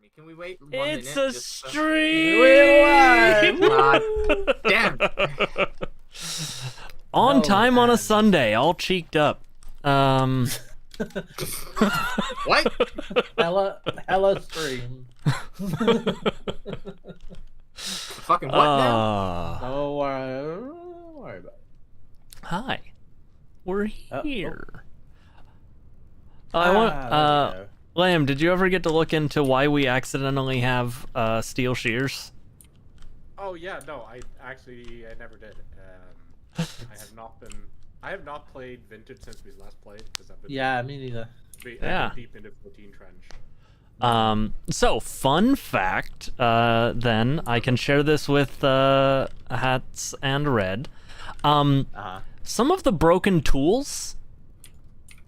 me. Can we wait 1 It's minute? a just, stream! God damn. On No time on a hands. Sunday, all cheeked up. What? Hella stream. Fucking what now? Don't worry about it. Hi. We're Oh. here. I want there we go. Lamb, did you ever get to look into why we accidentally have steel shears? Oh yeah, no, I never did. I have not played Vintage since we last played because I've been Yeah, me neither. Yeah. deep into 14 trench. So fun fact, then I can share this with Hats and Red. Some of the broken tools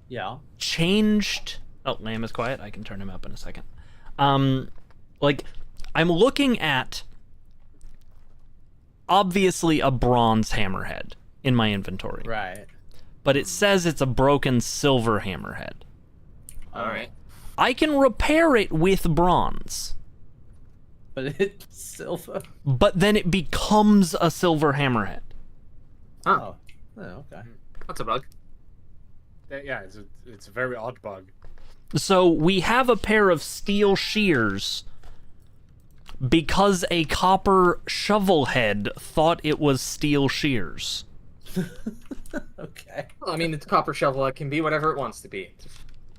Yeah. changed. Oh, Lamb is quiet. I can turn him up in a second. Like, I'm looking at obviously a bronze hammerhead in my inventory, Right. but it says it's a broken silver hammerhead. Alright. I can repair it with bronze, But it's silver. but then it becomes a silver hammerhead. Huh. Oh, okay. That's a bug. Yeah, it's a very odd bug. So we have a pair of steel shears because a copper shovel head thought it was steel shears. Okay. Well, I mean, it's a copper shovel. It can be whatever it wants to be.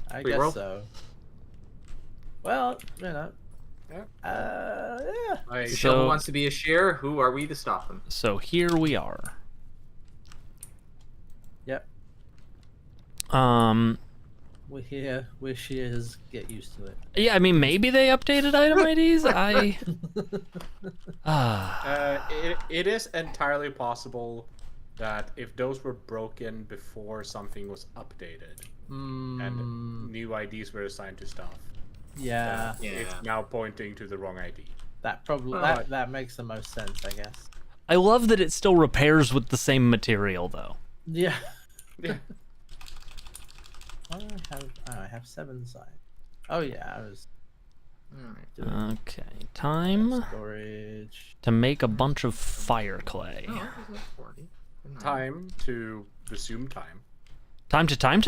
I Free guess world? so. Well, you know. Yeah. Yeah. I, If the So- shovel wants to be a shear, who are we to stop him? So here we are. Yep. We're here. We're shears. Get used to it. Yeah, I mean, maybe they updated item IDs. it is entirely possible that if those were broken before something was updated and new IDs were assigned to stuff, Yeah. Yeah. it's now pointing to the wrong ID. That probably Well, that makes the most sense, I guess. I love that it still repairs with the same material, though. Yeah. Yeah. I have 7 sides. Oh yeah, I was Alright. doing Okay, time storage. to make a bunch of fire clay. Oh, this is 40. Good night. Time to resume time. Time to? Time.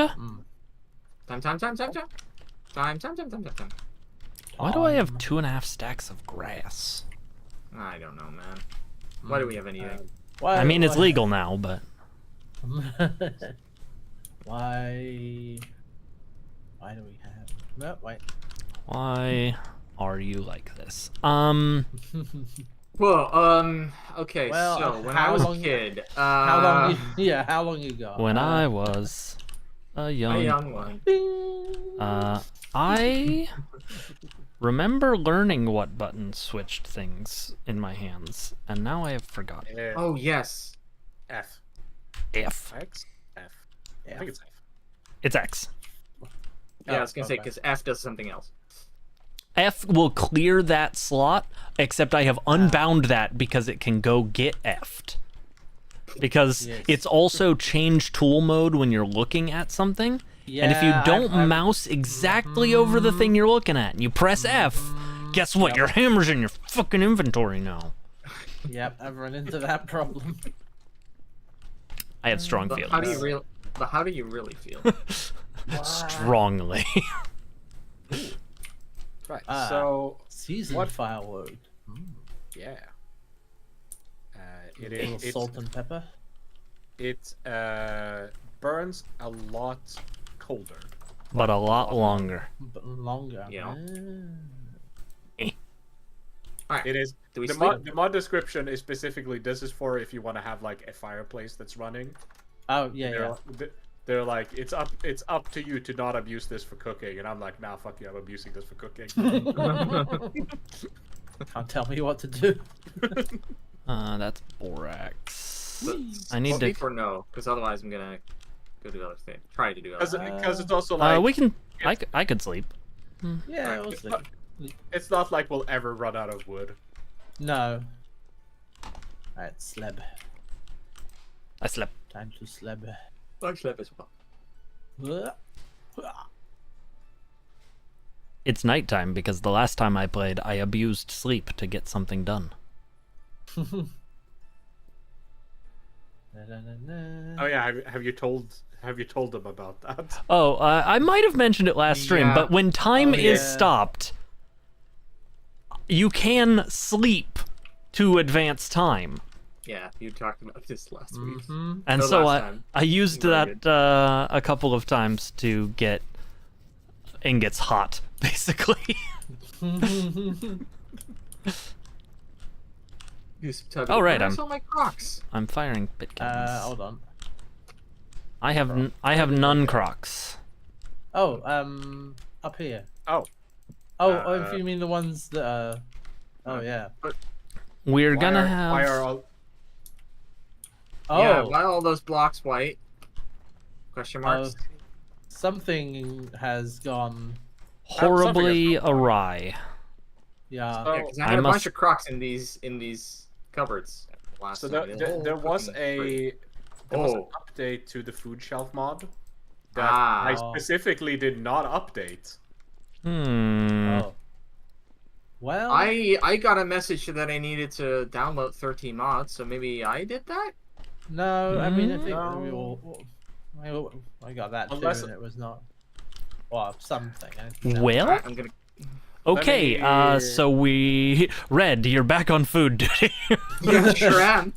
Why do I have 2.5 stacks of grass? I don't know, man. Why do we have anything? Why, I mean, it's why- legal now, but Why do we have? No, wait. why are you like this? Well, okay, Well, so when how I was a long- kid, How long? How long you got? When I was a a young, young one. I remember learning what button switched things in my hands, and now I have forgotten. Oh yes. F. F. X? F. I Yeah. think it's F. It's X. Yeah, I was gonna say okay. because F does something else. F will clear that slot, except I have unbound that because it can go get F'd. Because Yes. it's also change tool mode when you're looking at something. Yeah, And if you don't I've- mouse exactly over the thing you're looking at and you press F, guess what? Your hammer's in your fucking inventory now. Yep, I've run into that problem. I have strong But feelings. how do you really feel? Strongly. Right. Ah. So Seasoned What? firewood. yeah. A little salt and pepper. It burns a lot colder. But a lot longer. But longer. Yeah. Ah. Alright. It is. Do we The sleep? mod description is specifically this is for if you want to have like a fireplace that's running. Oh yeah, They're, yeah. they're like it's up to you to not abuse this for cooking, and I'm like, nah, fuck you, I'm abusing this for cooking. Can't tell me what to do. That's borax. But I need to. sleep or no? Because otherwise I'm gonna go do other things. Try to do other things. Because it's also like We can. I could sleep. Yeah, Alright, we'll it's see. not, it's not like we'll ever run out of wood. No. Alright, sleb. I slept. Time to sleb. Like sleep as well. it's nighttime because the last time I played, I abused sleep to get something done. Oh yeah, have you told them about that? Oh, I might have mentioned it last stream, Yeah. but when time Oh, is yeah. stopped, you can sleep to advance time. Yeah, you talked about this last week. Mm-hmm. And No, so last I, time. I used Very that a couple of times to get ingots hot, basically. Oh, right, I I'm- saw my Crocs. I'm firing bit cannons. Hold on. I have none Crocs. Oh, up here. Oh, Oh, if you mean the ones that are... Oh, yeah. We're gonna why have. are all... Oh, Yeah, why all those blocks white? Question marks. something has gone... horribly awry. Yeah. So- Yeah, because I I had a must- bunch of Crocs in these cupboards last So time. there was an Oh. update to the food shelf mod that Ah. I specifically did not update. Oh. Well... I got a message that I needed to download 13 mods, so maybe I did that. No, I mean, I think No. we all... I got that Unless- too, and it was not... Well, something. I don't know. Well, Alright, I'm gonna. okay. me- So we Red, you're back on food duty. Yeah, sure am.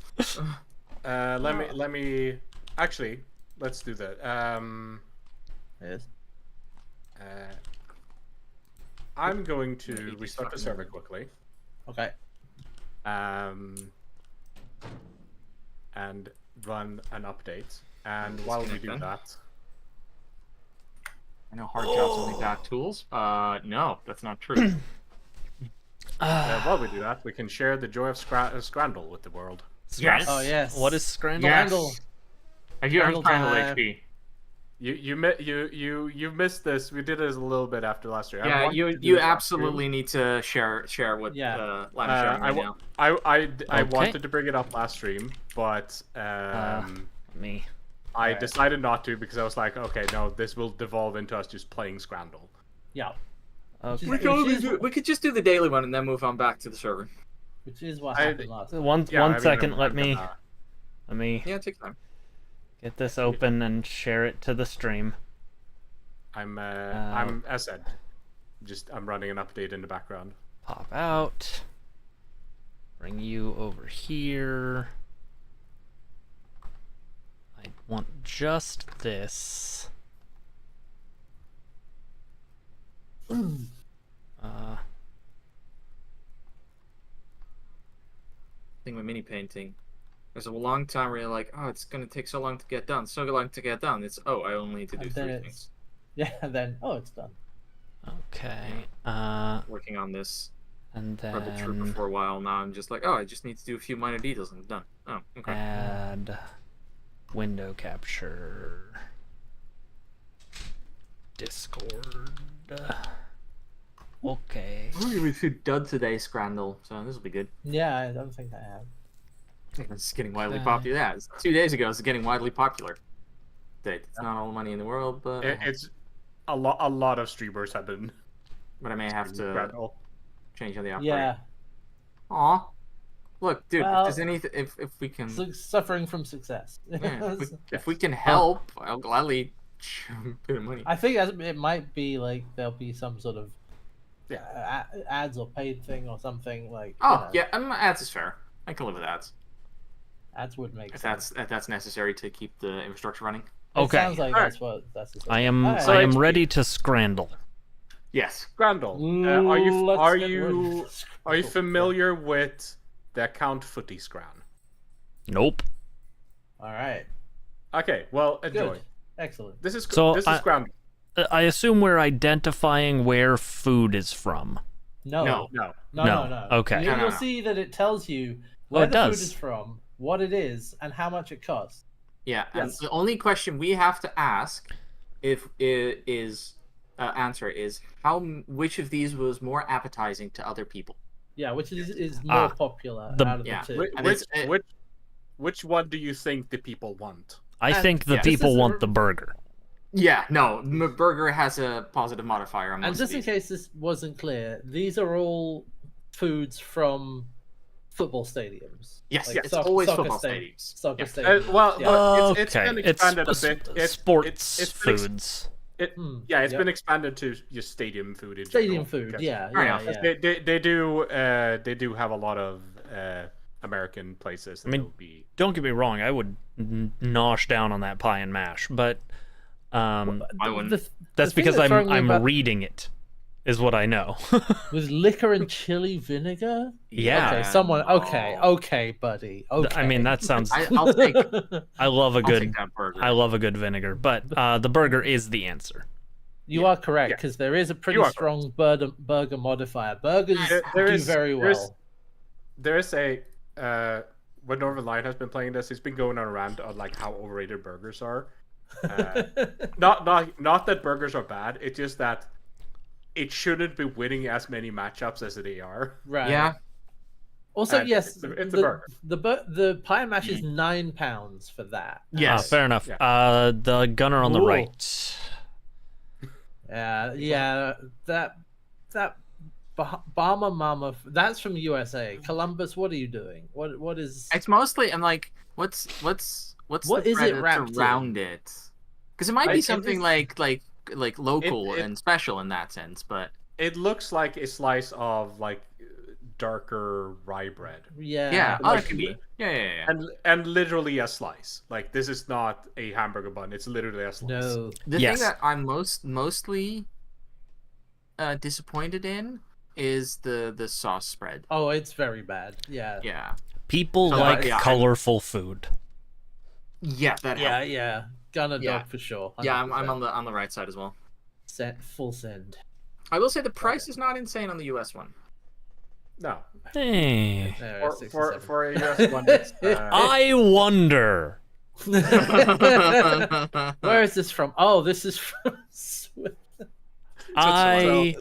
Let me actually let's do that. Yes. I'm going to Maybe restart the fucking- server quickly. Okay. And run an update. And while we do Disconnect then. that, I know hard jobs only bad tools. No, that's not true. while we do that, we can share the joy of Scrandle with the world. Yes. Oh, yes. What is Scrandle? Yes. Scrandle. Have you ever Scrandle tried time. HP? You missed this. We did this a little bit after last year. I Yeah, wanted to do you this last absolutely need to share what Yeah. I'm sharing right now. I Okay. wanted to bring it up last stream, but Me. I Alright. decided not to because I was like, okay, no, this will devolve into us just playing Scrandle. Yeah. Okay. We could just do the daily one and then move on back to the server. Which is what I- happened last time. One Yeah, I mean, second. I'm Let me gonna- Yeah, take time. get this open and share it to the stream. I'm as said, I'm running an update in the background. Pop out. Bring you over here. I want just this. Thing with mini painting. There's a long time where you're like, oh, it's gonna take so long to get done, so long to get done. It's I only need to do And then 3 it's- things. Yeah, then... Oh, it's done. Okay. Working on this And Rebel Trooper then for a while now. I'm just like, oh, I just need to do a few minor details and I'm done. Oh, okay. add window capture. Discord. Okay. We're gonna be food done today, Scrandle, so this will be good. Yeah, I don't think I have. It's getting widely Okay. popular. Yeah, it's 2 days ago. It's getting widely popular. It's not all the money in the world, but It's a lot of streamers have been I may have to Scrandle. change how they operate. Yeah. Aw. Look, dude, Well- if there's anything, if we can, Suffering from success. yeah, if we can help, I'll gladly put in money. I think it might be like there'll be some sort of ads or paid thing or something like. Oh, you know, yeah, ads is fair. I can live with ads ads would make if sense. that's necessary to keep the infrastructure running. It Okay. sounds like Alright. that's the I am Alright. I am So ready to scrandle. Yes. Scrandle. Let's Are get you rid- are you familiar with the account Footy Scran? Nope. All right. Okay, well enjoy. Good. Excellent. This is So, Scrandle. I assume we're identifying where food is from. No. No. No. No. Okay. You, No, no, will no. see that it tells you Oh, where it the food does. is from, what it is, and how much it costs. Yeah, and Yes. the only question we have to ask if it is answer is which of these was more appetizing to other people. Yeah, which is more popular out of yeah. the two. Which, And it's- which one do you think the people want? I And- think the yeah. people This is want the burger. Yeah, no, burger has a positive modifier on most And just of in these. case this wasn't clear, these are all foods from football stadiums. Yes, Like it's always soccer football sta- stadiums. Soccer Yeah. stadiums. Well, Yeah. look, it's Okay, been expanded a bit. sports It's been foods. Yeah, it's Yep. been expanded to your stadium food. In Stadium general, food. because- Yeah, Fair yeah, enough. yeah. They do have a lot of American places. That I mean, will be Don't get me wrong, I would nosh down on that pie and mash, but I wouldn't. that's thing because that throws me I'm about- reading it, is what I know. with liquor and chili vinegar. Yeah. Okay, someone. no. Okay, buddy. Okay. I mean, that sounds. I'll take I love a I'll good. take that burger. I love a good vinegar, but the burger is the answer. You are correct Yeah. because there is a pretty You are strong burger modifier. Burgers There do is- very there's- well. there is a when Northern Lion has been playing this, he's been going on a rant on like how overrated burgers are. Not that burgers are bad. It's just that it shouldn't be winning as many matchups as they are. Right. Yeah. Also, And yes, it's a burger. The pie and mash is £9 for that. Yes. Fair enough. Yeah. The gunner on the Ooh. right. Yeah, that Bahama Mama. That's from USA. Columbus, what are you doing? What is? It's mostly. I'm like, what's What the is it bread that's wrapped in? around it? Because it might be It something is- like local it- and special in that sense, but It looks like a slice of like darker rye bread, yeah, oh, like- it could be. Yeah. and literally a slice. Like this is not a hamburger bun; it's literally a slice. No. The Yes. thing that I'm mostly disappointed in is the sauce spread. Oh, it's very bad. Yeah. Yeah, People So, like yeah, colorful food. yeah, that Yeah, helped. yeah. Gunner Yeah. dog for sure. Yeah, I'm 100%. on the right side as well. Full send. I will say the price is not insane on the US one. No, Hey. There, for 67. for a US one, it's, I wonder. Where is this from? Oh, this is from. I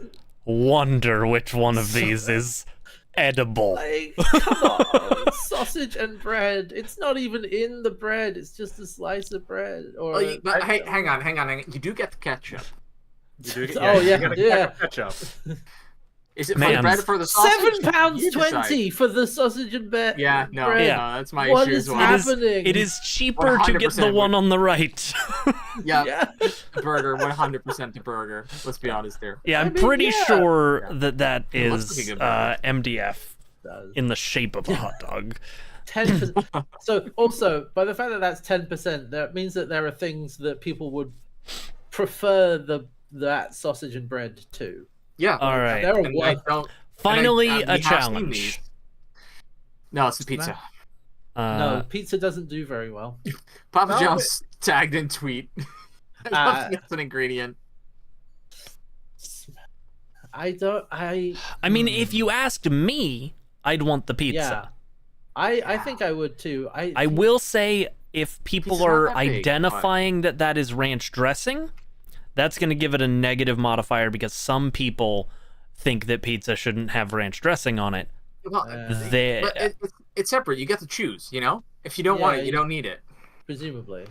wonder which one of these is edible. Like, come on, sausage and bread. It's not even in the bread. It's just a slice of bread. Or But hey, hang on. You do get the ketchup. you do get, Oh, yeah, you get a yeah. ketchup. Is it for Man. the bread or for the sausage? £7.20 You decide. for the sausage and bread. Yeah, no, bread. Yeah. no, that's my What issue is as well. happening? It is cheaper to get the 100% one on the right. Yeah, Yeah. the burger, 100% the burger. Let's be honest there. Yeah, I'm I mean, pretty yeah. sure that It looks is like a good burger. MDF Does. in the shape of a hot dog. 10%. So also, by the fact that that's 10%, that means that there are things that people would prefer that sausage and bread to. Yeah. All right. There are And I one. don't. Finally, and I- a we have seen challenge. these. No, it's the pizza. No, pizza doesn't do very well. Papa No, John's tagged in tweet. That's an ingredient. I mean, if you asked me, I'd want the pizza. Yeah. I think I would too. I will say, if people Pizza's not are that big, identifying that is ranch dressing, that's going to give it a negative modifier because some people think that pizza shouldn't have ranch dressing on it. Well, They, but it's separate. You get to choose. You know, if you don't want it, you don't need it. presumably.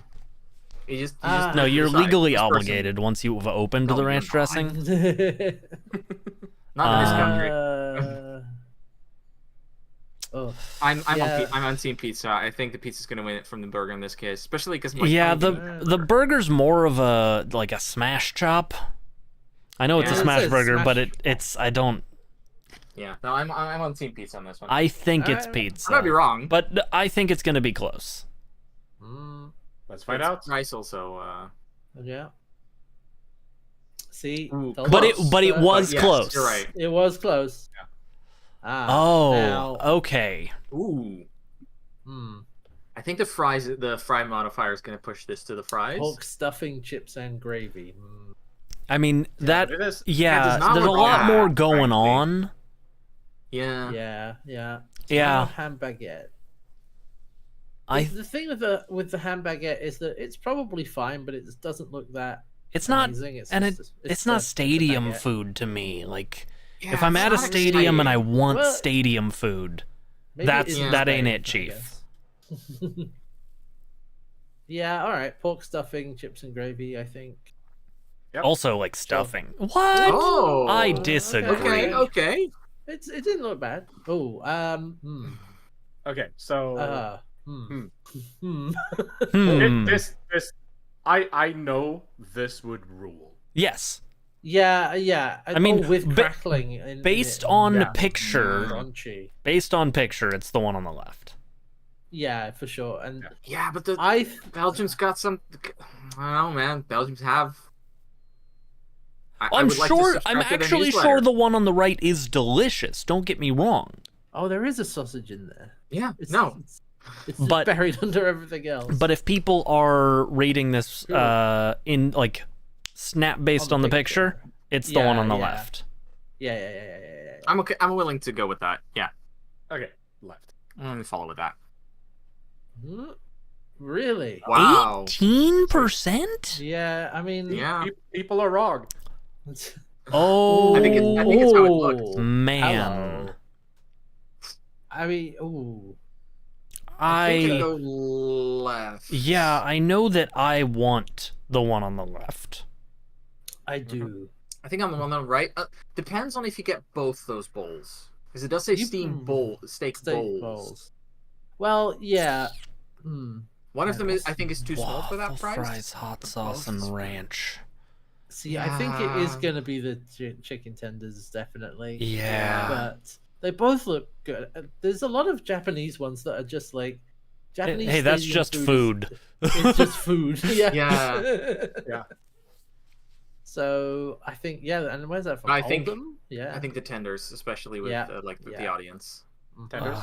You just no, you're decide. legally This person- obligated once you've opened No, the you're ranch not. dressing. Not in this country. Oh, I'm yeah. I'm on Team Pizza. I think the pizza's gonna win it from the burger in this case, especially because Yeah, the burger's more of a smash chop. I know it's Yeah. a It smash says burger, smash but it's I don't. Yeah, no, I'm on Team Pizza on this one. I think it's I pizza. might be wrong, But I think it's gonna be close. Let's find it's out. Nice also. yeah. See, Ooh, told But you. it was yes, close. You're right. It was close. Ah, Oh, now, okay. Ooh, hmm. I think the fry modifier is gonna push this to the fries. Pork stuffing, chips, and gravy. Hmm. I mean that. It is. Yeah, does not there's a look lot bad, more going frankly. on. Yeah. Yeah. Yeah. Ham baguette. I. The thing with the ham baguette is that it's probably fine, but it doesn't look that. It's not, amazing. It's and just it's not a stadium baguette. food to me. Like, Yeah, if I'm it's at a not stadium and I exciting. want Well, stadium food, Maybe That's- it is that ain't stadium, it, Chief. I guess. Yeah, all right. Pork stuffing, chips and gravy. I think. Yep. Also, like stuffing. What? Oh. I disagree. Okay. It didn't look bad. Oh, Okay, so hmm. this I know this would rule. Yes. Yeah. I mean, with crackling. In Based it, on yeah. picture, Crunchy. based on picture, it's the one on the left. Yeah, for sure. And Yeah, but the I Belgium's got some. I don't know, man. Belgians have. I'm would like to sure. subscribe I'm to their actually newsletter. sure the one on the right is delicious. Don't get me wrong. oh, there is a sausage in there. Yeah. It's, No. it's just But- buried under everything else. But if people are rating this in like snap based on the picture, it's the one Yeah, on the yeah. left. yeah. I'm okay. I'm willing to go with that. Yeah. Okay, left. Let me follow with that. Hmm? Really? Wow. 18%? Yeah, I mean, Yeah. People are wrong. Oh, I think it's how it looked. man. Hello. I mean, ooh. I think I it go left. yeah, I know that I want the one on the left. I do. I think I'm the one on the right. Depends on if you get both those bowls, because it does say steak Steak bowls. bowls. Well, yeah. One of them is, I think, is too small for that Waffle price. fries, hot sauce, and ranch. See, I think it is Yeah. going to be the chicken tenders, definitely. Yeah. But they both look good. There's a lot of Japanese ones that are just like Japanese. Hey, that's stadium just is- food. It's just food. Yeah. Yeah. Yeah. So I think and where's that from? I think- Oldham? Yeah. I think the tenders, especially with Yeah. the Yeah. audience. Tenders.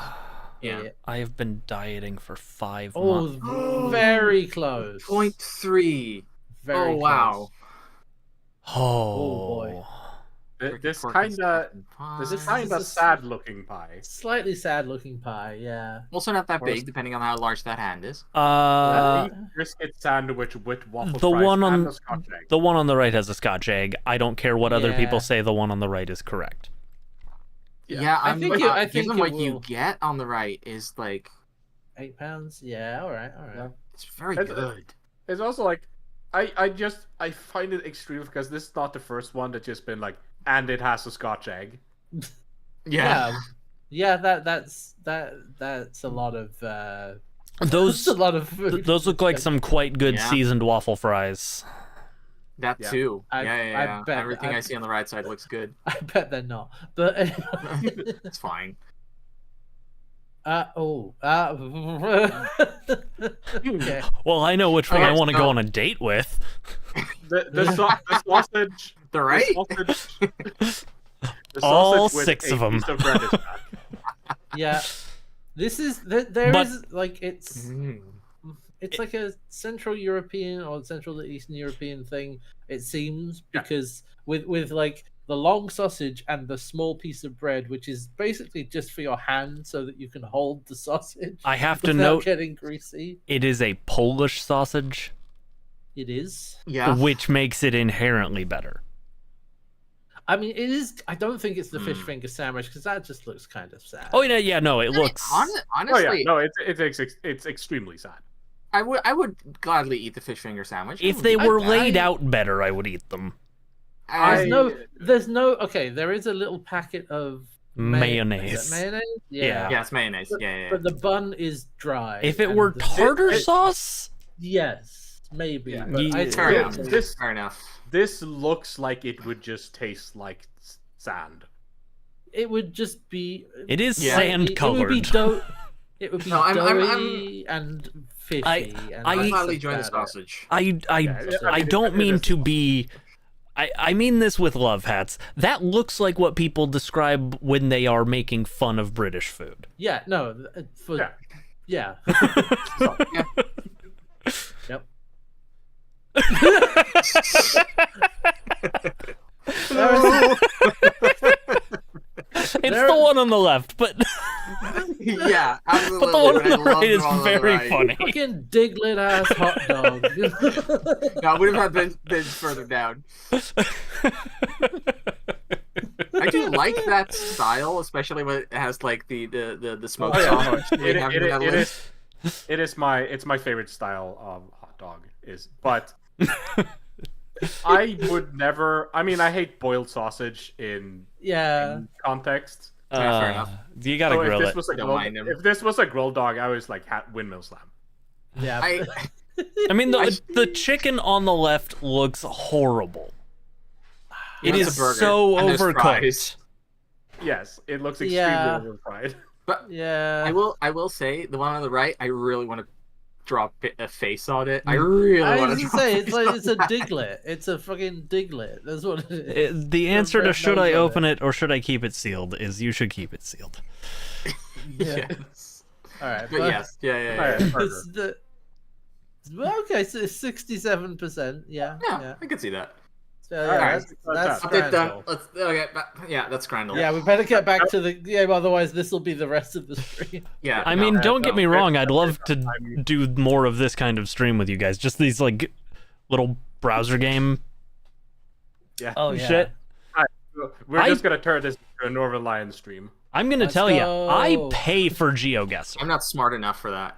Yeah. I have been dieting for 5 Oh, months. very close. 0.3. Very Oh, wow. close. Oh, boy. This Turkey kind of pie. this This is kind is of a sad looking pie. Slightly sad looking pie, yeah. Also not that Or is- big, depending on how large that hand is. Beef brisket sandwich with waffle the fries one on and a Scotch egg. the one on the right has a Scotch egg. I don't care what other Yeah. people say. The one on the right is correct. Yeah, I I'm think like, it- I think given it what will- you get on the right is like £8. Yeah, all right. Yeah. it's very It's- good. It's also like I find it extreme because this is not the first one that's just been like, and it has a Scotch egg. Yeah. Yeah, that's a lot of Those that's a lot of food. those look like some quite good Yeah. seasoned waffle fries. That Yeah. too. I Yeah. bet- Everything I see on the right side looks good. I bet they're not. But anyway. It's fine. Okay. Well, I know which one I Alright, want to go so- on a date with. The sausage. The right? The All sausage with 6 a of 'em. piece of bread is bad. Yeah. This is there But- is like it's like a Central European or Central to Eastern European thing, it seems, Yeah. because with like the long sausage and the small piece of bread, which is basically just for your hand so that you can hold the sausage I have to without note getting greasy. it is a Polish sausage, It is. Yeah. which makes it inherently better. I mean, it is. I don't think it's the fish Hmm. finger sandwich because that just looks kind of sad. Oh yeah, no, it looks. Oh Honestly, yeah, no, it's extremely sad. I would gladly eat the fish finger sandwich. If they were I- laid out better, I would eat them. There's no. Okay, there is a little packet of Mayonnaise. Is that mayonnaise? Yeah. Yeah, it's mayonnaise. Yeah. But the bun is dry. If it and were the- tartar it- sauce, yes, maybe. Yeah. But Yeah. I Fair enough. This- Fair enough. This looks like it would just taste like sand. it would just be. it is Yeah. sand It would be colored. It would be No, I'm- doughy and fishy. and I- I'll that's gladly a join the bad- sausage. I Yeah, I don't it mean is. to be. I mean this with love hats. That looks like what people describe when they are making fun of British food. Yeah, no. Yeah. Yeah. Yep. It's the one on the left, but Yeah, absolutely. but the one on but I the love right is the one on the very right. funny. Fucking diglet ass hot dog. No, I would have been further down. I do like that style, especially when it has like the smoked Oh, yeah, no, sausage. they have in that list. it's my favorite style of hot dog. But I would never. I mean, I hate boiled sausage in context. Fair enough. You gotta So if grill this it. was a Don't grilled, mind him. if this was a grilled dog, I was like windmill slam. Yeah. I mean, the chicken on the left looks horrible. It It's is a burger, so and there's overcooked. fries. Yes, it looks extremely Yeah. overfried. But Yeah. I will say the one on the right. I really want to drop a face on it. I really I want was to gonna say it's like it's a diglet. It's a fucking diglet. That's what it is. The answer to red should nose I on open it or should I keep it sealed is you should keep it sealed. Yeah. Yes. All right. But yes, yeah. Alright, burger. It's the... Well, okay, so it's 67%. Yeah. Yeah, I can see that. So, All yeah, right, that's Update done. Scrandle. Let's okay. Yeah, that's Scrandle. Yeah, we better get back to the game, otherwise this will be the rest of the stream. Yeah. I no. mean, don't get me no, wrong. it's- I'd love to do more of this kind of stream with you guys. Just these like little browser game Yeah. Oh yeah. shit. We're just gonna turn this into a Northern Lion stream. I'm gonna Let's tell you, go. I pay for GeoGuessr. I'm not smart enough for that.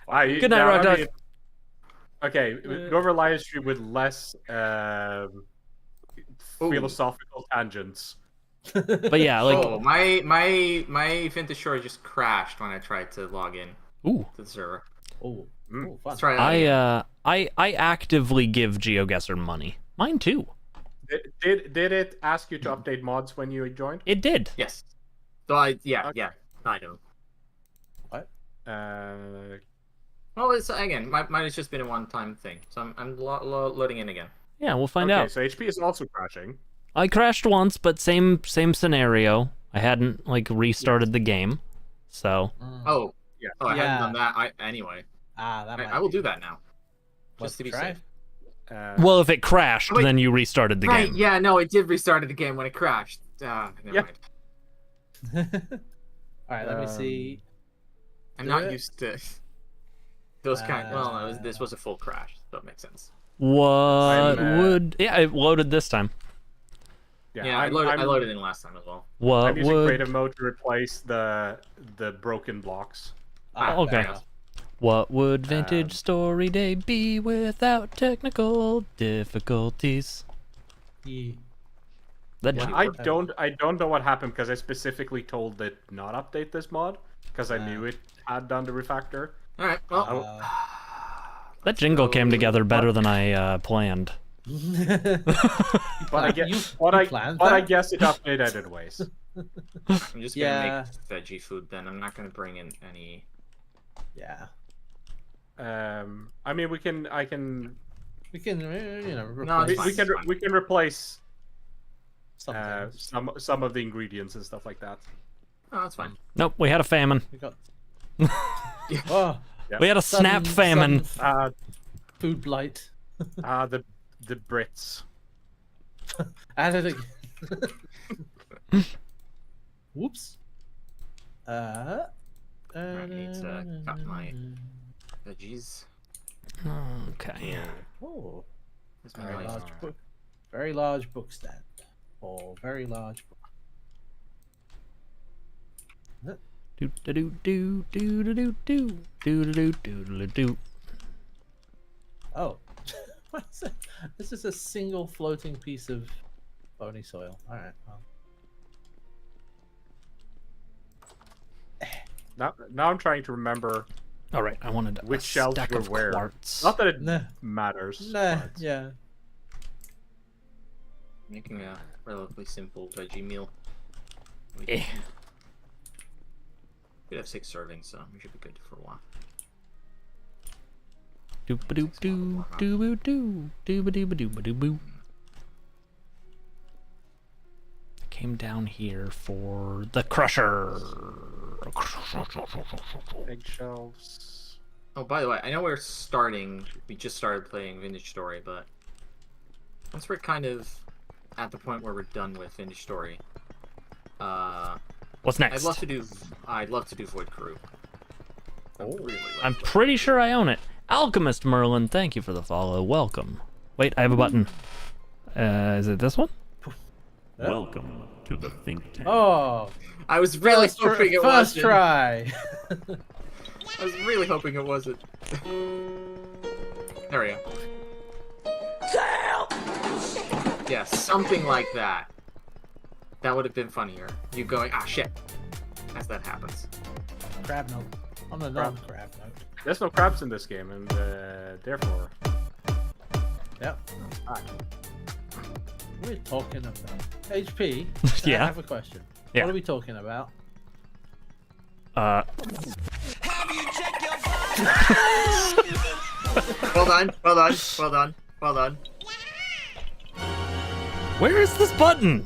Good night, Rock Dog. Okay, Northern Lion stream with less philosophical tangents. But yeah, like, Oh, my Vintage Story just crashed when I tried to log in ooh, to the server. Oh, Mm. oh, fun. Let's try that. again. I actively give GeoGuessr money. Mine too. Did it ask you to update mods when you joined? It did. Yes. So I I know. Uh, Well, it's again. Mine has just been a one-time thing, so I'm loading in again. Yeah, we'll find okay, out. so HP is also crashing. I crashed once, but same scenario. I hadn't like restarted the game, so Mm. Oh, Yeah. Oh, I Yeah. hadn't done that. Anyway, That might I will be- do that now, Let's just to be try. safe. well, if it crashed, Wait. then you restarted the Right? game. Yeah. No, it did restart the game when it crashed. Never Yeah. mind. All right, let me see. I'm Do not it? used to those kind. Well, no, this was a full crash, so it makes sense. What I'm, would? Yeah, it loaded this time. Yeah, I loaded in last time as well. What I'm using would? creative mode to replace the broken blocks. Ah, okay. fair enough. What would Vintage Story Day be without technical difficulties? Yeah. That Yeah, I don't know what happened because I specifically told it not update this mod because I knew it had done the refactor. All right. Well, Uh, that jingle came together better than I planned. But I you- guess you but I planned but I that? guess it updated anyways. I'm just gonna Yeah. make veggie food then. I'm not gonna bring in any. yeah. I mean I can We can, you know, No, replace it's fine. we can replace some things. some of the ingredients and stuff like that. Oh, that's fine. Nope, we had a famine. We got. Oh, We had a snap famine. Food blight. The Brits. And it again. Whoops. I need to cut my veggies. Okay. Oh, This one very really- large book. Very large book stand. Or very large book. Do do do do do do do do do do do do. Oh. What is it? This is a single floating piece of bony soil. Alright. Well. Now I'm trying to remember All right, I wanted which a shelves stack were of where. quartz. Not that it Nah. matters. Nah, but- yeah. Making a relatively simple veggie meal. We Eh. could have 6 servings, so we should be good for a while. Doop a doop doo doo doo doo doo doo doo boo. Came down here for the crusher. Eggshells. Oh, by the way, I know we're starting. We just started playing Vintage Story, but once we're kind of at the point where we're done with Vintage Story, What's next? I'd love to do Void Crew. I really like I'm Void pretty sure I own it. Alchemist Merlin, thank you for the follow. Welcome. Wait, I have a button. Is it this one? Welcome to the think tank. Oh, I was really hoping it first wasn't. try. I was really hoping it wasn't. There we go. Yeah, something like that. That would have been funnier. You going, ah, shit, as that happens. Crab note. On a non-crab note. There's no crabs in this game, and therefore. Yep. What are we talking about? HP. Yeah? I have a question. Yeah. What are we talking about? Well done, well done, well done, well done. Where is this button?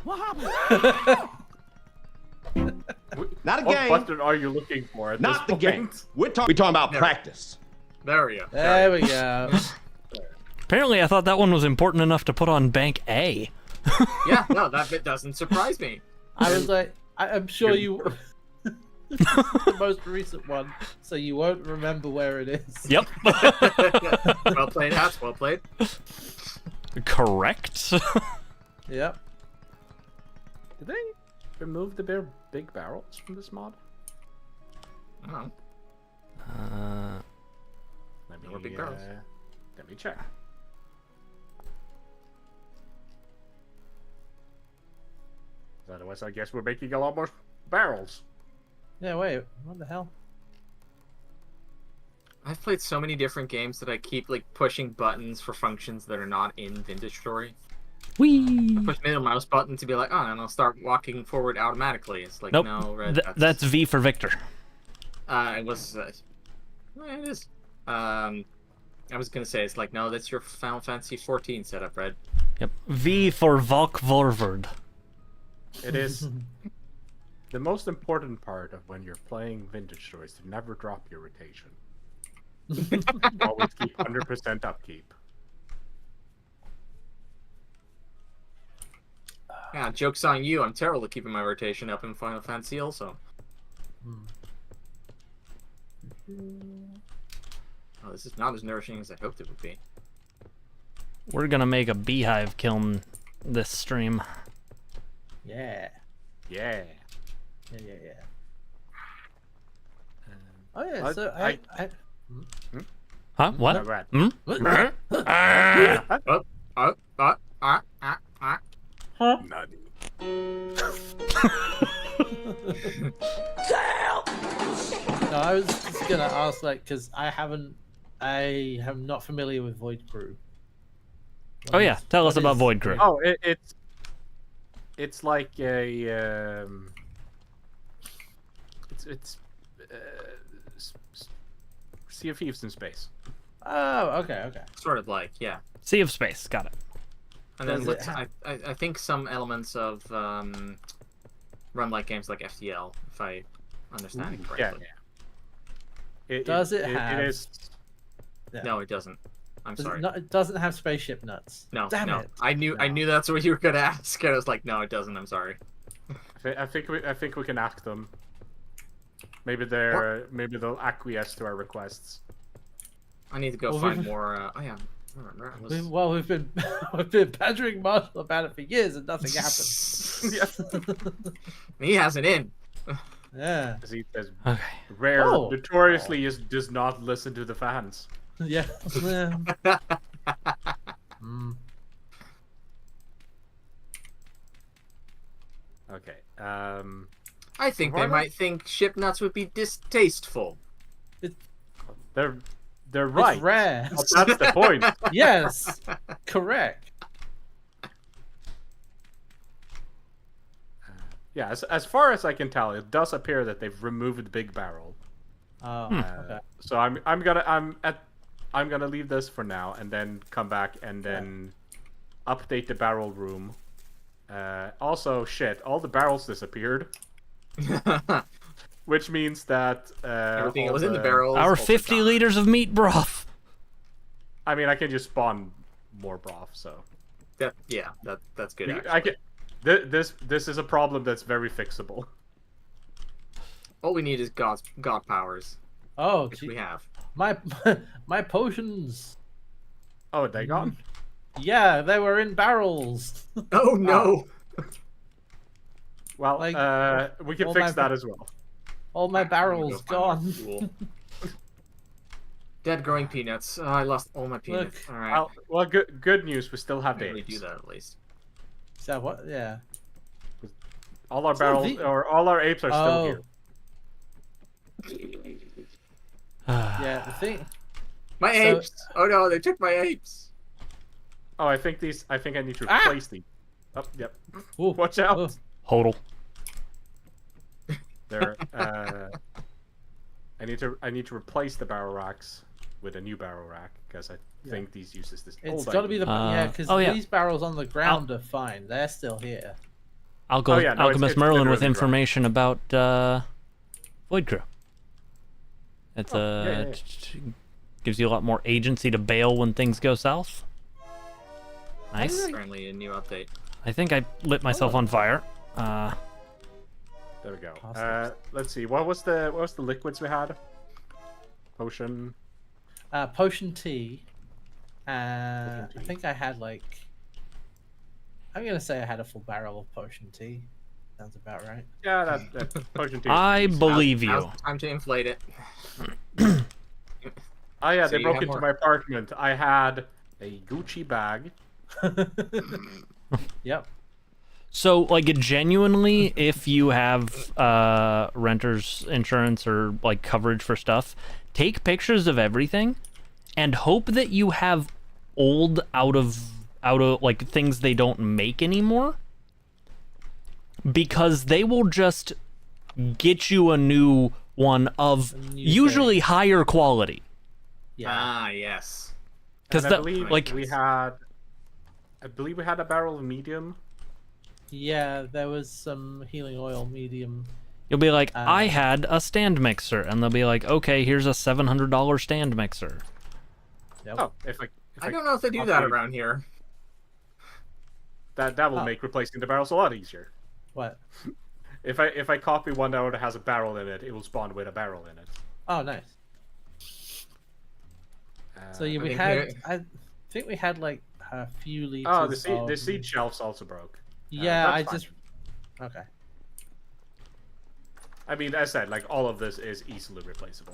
Not a What game. button are you looking for at Not the this game. point? We're talking about practice. There we go. There we go. Apparently, I thought that one was important enough to put on bank A. Yeah, no, that bit doesn't surprise me. I was like, I'm sure you. The most recent one, so you won't remember where it is. Yep. Well played, Hats, well played. Correct. Yep. Did they remove the big barrels from this mod? Oh, Let More big barrels. Let me check. Otherwise, I guess we're making a lot more barrels. Yeah. Wait. What the hell? I've played so many different games that I keep like pushing buttons for functions that are not in Vintage Story. Whee! Push middle mouse button to be like, oh, and I'll start walking forward automatically. It's like, Nope. no, Red, That's V for Victor. it was. It is. I was gonna say it's like, no, that's your Final Fantasy 14 setup, Red. Yep. V for Valk Vorvard. It is the most important part of when you're playing Vintage Stories to never drop your rotation. Always keep 100% upkeep. Yeah, joke's on you. I'm terrible at keeping my rotation up in Final Fantasy also. Oh, this is not as nourishing as I hoped it would be. We're gonna make a beehive kiln this stream. Yeah. Yeah. Yeah. Oh yeah. I- So I- Huh? No, What? Red. Hmm? Nutty. No, I was just gonna ask, like, because I am not familiar with Void Crew. Oh yeah, tell us What about is- Void Crew. Oh, it's like a it's Sea of Thieves in space. Oh, okay. Sort of like, yeah. Sea of Space, got it. And then Does it let's, have- I think some elements of run-like games like FTL, if I understand it Yeah. correctly. Does it have- It is. Yeah. No, it doesn't. I'm Does sorry. It, not, it doesn't have spaceship nuts. No, Damn no. it. I knew that's what you were gonna ask, and I was like, no, it doesn't. I'm sorry. I think we can ask them. Maybe they'll acquiesce to our requests. I need to go Well, find we've- more. Oh yeah. That was- Well, we've been badgering Marshall about it for years and nothing happened. He has it in. Yeah. As he says, Okay. Rare Oh. notoriously does not listen to the fans. Yeah. Mm. Okay. I think they might think ship nuts would be distasteful. They're right. It's rare. But that's the point. Yes. Correct. Yeah, as far as I can tell, it does appear that they've removed the big barrel. Oh, okay. So I'm gonna leave this for now and then come back and then update the barrel room. Also, shit, all the barrels disappeared, which means that Everything that all was in the barrel. Our 50 liters of meat broth. I mean, I can just spawn more broth, so That's good. Actually. I can. This is a problem that's very fixable. All we need is god powers, Oh, which gee. we have. My potions. Oh, they gone? Yeah, they were in barrels. Oh no! Well, Like, we can all fix my- that as well. All my I'm gonna barrels go find more gone. fuel. Dead growing peanuts. Oh, I lost all my peanuts. All right. Well, good news. We still have I really days. do that at least. So what? Yeah. All our It's not barrels or all our apes are still here. Yeah. The thing. My So- apes! Oh no, they took my apes. Oh, I think I need to Ah! replace these. Oh, yep. Ooh, Watch out. ooh. Hodl. There. I need to replace the barrel racks with a new barrel rack because I think these uses this. It's old got to be the idea. because oh, yeah. these barrels on the ground are fine. They're still here. Alchemist yeah, no, it's Merlin with literally information about Void Crew. It's yeah. gives you a lot more agency to bail when things go south. Nice. Apparently a new update. I think I lit myself on fire. There we go. Awesome. Let's see. What was the liquids we had? Potion. Potion tea. I think I had like. I'm gonna say I had a full barrel of potion tea. Sounds about right. Yeah, that potion tea. I believe Now's you. the time to inflate it. Oh yeah, So they you broke have into more. my apartment. I had a Gucci bag. Yep. So, like, genuinely, if you have renter's insurance or like coverage for stuff, take pictures of everything, and hope that you have old out of like things they don't make anymore, because they will just get you a new one of new usually higher quality. Yeah. Ah, yes. Because And I that, believe like, we had a barrel of medium. Yeah. There was some healing oil medium. you'll be like, I had a stand mixer, and they'll be like, okay, here's a $700 stand mixer. Yep. Oh, if I don't know if they do I'll that be- around here. that will Oh. make replacing the barrels a lot easier. What? If I copy one that has a barrel in it, it will spawn with a barrel in it. Oh, nice. So Uh, we mean, had. here- I think we had like a few liters. Oh, of... the seed shelves also broke. Yeah, I that's fine. just. Okay. I mean, as I said, like all of this is easily replaceable.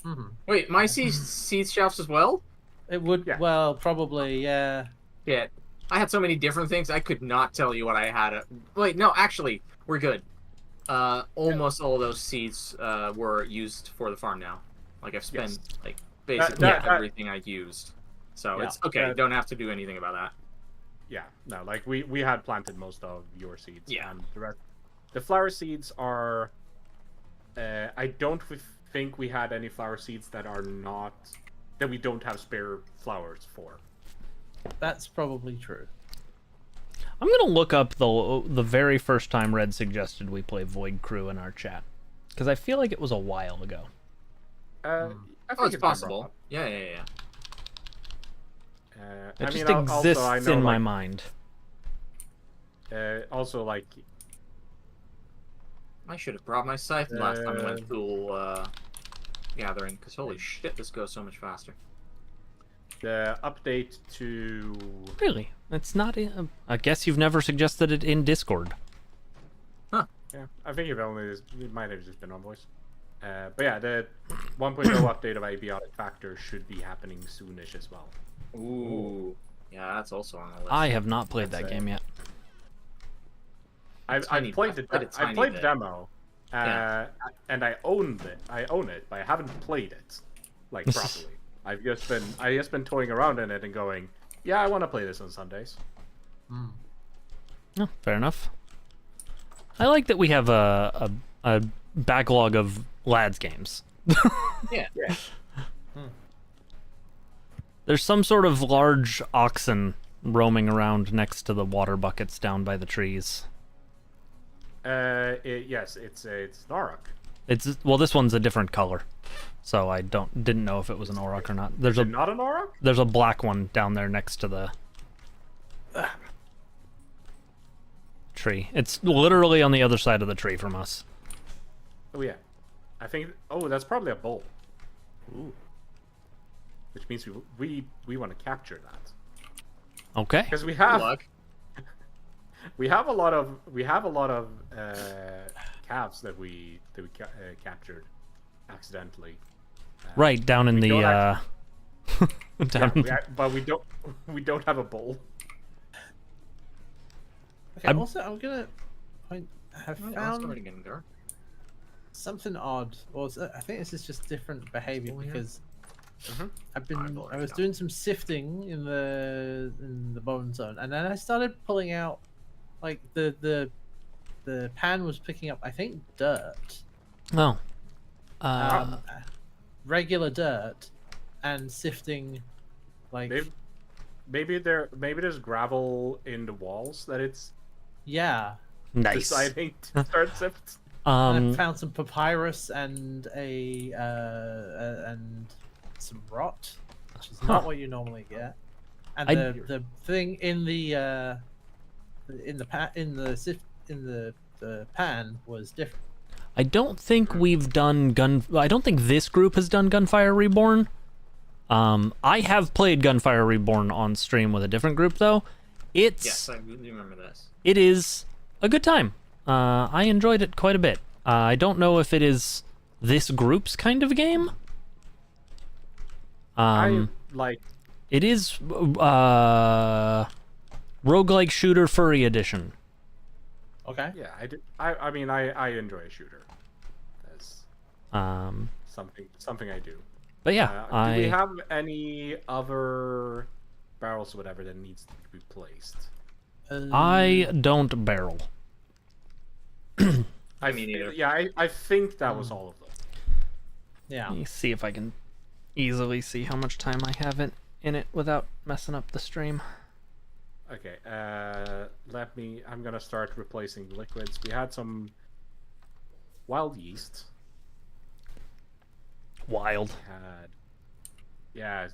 Hmm. Wait, my seed shelves as well? It would. Yeah. Well, probably. Yeah. Yeah. I had so many different things, I could not tell you what I had. Wait, no, actually, we're good. Almost all of those seeds were used for the farm now. Like, I've spent, Yes. like, basically that- everything I used. So Yeah. it's okay, That- don't have to do anything about that. Yeah, no, like we had planted most of your seeds. Yeah. And the flower seeds are. I don't think we had any flower seeds that we don't have spare flowers for. That's probably true. I'm gonna look up the very first time Red suggested we play Void Crew in our chat, because I feel like it was a while ago. I think Oh, it's been brought possible. up. Yeah. It I just mean, also, exists I know, in my like, mind. Also, like I should have brought my scythe last time I went Uh, Thule gathering, because holy shit, this goes so much faster. the update to. Really, it's not. I guess you've never suggested it in Discord. Yeah, I think it might have just been on voice. But yeah, the 1.0 update of Abiotic Factor should be happening soonish as well. Ooh. Yeah, that's also on the list. I have not played that That's game yet. I Tiny played bit, the but a I tiny played the bit. demo, Yeah. and I own it, but I haven't played it like properly. I just been toying around in it and going, yeah, I want to play this on Sundays. Oh, fair enough. I like that we have a backlog of lads games. Yeah. There's some sort of large oxen roaming around next to the water buckets down by the trees. Yes, it's Narok. Well, this one's a different color, so I didn't know if it was an Auroch or not. Is it not a Narok? There's a black one down there next to the tree. It's literally on the other side of the tree from us. Oh yeah, I think. Oh, that's probably a bull. Ooh. Which means we want to capture that Okay. because we Good have luck. we have a lot of calves that we captured accidentally. Right down in the don't down. But we don't have a bull. Okay. I'm- Also, I'm gonna point. I have Oh, it's found already getting dark. something odd, or I think this is just different behavior Oh, yeah. because Mhm. I've been. I've I already was done. doing some sifting in the bone zone, and then I started pulling out, like the pan was picking up, I think, dirt, Oh. um, regular dirt, and sifting, like Maybe there's gravel in the walls that it's yeah. Nice. deciding to start sift. I found some papyrus and and some rot, which is not Huh. what you normally get. And I- the thing in the pan was different. I don't think we've done I don't think this group has done Gunfire Reborn. I have played Gunfire Reborn on stream with a different group though. Yes, I do remember this. It is a good time. I enjoyed it quite a bit. I don't know if it is this group's kind of game. I like. It is roguelike shooter furry edition. Okay. Yeah, I do. I mean, I enjoy a shooter. That's Um, something I do. but yeah, Do we have any other barrels or whatever that needs to be placed? I don't barrel. I Me neither. Yeah, I think that was all of them. yeah. Let me see if I can easily see how much time I have in it without messing up the stream. Okay, I'm gonna start replacing liquids. We had some wild yeast. Wild. Had, yeah,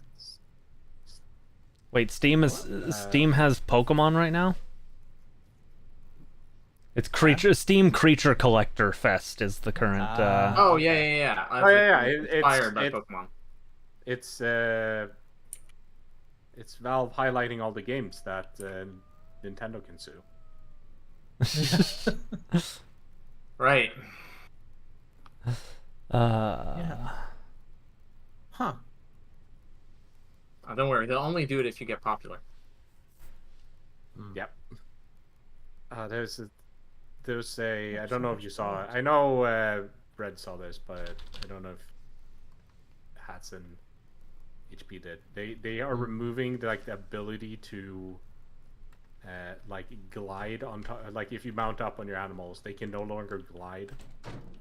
Wait, Steam has Pokemon right now? It's Steam Creature Collector Fest is the current Oh yeah. Oh, yeah, Inspired by it's Pokemon. it's Valve highlighting all the games that Nintendo can sue. Right. Yeah. Huh. Oh, don't worry, they'll only do it if you get popular. Yep. There's a I don't know if you saw it. I know Red saw this, but I don't know if Hats and HP did. They are removing the ability to like glide on top. Like if you mount up on your animals, they can no longer glide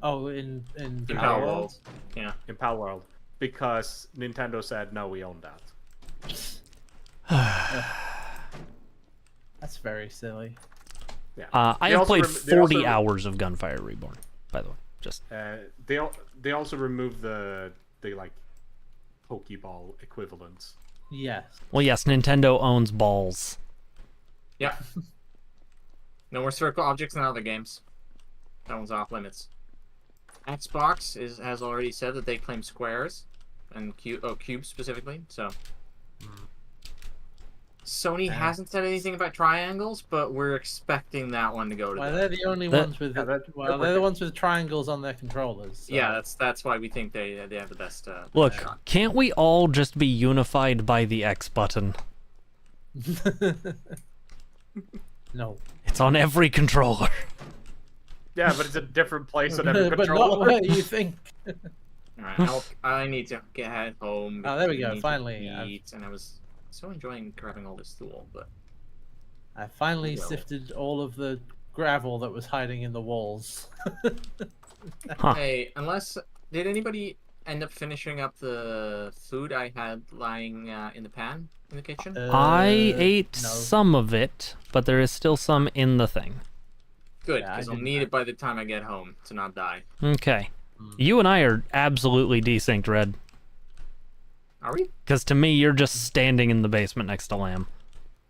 Oh, in In Power Power World? World. Yeah. in Pal World because Nintendo said no, we own that. That's very silly. Yeah. I They have also played they 40 also- hours of Gunfire Reborn, by the way. Just They also removed the like Pokeball equivalents. Yes. well, yes, Nintendo owns balls. Yeah. No more circle objects in other games. That one's off limits. Xbox has already said that they claim squares and cubes specifically. So Sony hasn't said anything about triangles, but we're expecting that one to go to Well, them. they're the only That- ones with Yeah, they're the ones with triangles on their controllers. So. Yeah, that's why we think they have the best. Look, shot. can't we all just be unified by the X button? No. It's on every controller. Yeah, but it's a different place on every But controller. not where you think. All right, I need to get home. Oh, there we I go, need to finally, eat, and I was so enjoying grabbing all this tool, but I finally Go. sifted all of the gravel that was hiding in the walls. Huh. hey, did anybody end up finishing up the food I had lying in the pan in the kitchen? I ate no. some of it, but there is still some in the thing. Good, yeah, I because I'll didn't- need it by the time I get home to not die. Okay. You and I are absolutely desynced, Red. Are we? Because to me, you're just standing in the basement next to Lamb.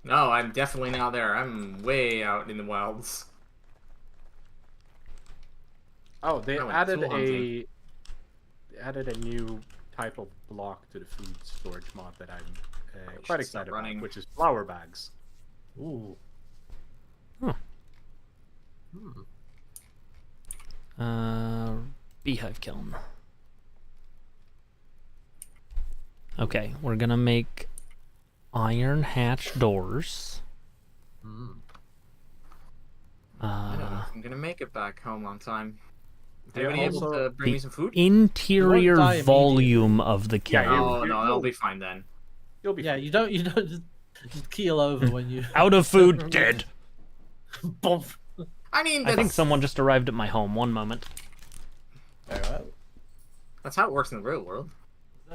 No, I'm definitely not there. I'm way out in the wilds. Oh, they Oh, added tool hunting. a new type of block to the food storage mod that I'm should quite stop excited running. about, which is flour bags. Ooh. Beehive kiln. Okay, we're gonna make iron hatch doors. gonna make it back home on time. Yeah, Anybody able also- to bring me some food? Interior die volume of the Yeah, kiln. Oh you- no, you- that'll be fine then. You'll be Yeah, fine. you don't just keel over when you. Out of food, dead. Bump. I mean, I that's, think someone just arrived at my home. One moment. that's how it works in the real world.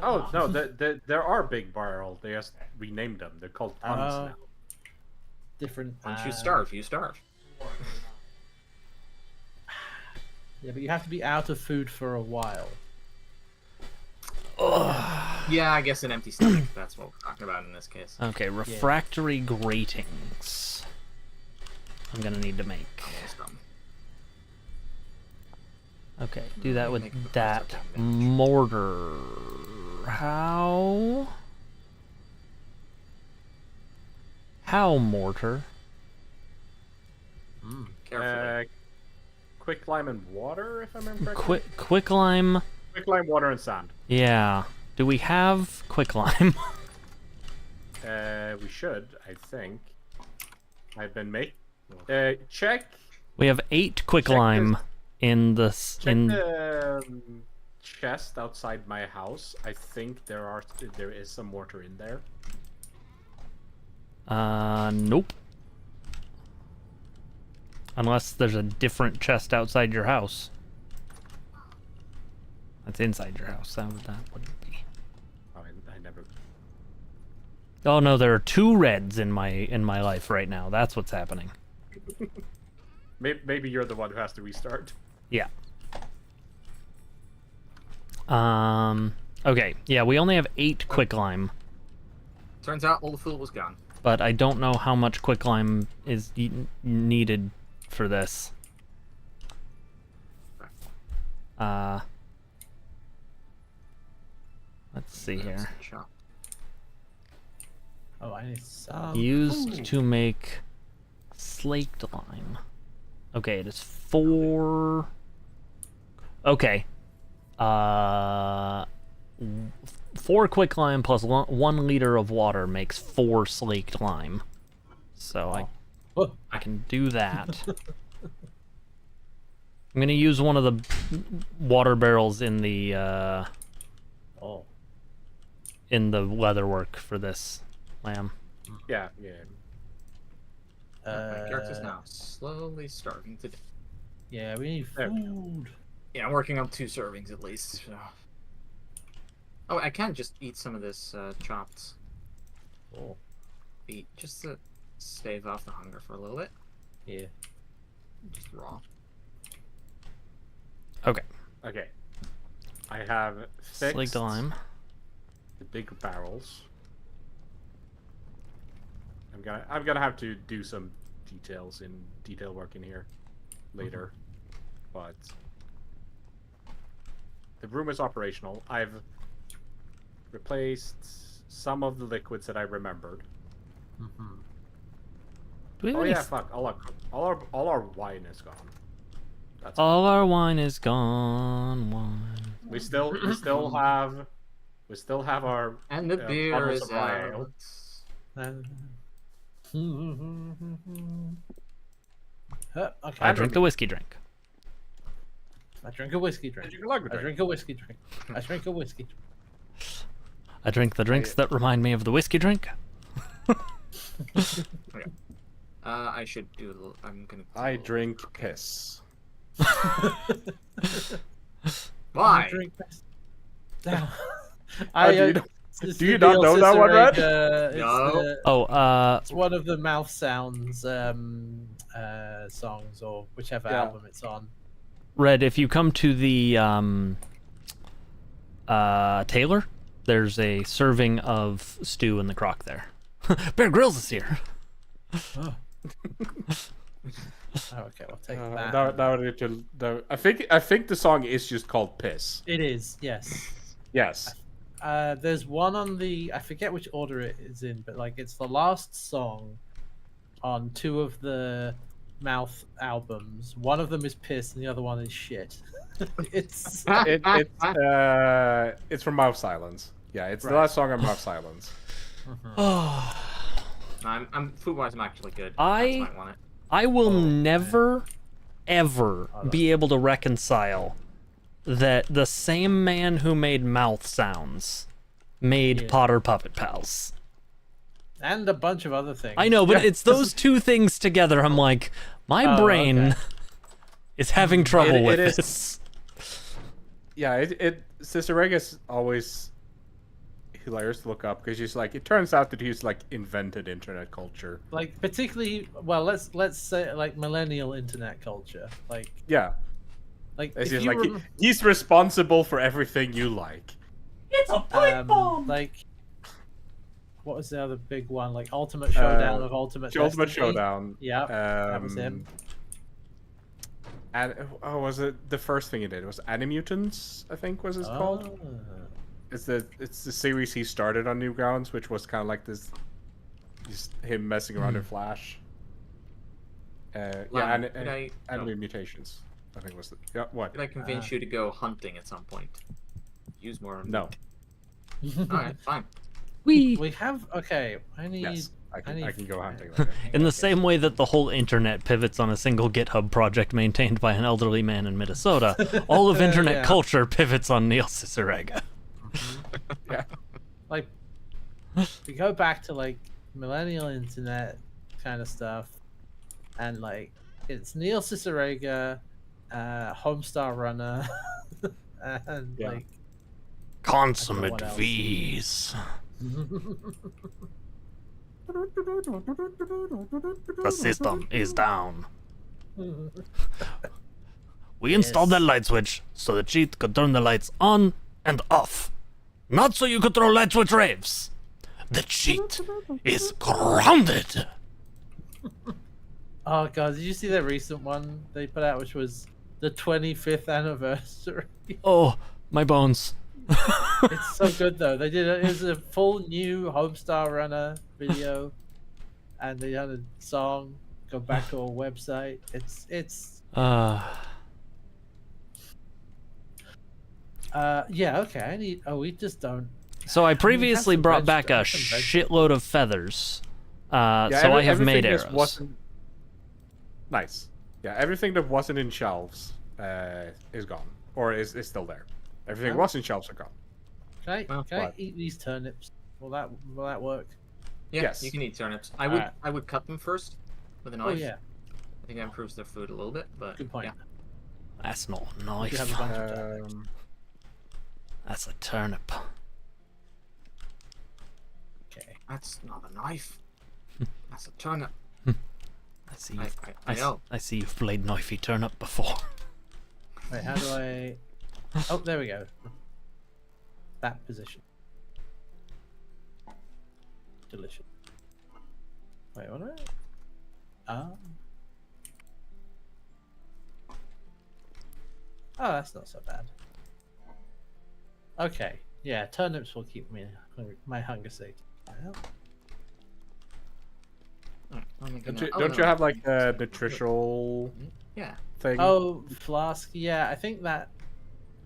Oh no, there are big barrel. They just renamed them. They're called tons now. Different. Once you starve, you starve. Yeah, but you have to be out of food for a while. Yeah, I guess an empty stomach. That's what we're talking about in this case. Okay, refractory gratings. I'm gonna need to make. Almost done. Okay, do that with Make the that first damage. mortar. How mortar? Carefully. Quick lime and water, if I remember correctly. Quicklime. Quick lime, water, and sand. Yeah. Do we have quicklime? We should, I think. I've been make. Check. We have 8 quicklime in the Check in. the chest outside my house. I think there is some mortar in there. Nope. Unless there's a different chest outside your house. That's inside your house. That wouldn't be. Oh, I never. Oh no, there are 2 reds in my life right now. That's what's happening. Maybe you're the one who has to restart. Yeah. Okay. Yeah, we only have 8 quicklime, Turns out all the food was gone. but I don't know how much quicklime is needed for this. Let's see here. Shop. Oh, I need some. Used to make slaked lime. Okay, it is 4. Okay. 4 quicklime plus 1 liter of water makes 4 slaked lime. So Oh, I can do that. I'm gonna use one of the water barrels in the oh. leatherwork for this lamb. Yeah. My character's now slowly starving to death. Yeah, we need There we food. Yeah, I'm working on 2 servings at least. So. Oh, I can just eat some of this chopped Oh, meat just to stave off the hunger for a little bit. yeah. Just raw. Okay. Okay. I have fixed Slaked lime. the big barrels. I'm gonna have to do some detail work in here later, but the room is operational. I've replaced some of the liquids that I remembered. Mm-hmm. Do we have Oh any yeah, fuck! All our wine is gone. That's All our wine is gone. Wine. we still have our And the beer bottles is of wine. out. Okay. I drink the whiskey drink. I drink a whiskey drink. Did you like the I drink? drink a whiskey drink. I drink a whiskey drink. I drink the drinks that remind me of the whiskey drink. I should do a little. I'm gonna. do a I little- drink piss. Why? I drink this. Damn. do you not know that one, Red? No. Oh, It's one of the Mouth Sounds songs, or whichever Yeah. album it's on. Red, if you come to the Taylor, there's a serving of stew in the crock there. Bear Grylls is here. Oh, okay, I'll take that. I think the song is just called piss. It is, yes. Yes. There's one on the, I forget which order it is in, but like it's the last song on 2 of the Mouth albums. One of them is piss and the other one is shit. It's It's from Mouth Silence. Yeah, it's the Right. last song on Mouth Silence. I'm food wise. I'm actually good. I- That's might want it. I will never ever be able to reconcile that the same man who made mouth sounds made Yeah. Potter Puppet Pals. And a bunch of other things. I know, but it's those two things together. I'm like, my Oh, brain okay. is having trouble It with is- this. Yeah, Cicerega's always hilarious to look up because she's like, it turns out that he's like invented internet culture. Like particularly, well, let's say like millennial internet culture. Like Yeah, if it's just you like he's responsible for everything you like. like what was the other big one? Like Ultimate Showdown of Ultimate Ultimate Destiny? Showdown. Yeah, that was him. And was it the first thing he did? It was Animutants, I think was his called. It's the series he started on Newgrounds, which was kind of like this, just him messing around in Flash. Lam, and could I- Anime Mutations, I think was the what? Could I convince you to go hunting at some point? Use more. No. Alright, fine. We have okay. I need. Yes, I can need- go hunting later. In the same way that the whole internet pivots on a single GitHub project maintained by an elderly man in Minnesota, all of internet Yeah. culture pivots on Neil Cicerega. Yeah. Like we go back to like millennial internet kind of stuff, and like it's Neil Cicerega, Homestar Runner, and Yeah. like Consummate what else. V's. The system is down. We installed that light switch so the cheat could turn the lights on and off. Not so you could throw light switch raves. The cheat is grounded. Oh god, did you see that recent one they put out, which was the 25th anniversary? Oh, my bones. It's so good though. They did it was a full new Homestar Runner video, and they had a song. Go back to our website. It's yeah, okay. I need. Oh, we just don't. So I previously some brought back a have some veg- shitload of feathers. So Yeah, I have made everything arrows. that wasn't- Nice. Yeah, everything that wasn't in shelves is gone, or is still there. Everything Oh. was in shelves are gone. Can I what? eat these turnips? Will that work? Yeah, Yes. you can eat turnips. I Alright. would cut them first with a knife. Oh yeah, I think that improves their food a little bit, but good point. yeah. That's not a You have a knife. bunch of turnips. That's a turnip. Okay. That's not a knife. That's a turnip. I see. I know. I see you've played knifey turnip before. Wait, how do I? Oh, there we go. That position. Delicious. Wait, what? Oh, that's not so bad. Okay, yeah, turnips will keep me my hunger satiated. Don't you have like a nutritional Yeah. thing? Oh, flask. Yeah, I think that.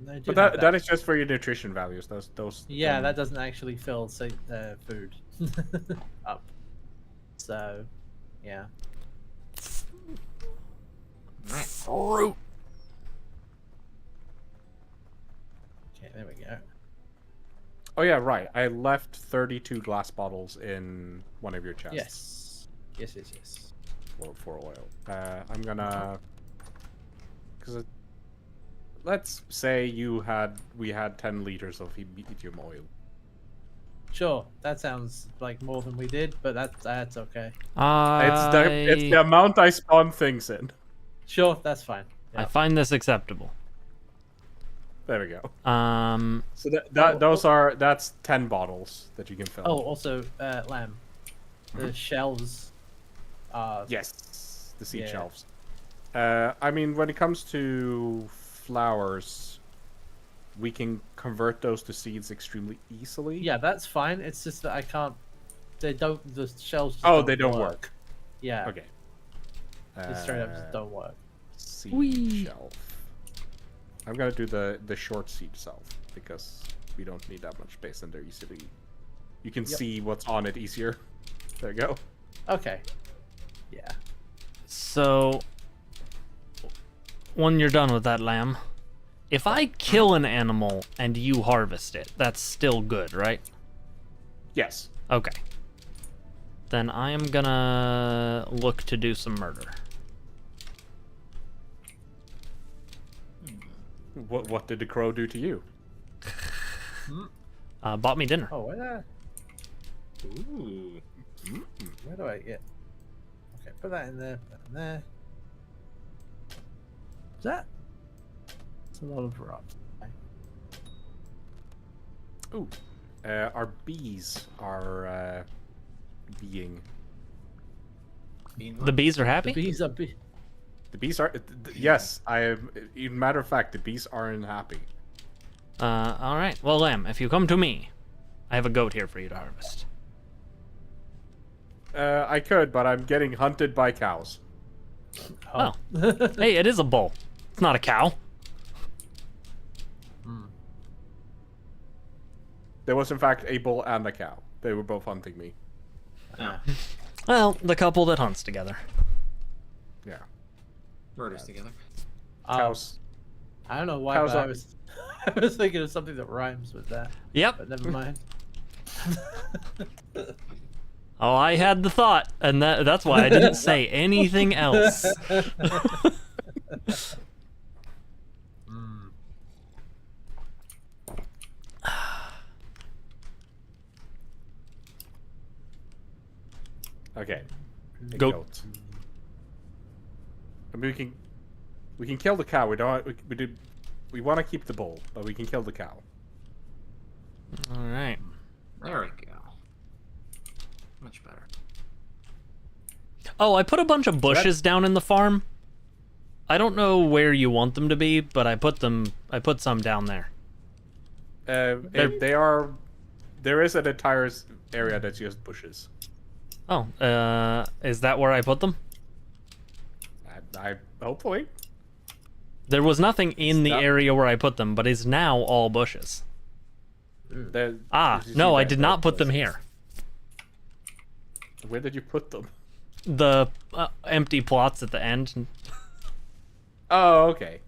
I do but have that is just for your nutrition values. Those. Yeah, that doesn't actually fill food up. So, yeah. Right. Fruit. Okay, there we go. Oh yeah, right. I left 32 glass bottles in one of your chests. Yes. For oil. I'm gonna. Because let's say we had 10 liters of medium oil. Sure, that sounds like more than we did, but that's okay. It's the amount I spawn things in. Sure, that's fine. I Yeah. find this acceptable. There we go. So That's 10 bottles that you can fill. Oh, also, lamb. The shelves are. Yes, the seed Yeah. shelves. I mean, when it comes to flowers, we can convert those to seeds extremely easily. Yeah, that's fine. It's just that I can't. They don't. The shelves. Just Oh, they don't work. Yeah. Okay. They straight up just don't work. Seed shelf. I'm gonna do the short seed shelf because we don't need that much space and they're easily. You can Yep. see what's on it easier. There you go. Okay. Yeah. So when you're done with that lamb, if I kill an animal and you harvest it, that's still good, right? Yes. Okay. Then I am gonna look to do some murder. What did the crow do to you? Bought me dinner. Oh, where Ooh. do I get? Okay, put that in there. Put that in there. Is that? It's a lot of rocks. Ooh. Our bees are being. The bees are happy? The bees are The bees are. Yes, I am. In matter of fact, the bees aren't happy. All right. Well, lamb, if you come to me, I have a goat here for you to harvest. I could, but I'm getting hunted by cows. Oh. Hey, it is a bull. It's not a cow. There was, in fact, a bull and a cow. They were both hunting me. No. Well, the couple that hunts together. Yeah. Murders together. Cows. I don't know why, Cows but I are- was I was thinking of something that rhymes with that, Yep. but never mind. Oh, I had the thought, and that's why I didn't say anything else. Okay. A Goat. goat. I mean, we can kill the cow. We don't. We want to keep the bull, but we can kill the cow. All right. There we go. Much better. Oh, I put a bunch of bushes down in the farm. I don't know where you want them to be, but I put some down there. They are. There is an entire area that's just bushes. Oh, is that where I put them? I hopefully. There was nothing in the Stop. area where I put them, but is now all bushes. Ah, you no, see I that did not put them bushes? here. Where did you put them? The empty plots at the end. Oh, okay.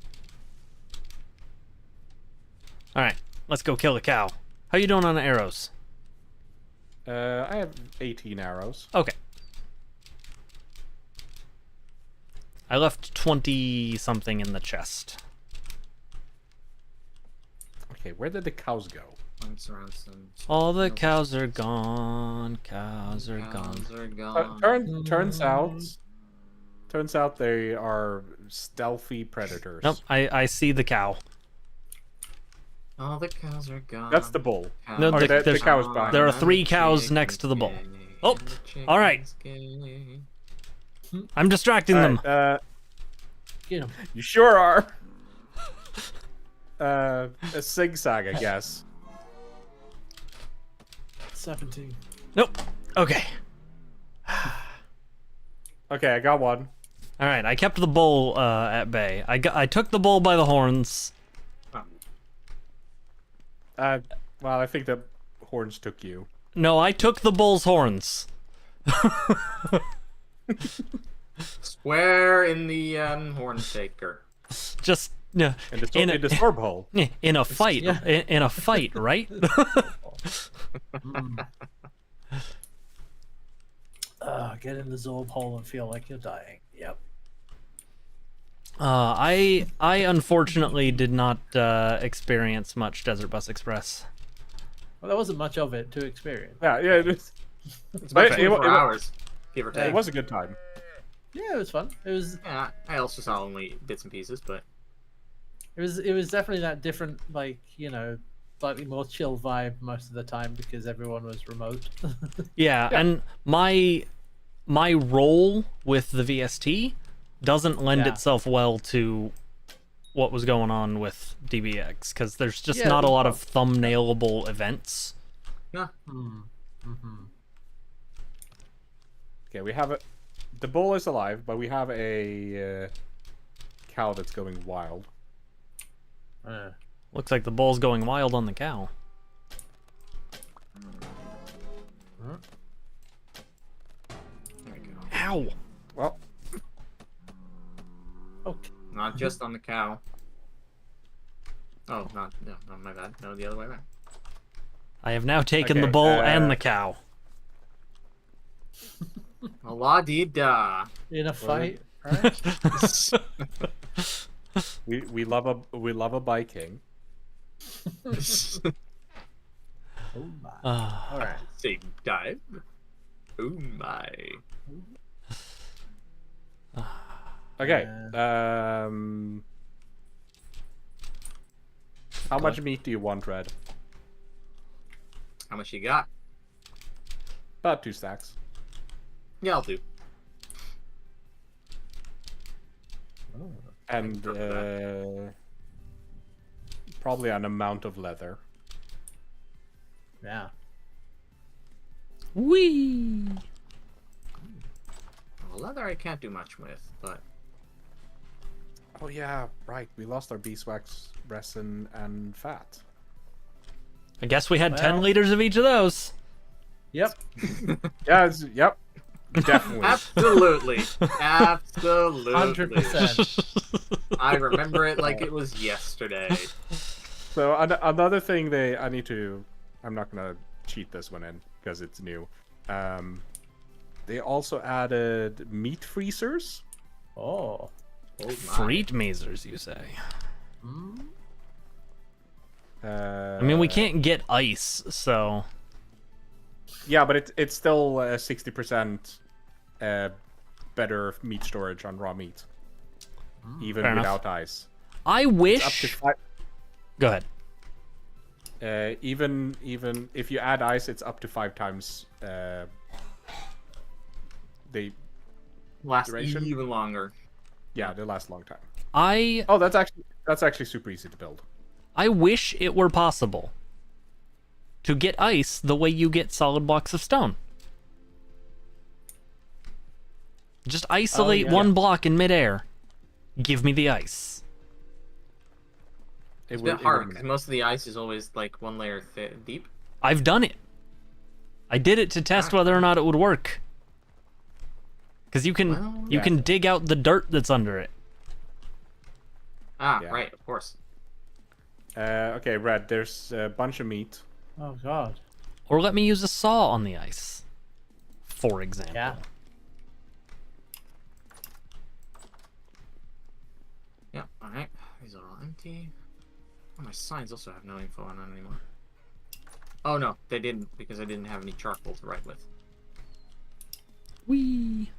All right, let's go kill a cow. How you doing on arrows? I have 18 arrows. Okay. I left 20 something in the chest. Okay, where did the cows go? Once around some. All the cows are gone. Cows are gone. Cows are gone. Turns out they are stealthy predators. Nope, I see the cow. All the cows are gone. That's the bull. No, Oh, the cow is behind. There are And 3 the cows next to the bull. chicken's Oh, gay, all right. chicken's gay. I'm distracting them. Alright, Get 'em. you sure are. A zigzag, I guess. 17. Nope. Okay. Okay, I got one. All right. I kept the bull at bay. I took the bull by the horns. Well, I think the horns took you. No, I took the bull's horns. Square in the horn shaker. Just yeah, In the, in in the storm hole. in a fight. Yeah. In a fight, right? Get in the Zorb hole and feel like you're dying. Yep. I unfortunately did not experience much Desert Bus Express. Well, there wasn't much of it to experience. Yeah, it It's about It- 24 it- hours, give or take. was a good time. Yeah, it was fun. It was Yeah, I also saw only bits and pieces, but it was definitely that different, like, you know, slightly more chill vibe most of the time because everyone was remote. Yeah, and my role with the VST doesn't lend Yeah. itself well to what was going on with DBX because there's just Yeah, not a it lot was- of thumbnailable events. no. Okay, we have the bull is alive, but we have a cow that's going wild. Looks like the bull's going wild on the cow. There we go. Ow! Well, Okay. No, not just on the cow. Oh, no, my bad. No, the other way around. I have now taken the Okay, bull and the cow. La dee da. In a fight, right? We love a Viking. Oh my. All right. Same time. Oh my. Okay. How much meat do you want, Red? How much you got? About 2 stacks. Yeah, I'll do. And probably an amount of leather. Yeah. Whee! Well, leather I can't do much with, but Oh yeah, right. We lost our beeswax, resin, and fat. I guess we had 10 Well- liters of each of those. Yep. Yeah, yep. Definitely. absolutely, absolutely. 100%. I remember it like it was yesterday. So another thing I'm not gonna cheat this one in because it's new. They also added meat freezers. Oh. Oh my. Freet mazers, you say? I I mean, we can't get ice, so... Yeah, but it's still 60% better meat storage on raw meat, even Fair enough. without ice. I Up to wish... five, Go ahead. even if you add ice, it's up to 5 times they Last duration? even longer. they last a long time. I Oh, that's actually super easy to build. wish it were possible to get ice the way you get solid blocks of stone. Just isolate yeah. one block in midair. Give me the ice. It It's a would- bit it hard would because make- most of the ice is always like one layer deep. I've done it. I did it to test whether or not it would work. Because you can Well, you yeah. can dig out the dirt that's under it. Ah, Yeah. right, of course. Okay, Red. There's a bunch of meat. Oh god. Or let me use a saw on the ice. For example. Yeah. Yeah, alright. These are all empty. Oh, my signs also have no info on them anymore. Oh no, they didn't because I didn't have any charcoal to write with. Whee!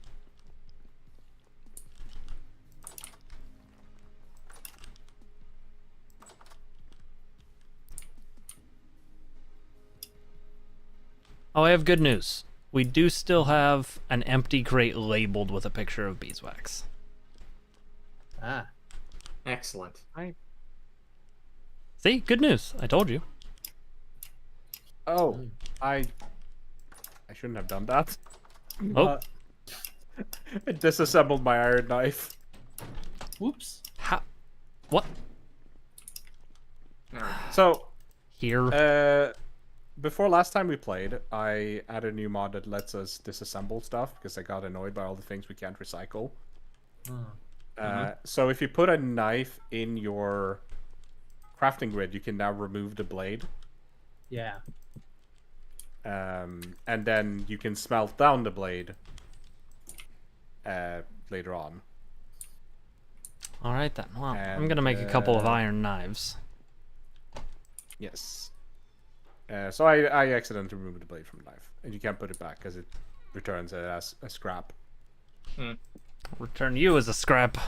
Oh, I have good news. We do still have an empty crate labeled with a picture of beeswax. Ah. Excellent. See? Good news. I told you. Oh, I shouldn't have done that. Oh, Uh, I disassembled my iron knife. whoops. how? What? There we go. So, Here? before last time we played, I added a new mod that lets us disassemble stuff because I got annoyed by all the things we can't recycle. So if you put a knife in your crafting grid, you can now remove the blade, Yeah. and then you can smelt down the blade later on. Alright then. Well, I'm and, gonna make a couple of iron knives. Yes. So I accidentally removed the blade from the knife, and you can't put it back because it returns it as a scrap. Return you as a scrap.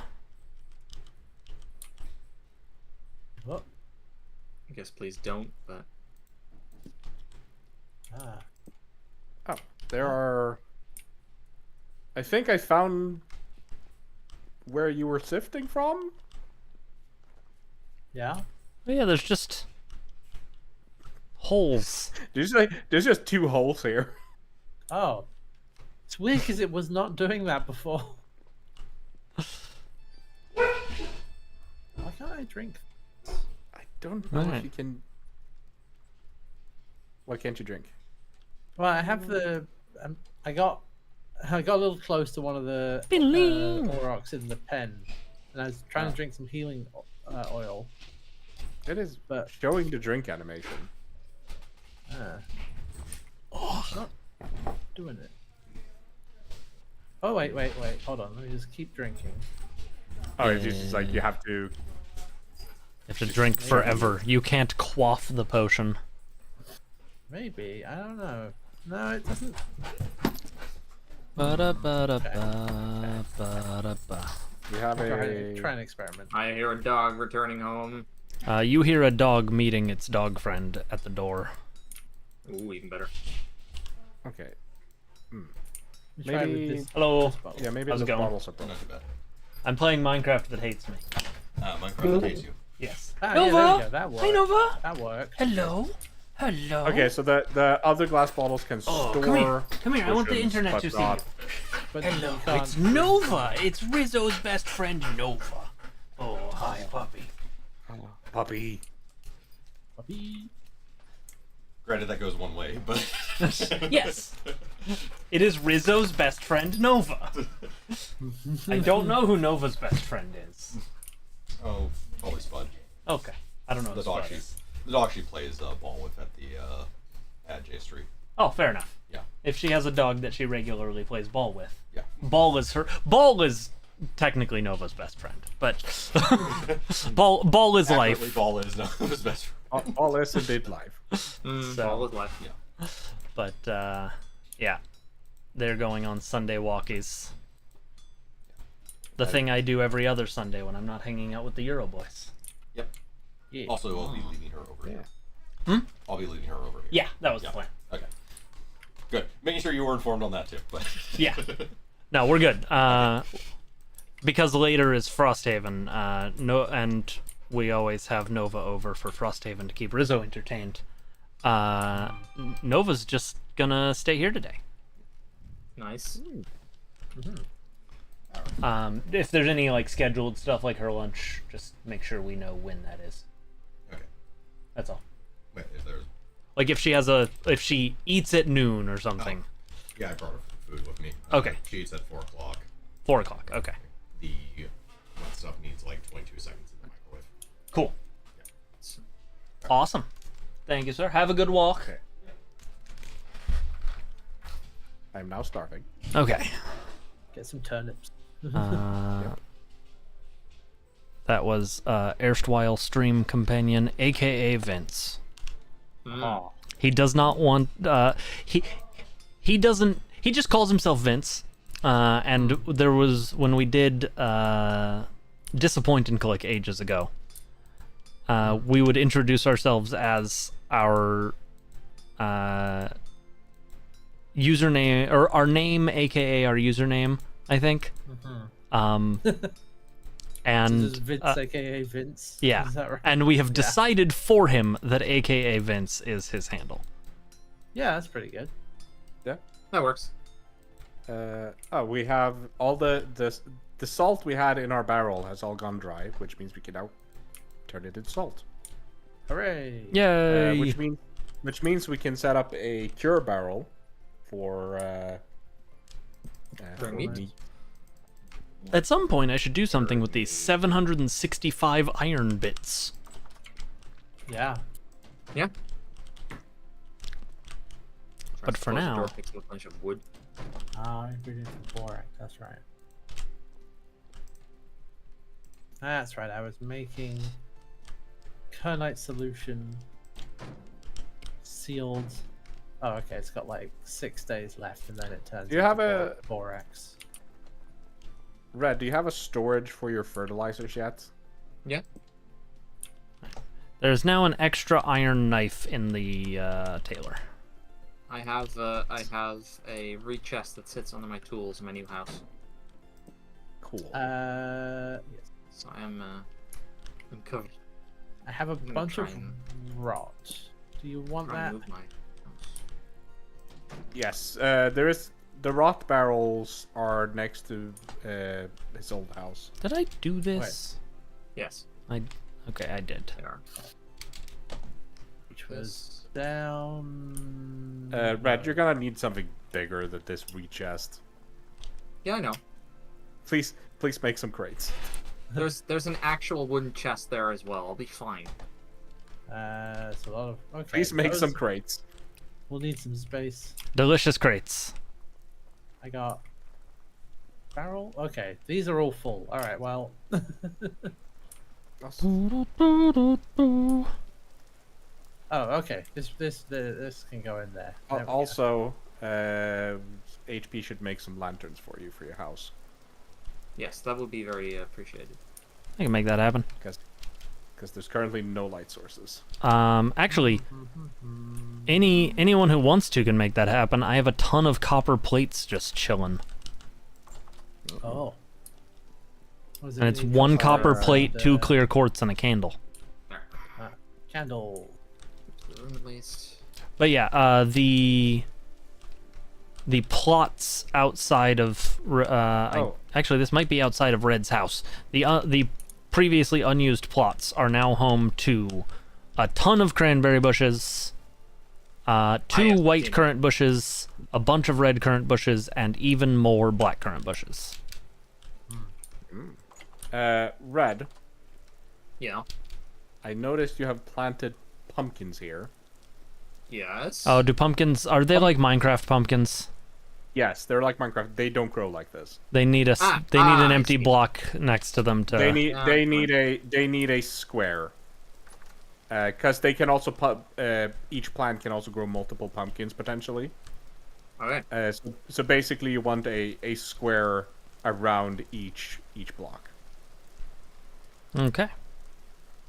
Oh. I guess please don't, but Ah. Oh, there are. I think I found where you were sifting from. Yeah. Oh, yeah, there's just holes. There's just 2 holes here. Oh. It's weird because it was not doing that before. Why can't I drink? I don't know if Right. you can. Why can't you drink? Well, I have the. I got a little close to one of the Bing. Aurochs in the pen, and I was trying to drink some healing oil. It is But showing the drink animation. it's not doing it. Oh wait, hold on. Let me just keep drinking. Oh, it's just like you have to. You have to drink forever. You can't quaff the potion. Maybe, I don't know. No, it doesn't. Ba-da-ba-da-ba, You have Try an experiment. I hear a dog returning home. You hear a dog meeting its dog friend at the door. Ooh, even better. Okay. Let me try with Maybe- this- Hello. this bottle. Yeah, maybe How's the it going? bottles are broken. Not too bad. I'm playing Minecraft that hates me. Minecraft hates you. Yes. Ah, yeah, there we go. That worked. Hi, Nova. That worked. Hello. Hello. Okay, so the other glass bottles can Oh, store. come here. Come here. I want the potions, internet but to see not- you. But Hello. you can't- It's Nova. It's Rizzo's best friend, Nova. Oh, hi, puppy. Puppy. Puppy. Granted, that goes one way, but Yes. It is Rizzo's best friend, Nova. I don't know who Nova's best friend is. oh, probably Spud. Okay. I don't know The who dog Spud she, is. the dog she plays ball with at the at J Street. Oh, fair enough. Yeah. If she has a dog that she regularly plays ball with. Yeah. Ball is technically Nova's best friend, but ball is Accurately, life. Ball is his best friend. All is indeed life. So- All is life. Yeah. But yeah, they're going on Sunday walkies. The thing I do every other Sunday when I'm not hanging out with the Euro boys. Yep. Yeah. Also, I'll be leaving her over here. Hmm? I'll be leaving her over here. Yeah, that was the Yeah. plan. Okay. Good. Making sure you were informed on that too. But Yeah. No, we're good. Because later is Frosthaven. And we always have Nova over for Frosthaven to keep Rizzo entertained. Nova's just gonna stay here today. Nice. If there's any like scheduled stuff like her lunch, just make sure we know when that is. okay. That's all. Wait, if there's Like if she eats at noon or something. yeah, I brought her food with me. Okay. She eats at 4:00. 4:00. Okay. The wet stuff needs like 22 seconds in the microwave. Cool. Awesome. Thank you, sir. Have a good walk. Okay. I'm now starving. Okay. Get some turnips. That was erstwhile stream companion, aka Vince. Oh. He does not want. He doesn't. He just calls himself Vince. And there was when we did Disappoint and Click ages ago. We would introduce ourselves as our username or our name, aka our username. I think. And This is Vince, aka Vince. yeah, Is that right? and we have decided for him that aka Vince is his handle. Yeah, that's pretty good. That works. We have all the salt we had in our barrel has all gone dry, which means we can now turn it into salt. Hooray! Yay! Which means we can set up a cure barrel for For meat? At some point, I should do something with these 765 iron bits. Yeah. Yeah. But for Close the now- door, pick up a bunch of wood. Ingredient for borax. That's right. That's right. I was making kernite solution sealed. Oh, okay. It's got like 6 days left, and then it turns. Do you have into a- borax? Red, do you have a storage for your fertilizers yet? Yeah. There's now an extra iron knife in the tailor. I have a reed chest that sits under my tools in my new house. Cool. Yes. So I'm covered. I have a gonna bunch try of and- rot. Do you want Try and that? move my house. Yes, there is. The rot barrels are next to his old house. Did I do this? Yes, Okay, I did. they are. Which was down. Red, you're gonna need something bigger than this wheat chest. Yeah, I know. Please make some crates. There's an actual wooden chest there as well. I'll be fine. It's a lot of. Okay. Please make those- some crates. We'll need some space. Delicious crates. I got barrel. Okay, these are all full. All right. Well. Oh, okay. This can go in there. There we go. Also, HP should make some lanterns for you for your house. Yes, that would be very appreciated. I can make that happen. Because there's currently no light sources. Actually, anyone who wants to can make that happen. I have a ton of copper plates just chilling, Oh. What is it and it's you need? one copper Copper plate, and, 2 clear quartz, and a candle. Candle. At least. But yeah, the plots outside of actually this might be outside of Red's house. The previously unused plots are now home to a ton of cranberry bushes, 2 haven't white seen currant bushes, a bunch of red currant bushes, and even more black currant bushes. Red, Yeah. I noticed you have planted pumpkins here. Yes. Oh, do pumpkins, are they like Minecraft pumpkins? Yes, they're like Minecraft. They don't grow like this. They need an I empty see. block next to them to. They need Ah, they fine. need a square. Because they can also each plant can also grow multiple pumpkins potentially. Okay. So basically, you want a square around each block. Okay.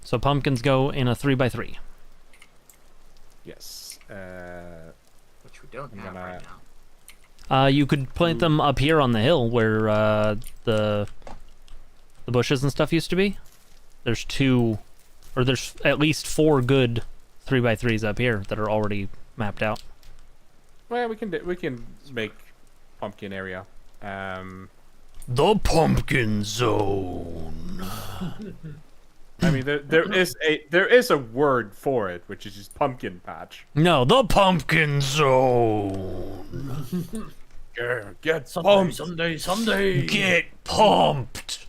So pumpkins go in a 3x3. Yes. Which we don't I'm have gonna- right now. You could plant them up here on the hill where the bushes and stuff used to be. There's there's at least 4 good 3x3s up here that are already mapped out. Well, we can make pumpkin area. The pumpkin zone. I mean, there is a word for it, which is just pumpkin patch. No, the pumpkin zone. Yeah, get Sunday, pumped. Sunday, Sunday. Get pumped.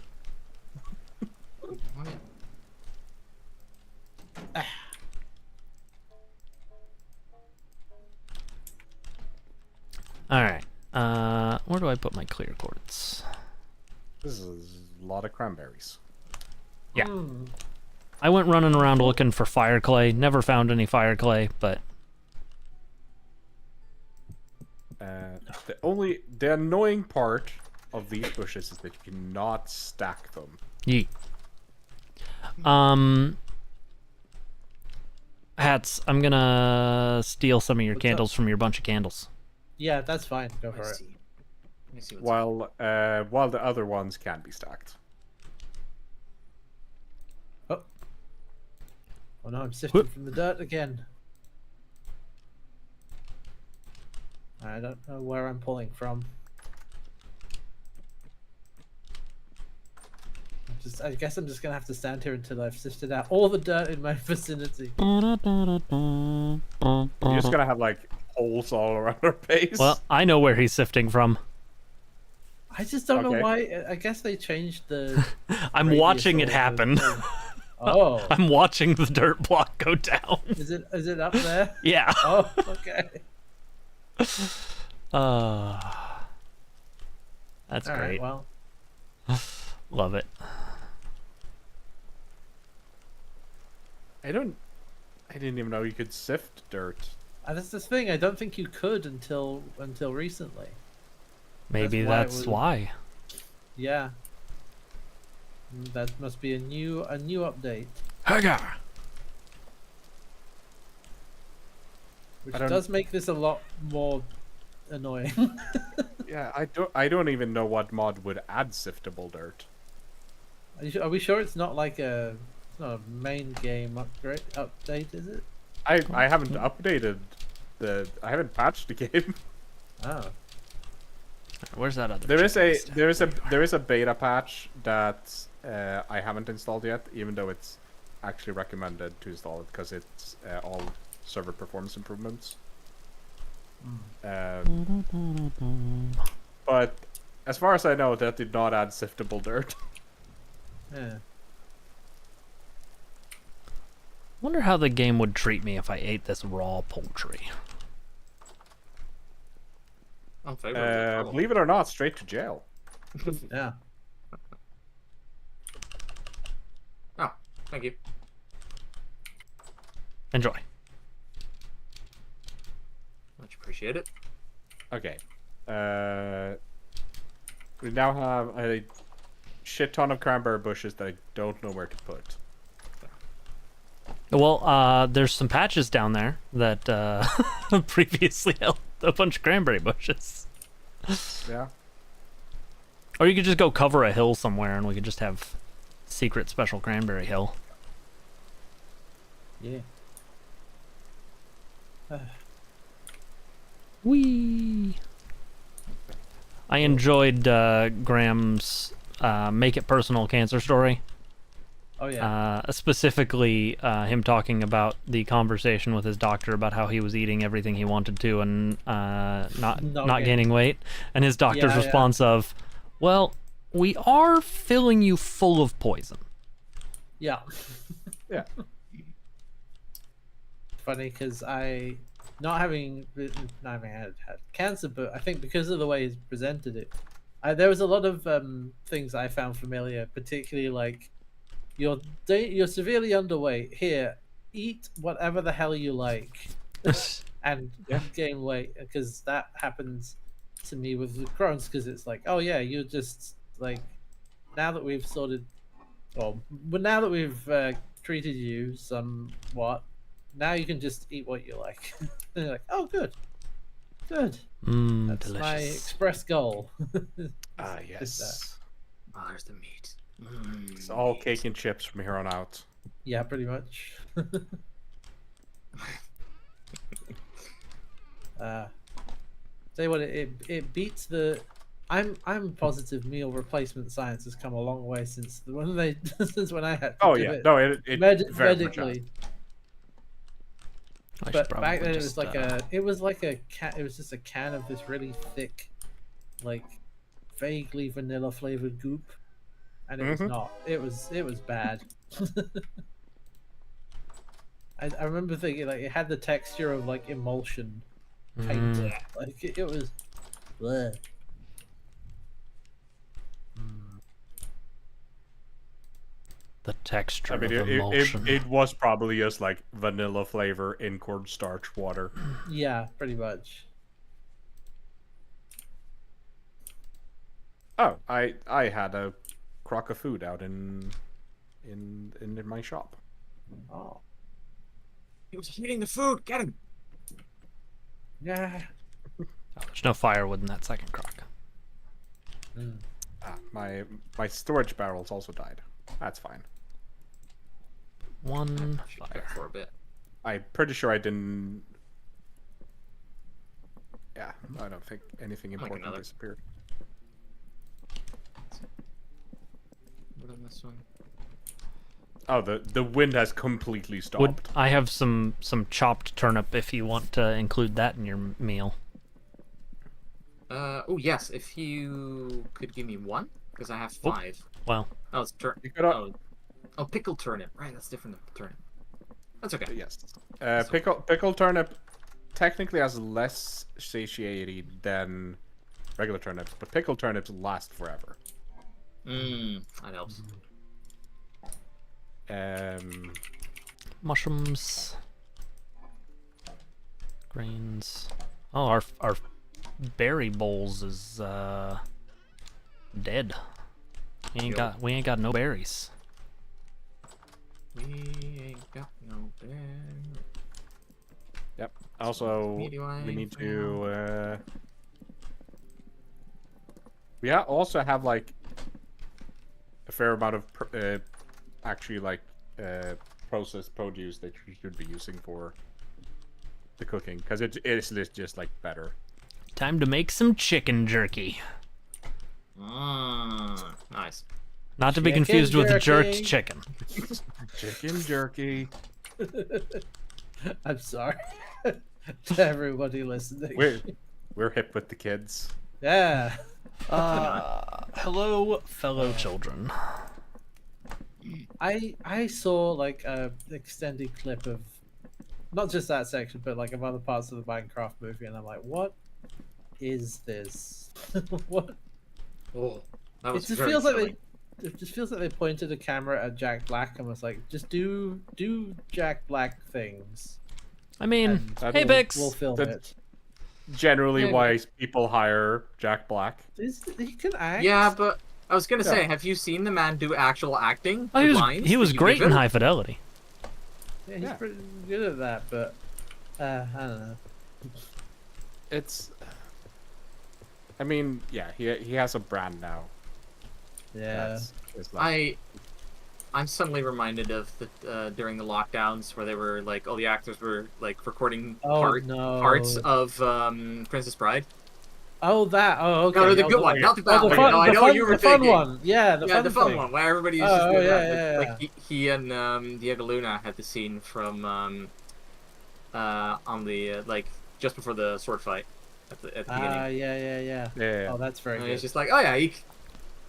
All right. Where do I put my clear quartz? This is a lot of cranberries. Yeah. I went running around looking for fire clay. Never found any fire clay, but The annoying part of these bushes is that you cannot stack them. yeet. Hats, I'm gonna steal some of your What's up? candles from your bunch of candles. Yeah, that's fine. Go for Let's it. see. Let me see what's While the other ones can be stacked. Oh. Oh no, I'm sifting from the dirt again. I don't know where I'm pulling from. I guess I'm just gonna have to stand here until I've sifted out all the dirt in my vicinity. You're just gonna have like holes all around our base. Well, I know where he's sifting from. I just don't know Okay. why. I guess they changed the. I'm radius watching it of the happen. thing. Oh, I'm watching the dirt block go down. is it up there? Yeah. Oh, okay. That's All great. right. Well, Love it. I didn't even know you could sift dirt. that's the thing. I don't think you could until recently. Maybe why it that's was- why. Yeah. That must be a new update, Hagar. which I don't- does make this a lot more annoying. Yeah, I don't even know what mod would add siftable dirt. Are we sure it's not like it's not a main game update, is it? I haven't updated I haven't patched the game. Oh. Where's that other? There chicken stuff? is a beta patch that I haven't installed yet, even though it's actually recommended to install it because it's all server performance improvements. But as far as I know, that did not add siftable dirt. Yeah. Wonder how the game would treat me if I ate this raw poultry. Unfavorable. Believe it or not, straight to jail. Yeah. Oh, thank you. Enjoy. Much appreciated. Okay. We now have a shit ton of cranberry bushes that I don't know where to put. Well, there's some patches down there that previously held a bunch of cranberry bushes. Yeah. Or you could just go cover a hill somewhere and we could just have secret special cranberry hill. Yeah. Whee! I enjoyed Graham's Make It Personal cancer story. Oh yeah. Specifically, him talking about the conversation with his doctor about how he was eating everything he wanted to and not gaining weight, and his doctor's Yeah, yeah. response of, "Well, we are filling you full of poison." Yeah. Yeah. Funny because not having had cancer, but I think because of the way he's presented it, there was a lot of things I found familiar, particularly like you're severely underweight. Here, eat whatever the hell you like, and gain weight, because that happens to me with the Crohn's. Because it's like, oh yeah, you're just like, now that we've now that we've treated you somewhat, now you can just eat what you like. And you're like, oh good, that's my Delicious. express goal. Ah, Just yes. Oh, there's the meat. It's all cake and chips from here on out. Yeah, pretty much. Tell you what, it beats the. I'm positive meal replacement science has come a long way since when I had to Oh do yeah, it no, it very much has. medically. I should But probably back then it just, was like a can. It was just a can of this really thick, like vaguely vanilla flavored goop, and it was not. It was bad. I remember thinking like it had the texture of like emulsion paint. Like it was. Bleh. the texture I mean, of emulsion. it was probably just like vanilla flavor in cornstarch water. Yeah, pretty much. Oh, I had a crock of food out in my shop. Oh. He was eating the food. Get him. Yeah. Oh, there's no firewood in that second crock. Ah, my storage barrels also died. That's fine. One Should fire. check for a bit. I'm pretty sure I didn't. Yeah, I don't think anything important another. disappeared. What on this one? Oh, the wind has completely stopped. Would I have some chopped turnip if you want to include that in your meal? Oh yes, if you could give me one, because I have 5. Well, Oh, it's You could pickled turnip. Right, that's different than turnip. That's okay. yes. Pickle turnip technically has less satiety than regular turnips, but pickled turnips last forever. That helps. mushrooms, grains. Oh, our berry bowls is dead. We ain't got no berries. We ain't got no bear. Yep. Also, Meaty we wine need for to. We also have like a fair amount of actually like processed produce that you should be using for the cooking, because it is just like better. Time to make some chicken jerky. Nice. Not to be Chicken confused with jerky. jerked chicken. Chicken jerky. I'm sorry to everybody listening. We're hip with the kids. Yeah. Hello, fellow children. I saw like a extended clip of not just that section, but like of other parts of the Minecraft movie, and I'm like, what is this? What? Oh, that It was just very feels like silly. it just feels like they pointed a camera at Jack Black and was like, just do Jack Black things. I mean, And hey, we'll- Bix. We'll film That's- it. Generally, Yeah. why people hire Jack Black. He can act. Yeah, but I was gonna say, Yeah. have you seen the man do actual acting? Oh, with lines he that was you great give in him? High Fidelity. Yeah, he's Yeah. pretty good at that, but I don't know. It's. I mean, yeah, he has a brand now. Yeah. It's like, I'm suddenly reminded of the during the lockdowns where they were like all the actors were like recording Oh no. parts of Princess Bride. Oh, that. Oh, okay. No, the Oh, good one, not the bad the one. fun, No, I the know fun, you were the fun thinking. one. Yeah, the Yeah, fun the fun thing. one where everybody is Oh, just doing yeah, that. yeah, Like he and Diego Luna had the scene from on the like just before the sword fight at the beginning. Yeah. yeah. Oh, that's very And good. it's just like, oh yeah,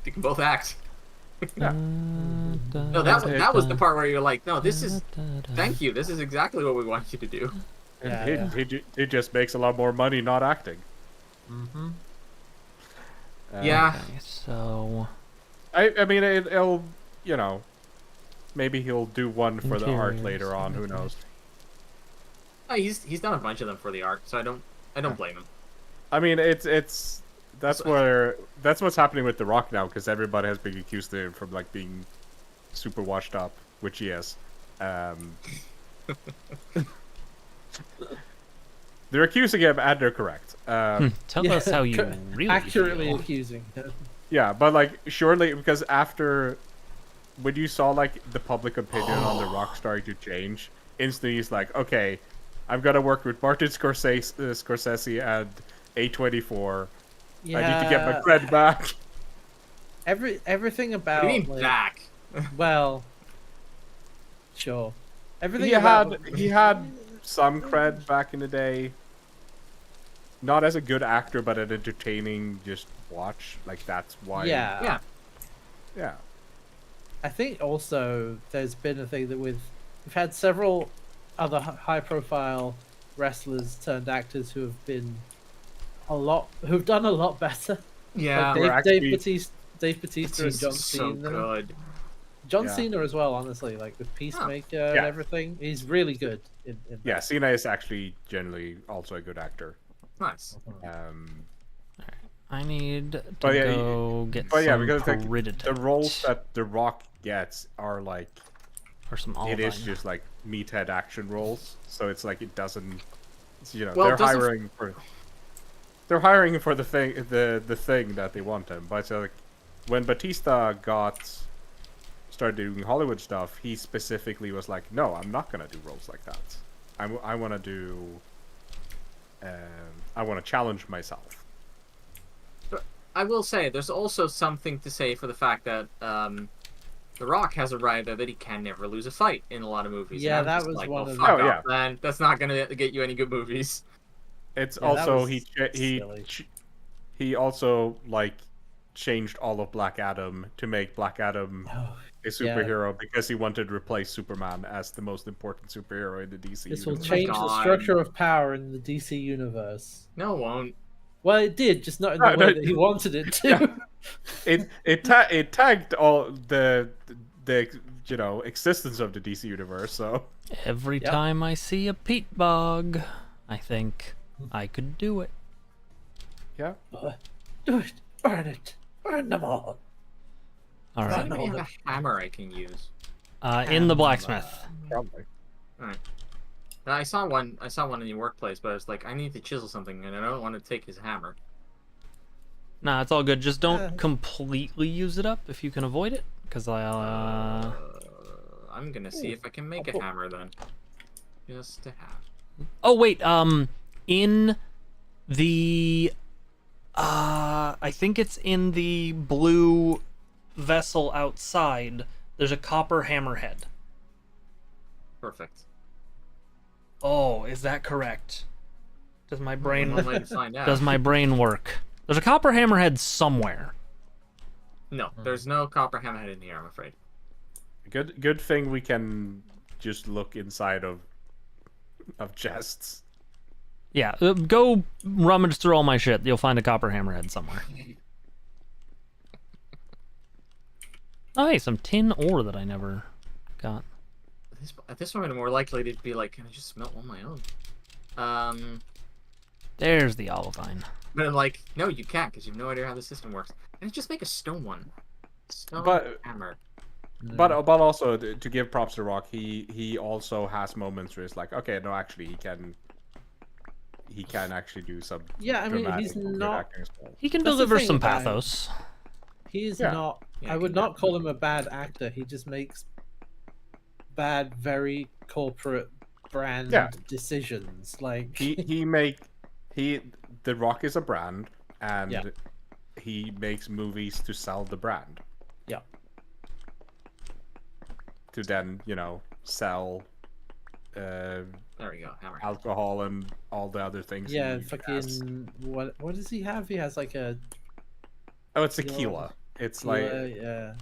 they can both act. Yeah. No, that was the part where you're like, no, this is thank you. This is exactly what we want you to do. Yeah, He just makes a lot more money not acting. Mm-hmm. Yeah. Okay, so I mean, it'll, you know, maybe he'll do one for the art Interiors. later on. Who knows? Oh, he's done a bunch of them for the art, so I don't blame him. I mean, that's what's happening with The Rock now, because everybody has been accused of him from like being super washed up, which he is. They're accusing him, and they're correct. tell Yeah, us how you really accurately feel. accusing. Yeah, but like surely because after when you saw like the public opinion on The Rock starting to change, instantly he's like, okay, I'm gonna work with Martin Scorsese and A24. Yeah. I need to get my cred back. Everything about What do you mean like, back? well, sure. Everything He about had some cred back in the day. Not as a good actor, but an entertaining just watch. Like that's why. yeah. Yeah. Yeah. I think also there's been a thing that we've had several other high profile wrestlers turned actors who've done a lot better. Yeah. Like We're Dave Batista and He's John so Cena. good. John Yeah. Cena as well, honestly, like with Peacemaker and Yeah. everything. He's really good in Yeah, that. Cena is actually generally also a good actor. Nice. I need to But yeah, go get But yeah, some because like, Peridot the roles that The Rock gets are like or some it is Olivine. just like meathead action roles. So it's like it doesn't. You know, Well, they're doesn't- hiring for. They're hiring for the thing that they want him. But so like, when Batista started doing Hollywood stuff, he specifically was like, "No, I'm not gonna do roles like that. I want to do. I want to challenge myself." I will say, there's also something to say for the fact that The Rock has arrived at that he can never lose a fight in a lot of movies. Yeah, and I'm that just was like, one well, of fuck the- off, man. That's not gonna get you any good movies. It's Yeah, that also was silly. he also like changed all of Black Adam to make Black Adam Oh, a superhero because he wanted to replace Superman as the most important superhero in the DC this will universe. change the God. structure of power in the DC universe. No, it won't. Well, it did, just not in the No, way no. that he wanted it to. It tagged all the you know existence of the DC universe. So Every Yep. time I see a peat bog, I think I could do it. yeah, Do it, burn them all. All Does right. anybody have a hammer I can use? In the blacksmith. probably. I saw one in your workplace, but I was like, I need to chisel something, and I don't want to take his hammer. Nah, it's all good. Just don't Uh. completely use it up if you can avoid it, because I'll. I'm gonna see if I can make a hammer then, just to have. Oh wait, in the, I think it's in the blue vessel outside. There's a copper hammerhead. Perfect. Oh, is that correct? Does my brain One way to find out. does my brain work? There's a copper hammerhead somewhere. No, there's no copper hammerhead in here, I'm afraid. Good thing we can just look inside of chests. Yeah, go rummage through all my shit. You'll find a copper hammerhead somewhere. Oh, hey, some tin ore that I never got. At this point, I'm more likely to be like, can I just smelt on my own? There's the olivine. But I'm like, no, you can't, because you have no idea how the system works. And just make a stone one. Stone But- hammer. But also to give props to Rock, he also has moments where it's like, okay, no, actually he can actually do some. Yeah, I mean, he's dramatic not- acting as well. He can That's the deliver thing some about him. pathos. He's Yeah. not. Yeah, I would can not call him a bad actor. He just makes bad, very corporate brand Yeah. decisions. Like The Rock is a brand, and Yeah. he makes movies to sell the brand. Yeah. To then, sell There we go, hammer. alcohol and all the other things. yeah, he fucking has. what does he have? He has like a Oh, it's tequila. It's like yeah.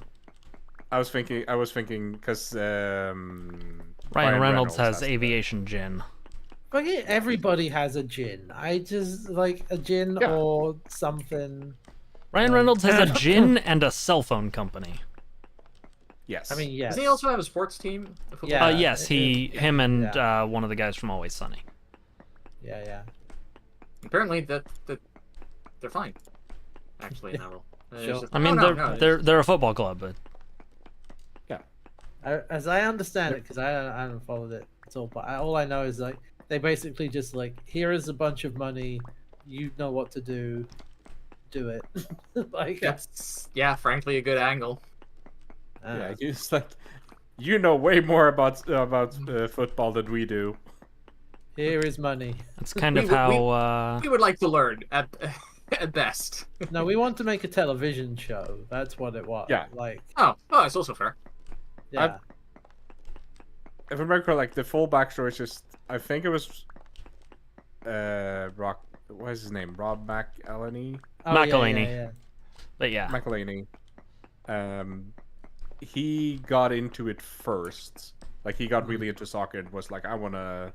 I was thinking because Ryan Reynolds has the- aviation gin. Fucking everybody has a gin. I just like a gin Yeah. or something. Ryan Reynolds has a gin and a cell phone company. Yes. I mean, yes. Doesn't he also have a sports team? A football Yeah. team? Yes, him and yeah. one of the guys from Always Sunny. Yeah. Apparently, that they're fine. Actually, in that role. It's Sure. just- I mean, oh, no, they're a football club, but As I understand it, because I haven't followed it at all, but all I know is like they basically just like, here is a bunch of money, you know what to do it. Like, That's frankly a good angle. yeah, it's like you know way more about football than we do. here is money. that's kind We of would- how. We would like to learn at at best. No, we want to make a television show. That's what it was. Yeah. Like, Oh, it's also fair. yeah. If I remember, like the full backstory is just I think it was Rock. What is his name? Rob McElhenney. Oh, yeah, McElhaney. yeah. But yeah, McElhenney. He got into it first. Like he got really into soccer and was like, I want to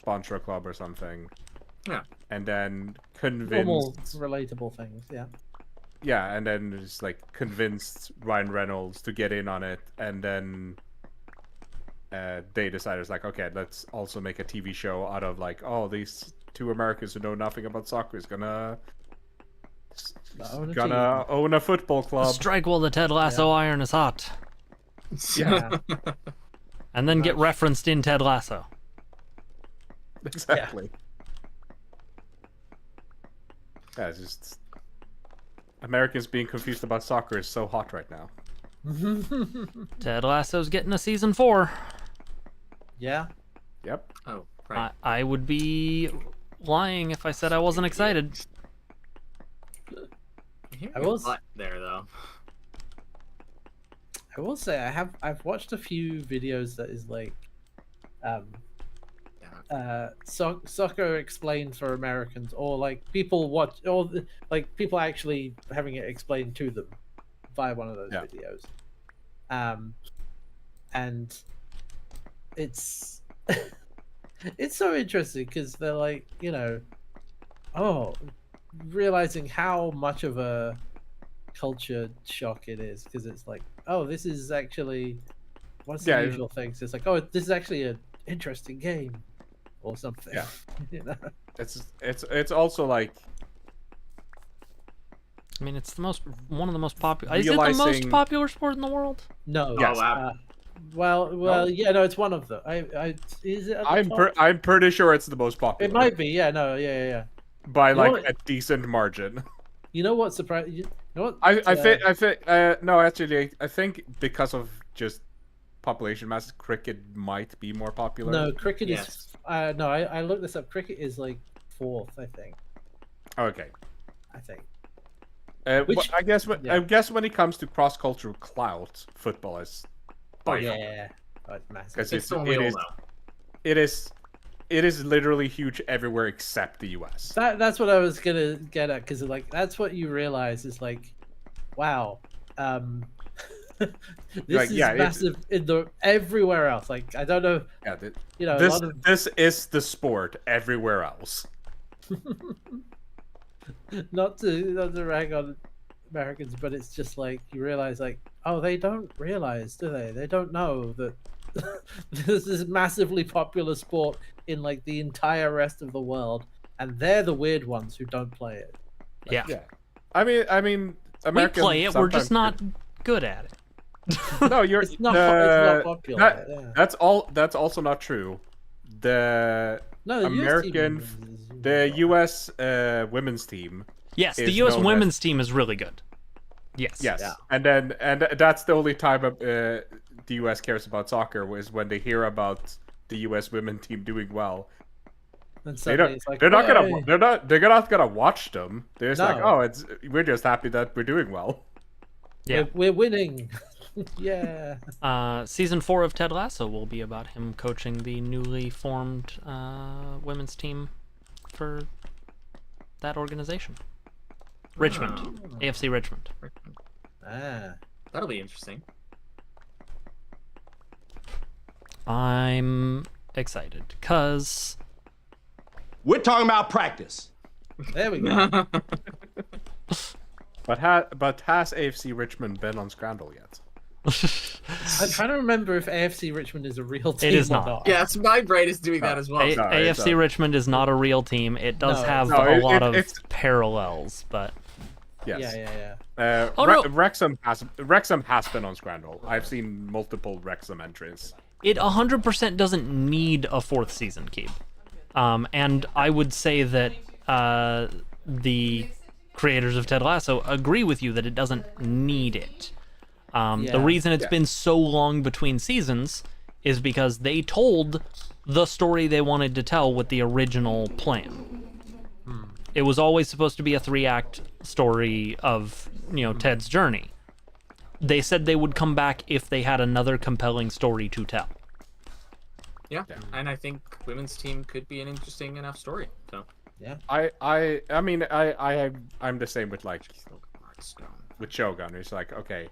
sponsor a club or something. Yeah. And then Normal, convinced. relatable things. Yeah. Yeah, and then just like convinced Ryan Reynolds to get in on it, and then they decided it's like, okay, let's also make a TV show out of like, oh, these two Americans who know nothing about soccer is gonna own a football club. strike while the Ted Lasso iron is hot, Yeah. and then get referenced in Ted Lasso. Exactly. Yeah, it's just Americans being confused about soccer is so hot right now. Ted Lasso's getting a season 4. Yeah. Yep. Oh, right. I would be lying if I said I wasn't excited. I will there though. I will say I've watched a few videos that is like soccer explained for Americans, or like people watch, or like people actually having it explained to them via one of those Yeah. videos. And it's it's so interesting because they're like, realizing how much of a culture shock it is, because it's like, oh, this is actually what's the Yeah. usual things. It's like, oh, this is actually an interesting game or something. Yeah. You know? It's also like I mean, it's one of the most popular. Is it the most Realizing- popular sport in the world? No. Yes. Oh, wow. Well, yeah, no, it's one of them. Is it? At the top? I'm pretty sure it's the most popular. It might be. Yeah. No. Yeah. by You know like what- a decent margin. You know what surprised? You know what? I think no, actually I think because of just population mass, cricket might be more popular. No, cricket Yes. is. No, I looked this up. Cricket is like 4th, I think. Okay. Which- I guess yeah. I guess when it comes to cross cultural clout, football is by far. Yeah. Oh, it's massive. Because It's the one we all know. it is literally huge everywhere except the US. That's what I was gonna get at, because like that's what you realize is like, wow, this Like, is yeah, it's- massive in the everywhere else. Like I don't know, Yeah, you know, a this lot of this is the sport everywhere else. not to rag on Americans, but it's just like you realize, like, oh, they don't realize, do they? They don't know that this is massively popular sport in like the entire rest of the world, and they're the weird ones who don't play it. Yeah. Yeah, I mean, We Americans play it, we're just sometimes- not good at it. No, you're. It's not popular. that- yeah. That's also not true. The No, the US team American, is- the U.S. Women's team. Yes, the is U.S. known as- women's team is really good. Yes. Yes, Yeah. and that's the only time the U.S. cares about soccer was when they hear about the U.S. women team doing well. And They suddenly don't. it's like, They're not "Hey." gonna. They're not gonna watch them. They're just like, No. oh, we're just happy that we're doing well. Yeah. We're winning. Yeah. Season 4 of Ted Lasso will be about him coaching the newly formed women's team for that organization. Richmond. AFC Richmond. Ah. That'll be interesting. I'm excited because We're talking about practice. There we go. But has AFC Richmond been on Scramble yet? I'm trying to remember if AFC Richmond is a real team is or not. not. Yes, my brain is doing that as well. No, it's AFC not. Richmond is not a real team. It does No, have no, a lot of it's- parallels, but Yes. Yeah. Oh, no. Wrexham has been on Scramble. I've seen multiple Wrexham entries. it 100% doesn't need a fourth season, Keep. And I would say that the creators of Ted Lasso agree with you that it doesn't need it. The Yeah. reason it's been so long between seasons is because they told the story they wanted to tell with the original plan. It was always supposed to be a 3-act story of, Ted's journey. They said they would come back if they had another compelling story to tell. Yeah, and I think women's team could be an interesting enough story. So I mean I'm the same with Hearthstone. with Shogun. It's like, okay,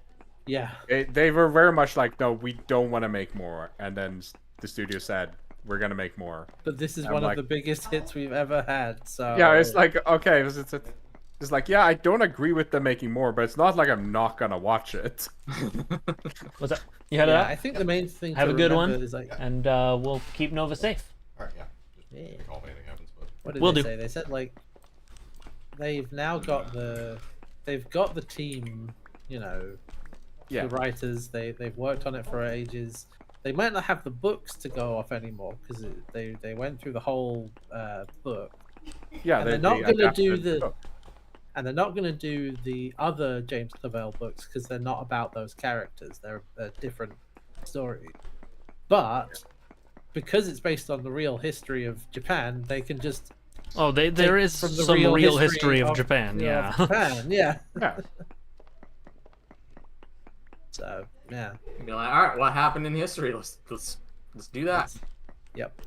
Yeah. they were very much like, no, we don't want to make more, and then the studio said we're gonna make more. But this is I'm one like- of the biggest hits we've ever had. So Yeah, it's like, okay, it's like, yeah, I don't agree with them making more, but it's not like I'm not gonna watch it. What's that? You had yeah, it I think the main thing Have to a good remember one. is like, and we'll keep Nova safe. All right, yeah. Just Yeah. call if anything happens, but what did Will they do. say? They said like they've now got the team, Yeah, the writers. They've worked on it for ages. They might not have the books to go off anymore because they went through the whole book, yeah. and they're not they gonna do adapted the and they're not gonna do the other James Clavell books because they're not about those characters. They're a different story. But because it's based on the real history of Japan, they can just Oh, there take is from the some real history of Japan, yeah. Japan, yeah. Yeah. So yeah, You'd be like, all right, what happened in history? Let's do that. yep.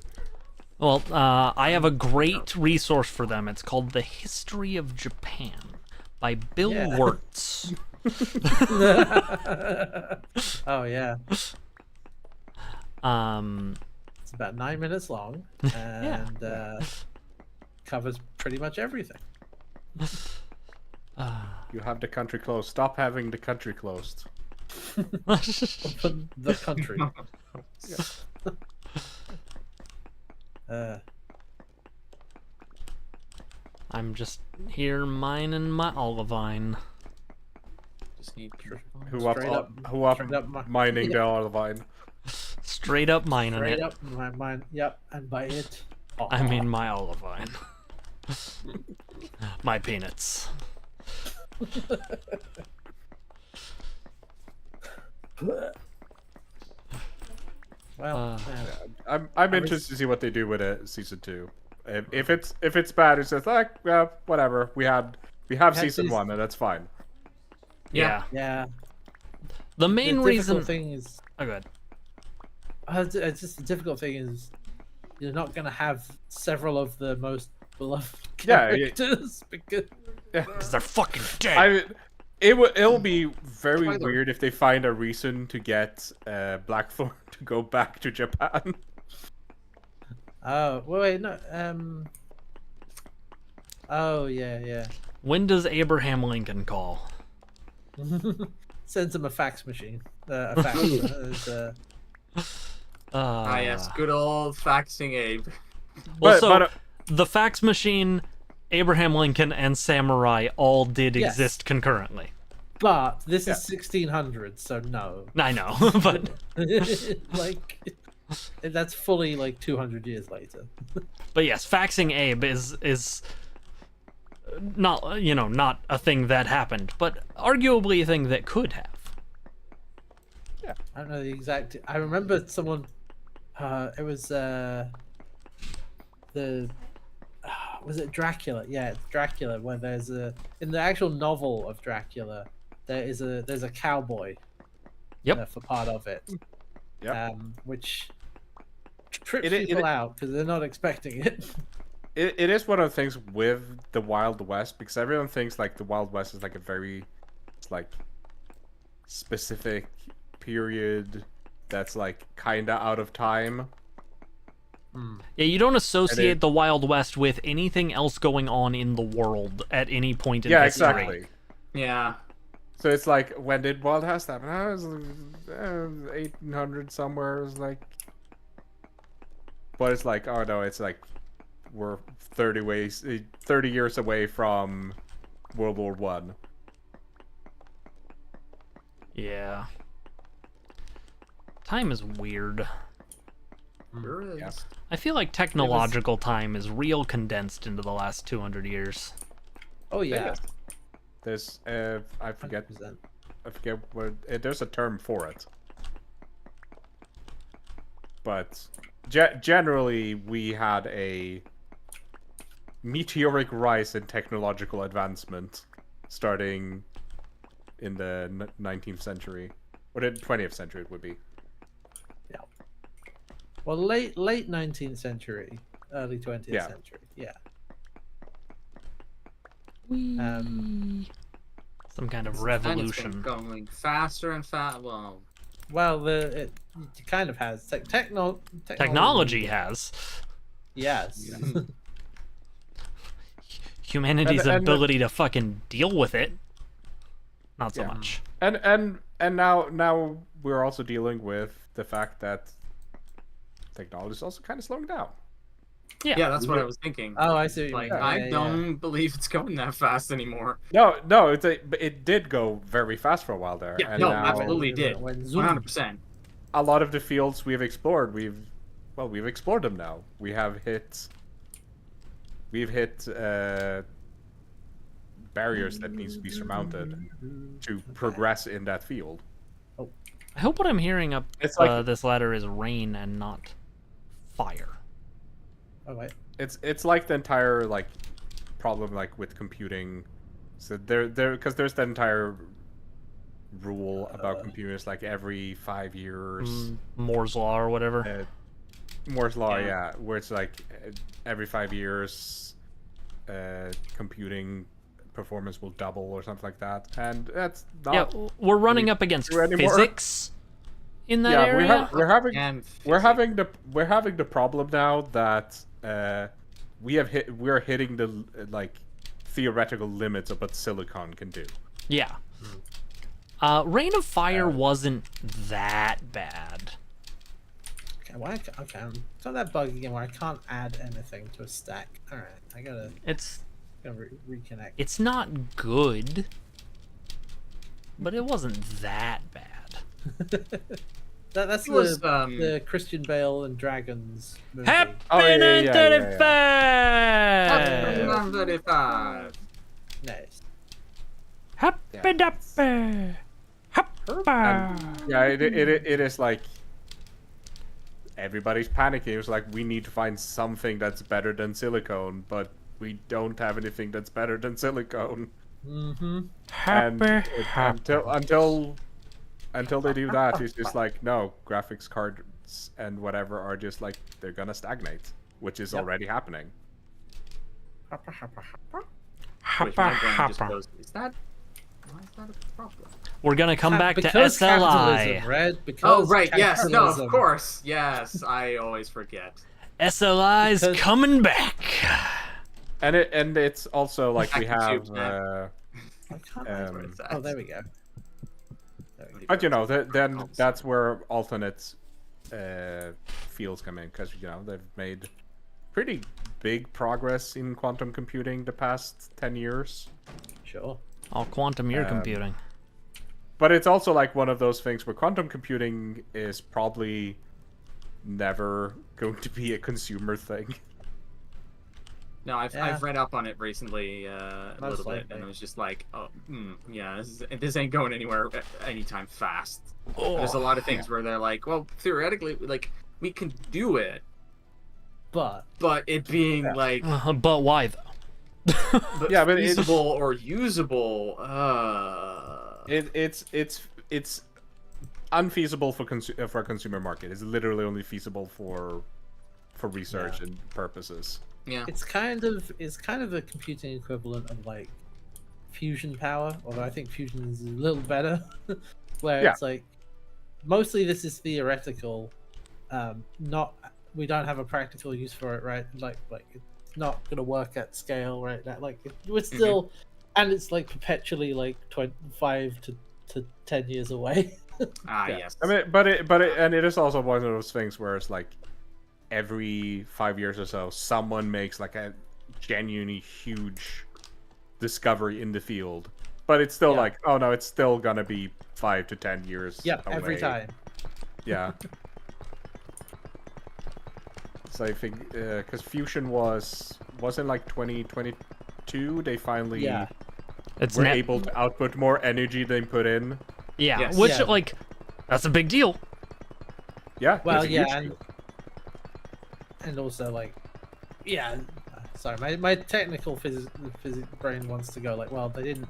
Well, I have a great resource for them. It's called The History of Japan by Bill Yeah. Wirtz. Oh yeah, Um, it's about 9 minutes long and covers pretty much everything. You have the country closed. Stop having the country closed. Open the country. I'm just here mining my olivine. Just need Who up, Straight up- who up, straight up mining the Olivine? Straight up mining Straight it. up, my mind. Yep, and by it, I mean my olivine. My peanuts. well, I'm interested to see what they do with it season 2. If it's bad, it's just like, well, whatever. We have season season- 1, and that's fine. Yeah. yeah. The main the reason. difficult thing is, Oh, good. it's just the difficult thing is, you're not gonna have several of the most beloved Yeah, characters because Yeah. Because they're fucking dead. It'll be very Spoiler. weird if they find a reason to get Blackthorn to go back to Japan. Oh, wait, no. Oh, yeah. When does Abraham Lincoln call? Sends him a fax machine. A fax. Yes, good old faxing Abe. Also, the fax machine, Abraham Lincoln, and Samurai all did Yes. exist concurrently. But this is 1600, so no. I know, but Like, that's fully like 200 years later. yes, faxing Abe is not not a thing that happened, but arguably a thing that could have. I don't know the exact. I remember someone. It was was it Dracula? Yeah, it's Dracula. Where there's in the actual novel of Dracula, there's a cowboy. Yep. For part of it. Yep. Which trips It- people out because they're not expecting it. It is one of the things with the Wild West, because everyone thinks like the Wild West is like a very like specific period that's like kinda out of time. Yeah, you don't associate it- the Wild West with anything else going on in the world at any point in Yeah, history. exactly. Yeah. So it's like, when did Wild West happen? I was 1800 somewhere. It was like, but it's like, oh no, it's like we're 30 years away from World War One. Yeah. Time is weird. Sure is. Yeah. I feel like technological time is real condensed into the last 200 years. Oh yeah. There's I forget 100%. what there's a term for it, but generally we had a meteoric rise in technological advancement starting in the 19th century, or the 20th century it would be. Well, late 19th century, early 20th Yeah. century. Yeah. Some kind of And it's been revolution. going faster and faster. Well, it kind of has Technology has. Yes. Humanity's And- ability to fucking deal with it. Not so Yeah. much. And now we're also dealing with the fact that technology is also kind of slowing down. Yeah, that's what I was thinking. Oh, I see what you Like, mean. I Yeah. don't believe it's going that fast anymore. No, it did go very fast for a while there. Yeah, and no, now absolutely did. When Zoom- 100%. a lot of the fields we've explored, we've explored them now. We've hit barriers that needs to be surmounted to progress in that field. I hope what I'm hearing up It's like- this ladder is rain and not fire. Oh wait. It's like the entire like problem like with computing. So there because there's that entire rule about computers, like every 5 years. Moore's law or whatever. Moore's law, Yeah. yeah, where it's like every 5 years, computing performance will double or something like that, and that's not. Yeah, we're running up against do anymore. physics in that Yeah, area. we're having And we're having the problem now that we're hitting the like theoretical limits of what silicon can do. Yeah. Rain of Fire wasn't that bad. Okay, okay. It's not that bug again where I can't add anything to a stack. All right, I gotta It's reconnect. it's not good, but it wasn't that bad. That's It was, the Christian Bale and Dragons movie. Happy Oh, yeah, yeah, yeah, 35! 135. Nice. Happy Yeah. dapper! Happy! Yeah, it is like everybody's panicking. It's like we need to find something that's better than silicone, but we don't have anything that's better than silicone. Mm-hmm. And Happy! until they do that, it's just like no, graphics cards and whatever are just like they're gonna stagnate, which is already happening. Which my brain just Happa! goes, is that Why is that a problem? We're gonna come back to because SLI. capitalism, Red. Oh, Because right. Yes. No, of capitalism. course. Yes. I always forget. SLI's Because- coming back. And it's also like we Hack have. tubes, man. I can't That's what it says. Oh, there we go. But you know, then that's where alternate fields come in, because you know they've made pretty big progress in quantum computing the past 10 years. Sure. All quantum ear computing. But it's also like one of those things where quantum computing is probably never going to be a consumer thing. No, I've Yeah. read up on it recently a Most little bit, likely. and it was just like, oh, yeah, this ain't going anywhere anytime fast. Oh, There's a lot of things where they're like, well, theoretically, like we can do it, But but it being like but why though? but Yeah, but it's- feasible or usable. It's unfeasible for a consumer market. It's literally only feasible for research and purposes. Yeah. it's kind of the computing equivalent of like fusion power, although I think fusion is a little better. Where Yeah. it's like mostly this is theoretical. Not we don't have a practical use for it, right? Like it's not gonna work at scale, right? That like we're still, and it's like perpetually like 25 to 10 years away. Ah, Yeah. yes. I mean, but it is also one of those things where it's like every 5 years or so, someone makes like a genuinely huge discovery in the field, but it's still Yeah. like, oh no, it's still gonna be 5 to 10 years. Yeah, away. every time. Yeah. So I think because fusion was in like 2022, they finally Yeah. It's were net- able to output more energy than put in. yeah, Yes. which Yeah. like that's a big deal. Yeah. Well, it's a yeah, huge and, deal. and also like, yeah. Sorry, my technical physics brain wants to go like, well, they didn't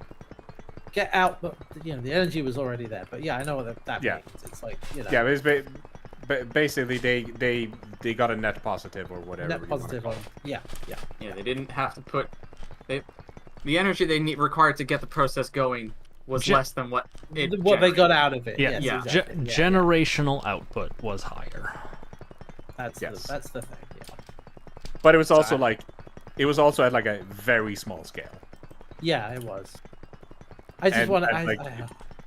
get out, but you know, the energy was already there. But yeah, I know what that Yeah. means. It's like, you know, Yeah, but it's basically they got a net positive or whatever. net you wanna positive call on. it. Yeah, yeah. Yeah, they didn't have to put the energy they required to get the process going was Ge- less than what it What they got generated. out of it. Yeah, Yes, yeah. exactly. Yeah, Generational output was higher. that's Yes. that's the thing. Yeah, But it was also like, it was also at like a very small scale. yeah, it was. I just And- want and, like,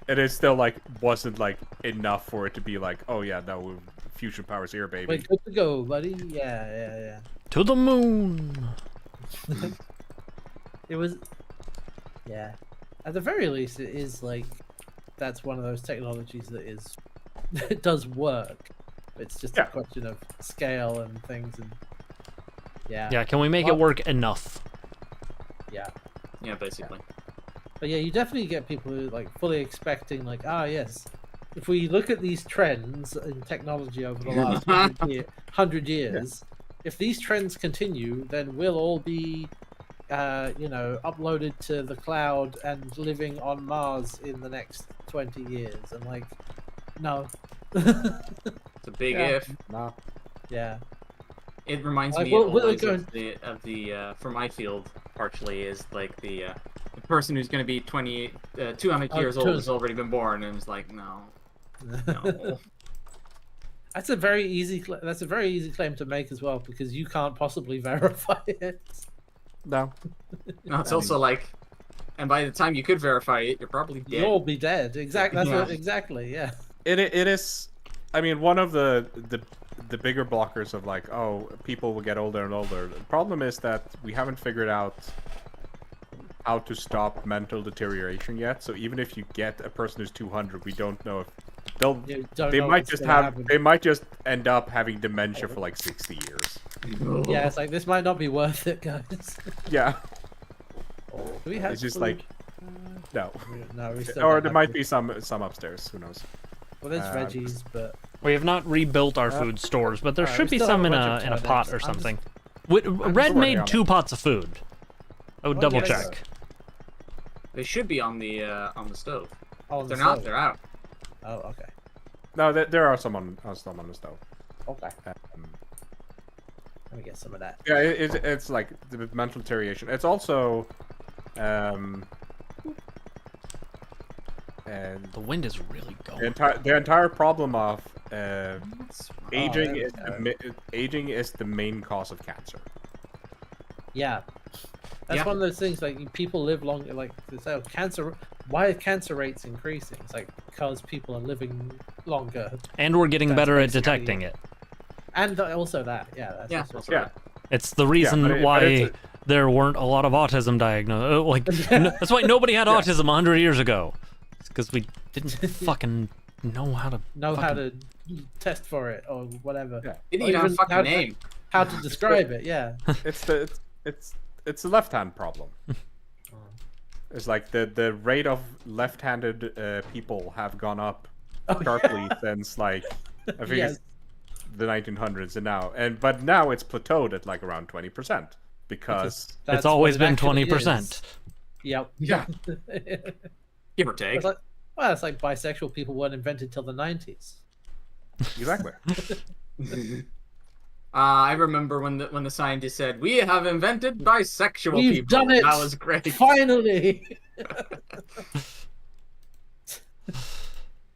It is still like wasn't like enough for it to be like, oh yeah, no, fusion power's here, baby. We're good to go, buddy. Yeah. To the moon. It was, yeah. At the very least, it is like that's one of those technologies that is it does work. It's just Yeah. a question of scale and things, and yeah, Yeah, can we make it Well- work enough? yeah. Yeah, basically. But yeah, you definitely get people who like fully expecting like, ah, yes, if we look at these trends in technology over the last 100 years, if these trends continue, then we'll all be, uploaded to the cloud and living on Mars in the next 20 years. And like, no. It's a big Yeah. if. Nah. Yeah. It reminds Like, me we'll always go- of the for my field partially is like the person who's going to be 200 years old has already been born and is like, no. That's a very easy claim to make as well, because you can't possibly verify it. No. No, it's also like, and by the time you could verify it, you're probably dead. You'll be dead. Exactly. That's Yeah. what, exactly. Yeah. It is. I mean, one of the bigger blockers of like, oh, people will get older and older. The problem is that we haven't figured out how to stop mental deterioration yet. So even if you get a person who's 200, we don't know if they'll. You don't They know might what's just gonna have. happen. They might just end up having dementia for like 60 years. Yeah, it's like this might not be worth it, guys. Yeah. Do we have? It's just food? like no. No, we still Or don't there have might food. be some upstairs. Who knows? Well, there's uh, veggies, but We have not rebuilt our food stores, but there alright, should we be still some have in a a bunch of pot turnips. or I'm just- something. Red working made on 2 pots of food. I would Oh, double yes. check. They should be on the stove. oh, If they're the not, stove. they're out. Oh, okay, No, there are some on the stove. okay. Um, Let me get some of that. Yeah, it's like the mental deterioration. It's also, And The wind is really the going. entire problem of aging there is aging is the main cause of cancer. Yeah. That's Yeah. one of those things, like, people live longer, like, they say, oh, cancer, why are cancer rates increasing? It's like, because people are living longer. And we're getting That's better at basically detecting it. And also that, yeah. That's Yeah, also also Yeah. that. It's the reason but why it's there weren't a lot of autism diagnosed. Like, that's why nobody had autism 100 years ago. It's because we didn't fucking know how to. know how to test for it or whatever. Yeah. Didn't Or even have a even fucking how name. How to describe it, yeah. It's the left hand problem. It's like the rate of left-handed people have gone up sharply since like I think Yes. it's the 1900s but now it's plateaued at like around 20% because That's It's always what it been actually 20%. is. Yep. Yeah. Give or take. It's like, well, it's like bisexual people weren't invented till the 90s. exactly. I remember when the scientist said, "We have invented bisexual We've people." done it! That was great. Finally!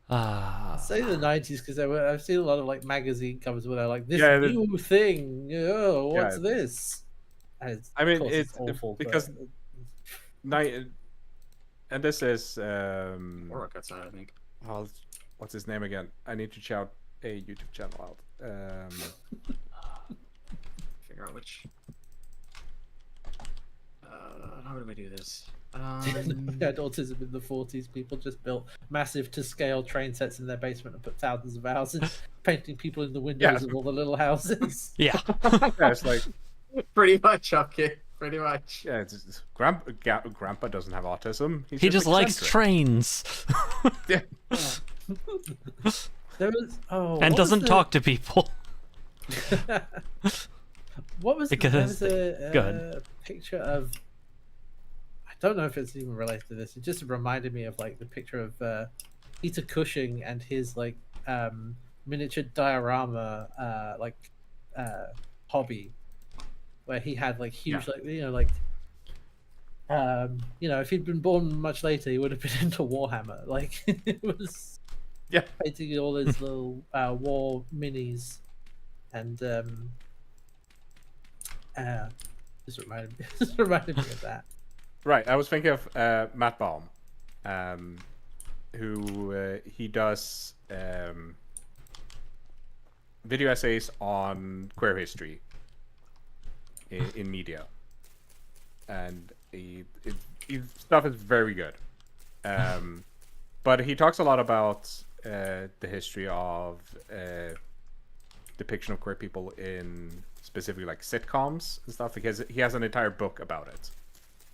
Say the Ah, 90s because I've seen a lot of like magazine covers where they're like, this Yeah, new thing. Oh, what's Yeah. this? And I mean, of course it's awful because but- and this is Warwick outside, I think. well, what's his name again? I need to shout a YouTube channel out. Figure out which. How do we do this? We had autism in the 40s. People just built massive to scale train sets in their basement and put thousands of houses, painting people in the windows Yeah. of all the little houses. yeah. yeah, it's like pretty much, okay. Pretty much. yeah, it's Grandpa doesn't have autism. He's He just likes eccentric. trains Yeah. There was and what was doesn't the- talk to people. What was Because- there was a go ahead. picture of? I don't know if it's even related to this. It just reminded me of like the picture of Peter Cushing and his like miniature diorama hobby, where he had like huge like if he'd been born much later, he would have been into Warhammer. Like it was Yeah. painting all his little war minis, and just reminded me of that. Right, I was thinking of Matt Baum, who he does video essays on queer history in media, and his stuff is very good. But he talks a lot about the history of depiction of queer people in specifically like sitcoms and stuff, because he has an entire book about it.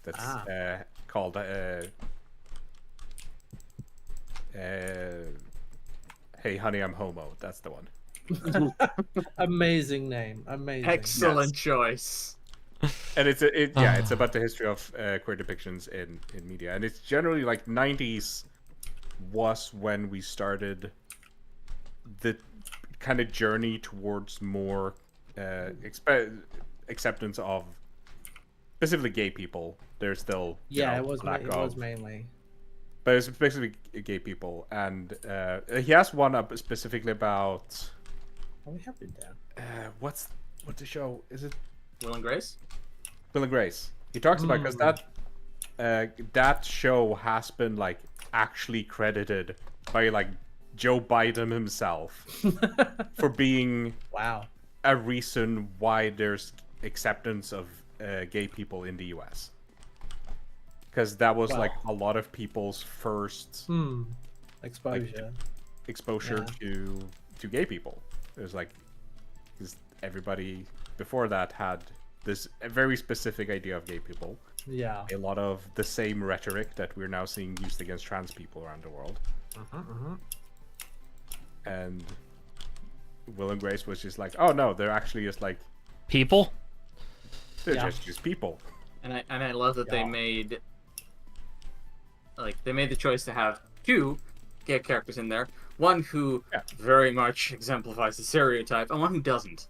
That's called Hey Honey, I'm Homo. That's the one. Amazing name. Amazing. Excellent choice. And it's about the history of queer depictions in media, and it's generally like 90s was when we started the kind of journey towards more acceptance of specifically gay people. There's still Yeah, it was. lack It was mainly. but it's specifically gay people, and he has one up specifically about Oh, we have been down. what's the show? Is it Will and Grace? Will and Grace? He talks about because that show has been like actually credited by like Joe Biden himself for being Wow. a reason why there's acceptance of gay people in the U.S. Because that was like a lot of people's first Exposure. exposure to gay people. It was like, because everybody before that had this very specific idea of gay people. Yeah. A lot of the same rhetoric that we're now seeing used against trans people around the world. And Will and Grace was just like, oh no, they're actually just like, People? they're Yeah. just people. And I love that they made the choice to have two gay characters in there. One who very much exemplifies the stereotype, and one who doesn't.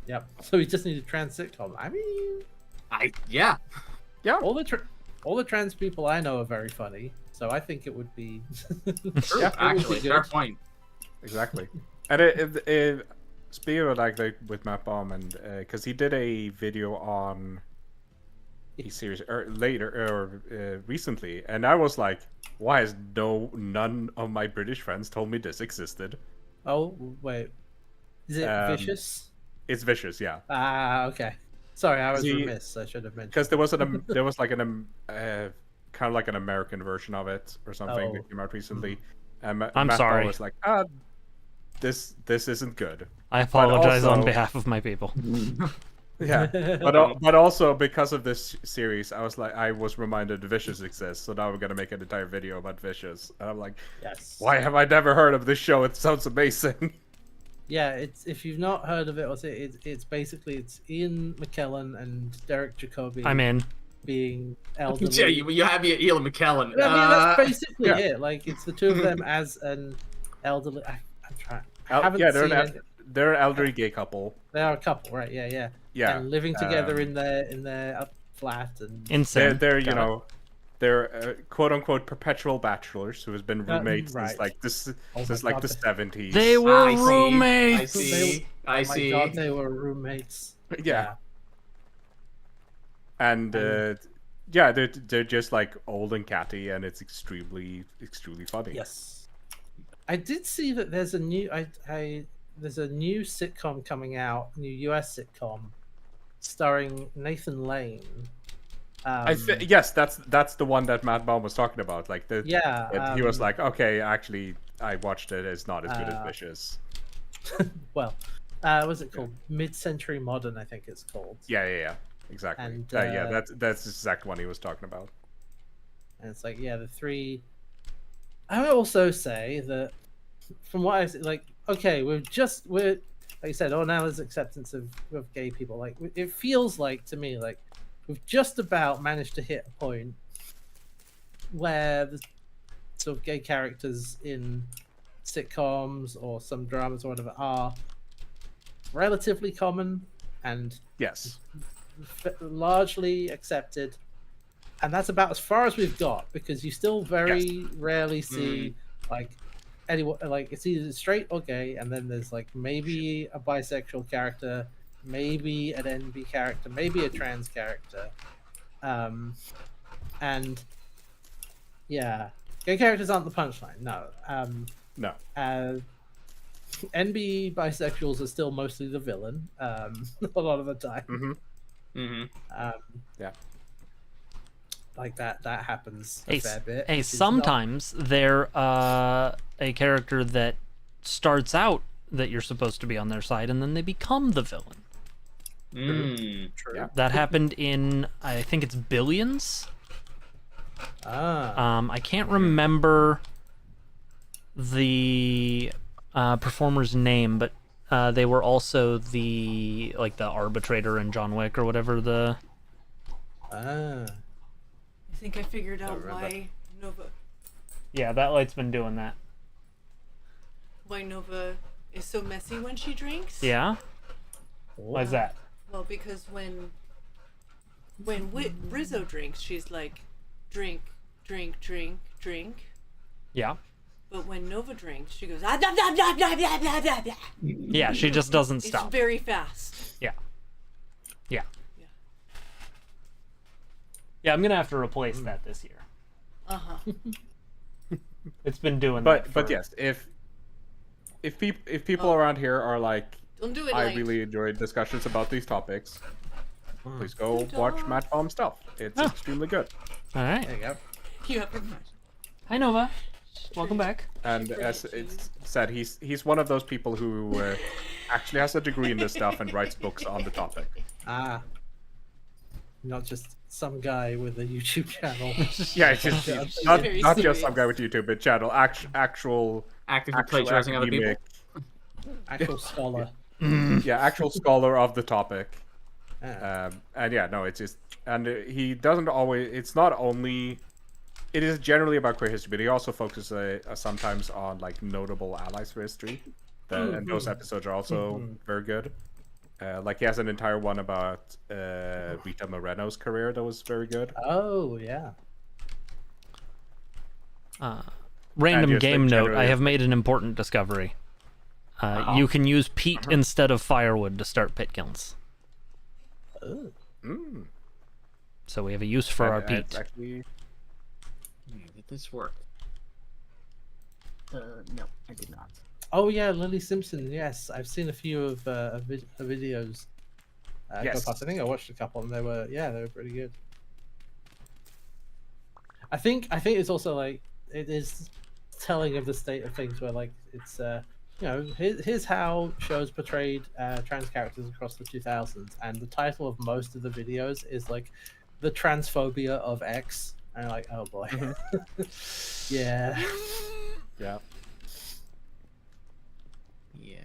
Yep. So we just need a trans sitcom. I mean, Yeah. all the trans people I know are very funny. So I think it would be. True, Yeah, actually, fair good. point. Exactly. And speaking of like with Matt Baum, and because he did a video on a series recently, and I was like, why has none of my British friends told me this existed? Oh wait, is it Vicious? It's Vicious, yeah. Ah, okay. Sorry, I was He- remiss. I should have mentioned. Because there was like kind of like an American version of it or something Oh. that came out recently. And I'm Matt sorry. Baum was like, this isn't good. I apologize on also- behalf of my people. Yeah, but also because of this series, I was reminded Vicious exists, so now we're gonna make an entire video about Vicious, and I'm like, Yes. why have I never heard of this show? It sounds amazing. Yeah, it's if you've not heard of it, it's basically Ian McKellen and Derek Jacobi. I'm in. Being elderly. Yeah, you have your Ian McKellen. I mean, that's basically yeah. it. Like, it's the two of them as an elderly. I'm trying. I haven't Yeah, seen it. they're an elderly gay couple. They are a couple, right? Yeah, yeah. Yeah, And living together in their flat and. Insane. they're you Got it. know, they're quote unquote perpetual bachelors who has been roommates right. since like this Oh since my like the God. 70s. They were I see, roommates. I Oh see. my God, they were roommates. Yeah. And yeah, they're just like old and catty, and it's extremely funny. Yes. I did see that there's a new there's a new sitcom coming out, new US sitcom, starring Nathan Lane. Yes, that's the one that Matt Baum was talking about. Like he was um, like, okay, actually, I watched it. It's not as good as Vicious. well, what's it called? Mid-Century Modern, I think it's called. Yeah, exactly. And, Yeah, that's the exact one he was talking about. And it's like, yeah, the three. I would also say that, from what I see, like, okay, we're like you said, oh, now there's acceptance of gay people. Like, it feels like to me like we've just about managed to hit a point where the sort of gay characters in sitcoms or some dramas or whatever are relatively common and Yes. largely accepted, and that's about as far as we've got, because you still very rarely see like anyone, like, it's either straight or gay, and then there's like maybe a bisexual character, maybe an NB character, maybe a trans character, and yeah, gay characters aren't the punchline. No. No. NB bisexuals are still mostly the villain, a lot of the time. Yeah. Like that happens a Hey, fair bit. hey, which is sometimes they're a character that starts out that you're supposed to be on their side, and then they become the villain. not true. Yeah. That happened in, I think it's Billions. I can't remember the performer's name, but they were also the arbitrator in John Wick or whatever the. I think I figured out why Yeah, that light's been doing that. Nova is so messy when she drinks. Yeah. Why's that? Well, because when Rizzo drinks, she's like, drink, drink, drink, drink. Yeah. But when Nova drinks, she goes, ah, blah, blah, blah, blah, blah, blah, blah, blah. Yeah, she just doesn't It's stop. very fast. Yeah. Yeah. Yeah. Yeah, I'm gonna have to replace that this year. Uh-huh. It's been doing that. But yes, if people around here are like, Don't do it. I like, really enjoy discussions about these topics, please go watch Matt Baum stuff. It's extremely good. All right. There you go. You have a Hi Nova. Welcome back. And as it's said, he's one of those people who actually has a degree in this stuff and writes books on the topic. Not just some guy with a YouTube channel. Yeah, it's just not Very just some serious. guy with YouTube, but channel actual Actively plagiarizing other people. Actual scholar. actual scholar of the topic. Ah. And yeah, no, it's just, and he doesn't always. It's not only. It is generally about queer history, but he also focuses sometimes on like notable allies for history, and those episodes are also very good. Like he has an entire one about Rita Moreno's career that was very good. Oh yeah. Random just, like, game note: generally I have it's made an important discovery. You can use peat instead of firewood to start pit kilns. Oh. Mm. So we have a use for our It's peat. actually Did this work? No, I did not. Oh yeah, Lily Simpson. Yes, I've seen a few of her videos. Go Yes. past. I think I watched a couple, and they were pretty good. I think it's also like it is telling of the state of things where like it's here's how shows portrayed trans characters across the 2000s, and the title of most of the videos is like the transphobia of X, and you're like, oh boy. Yeah. yeah. Yeah.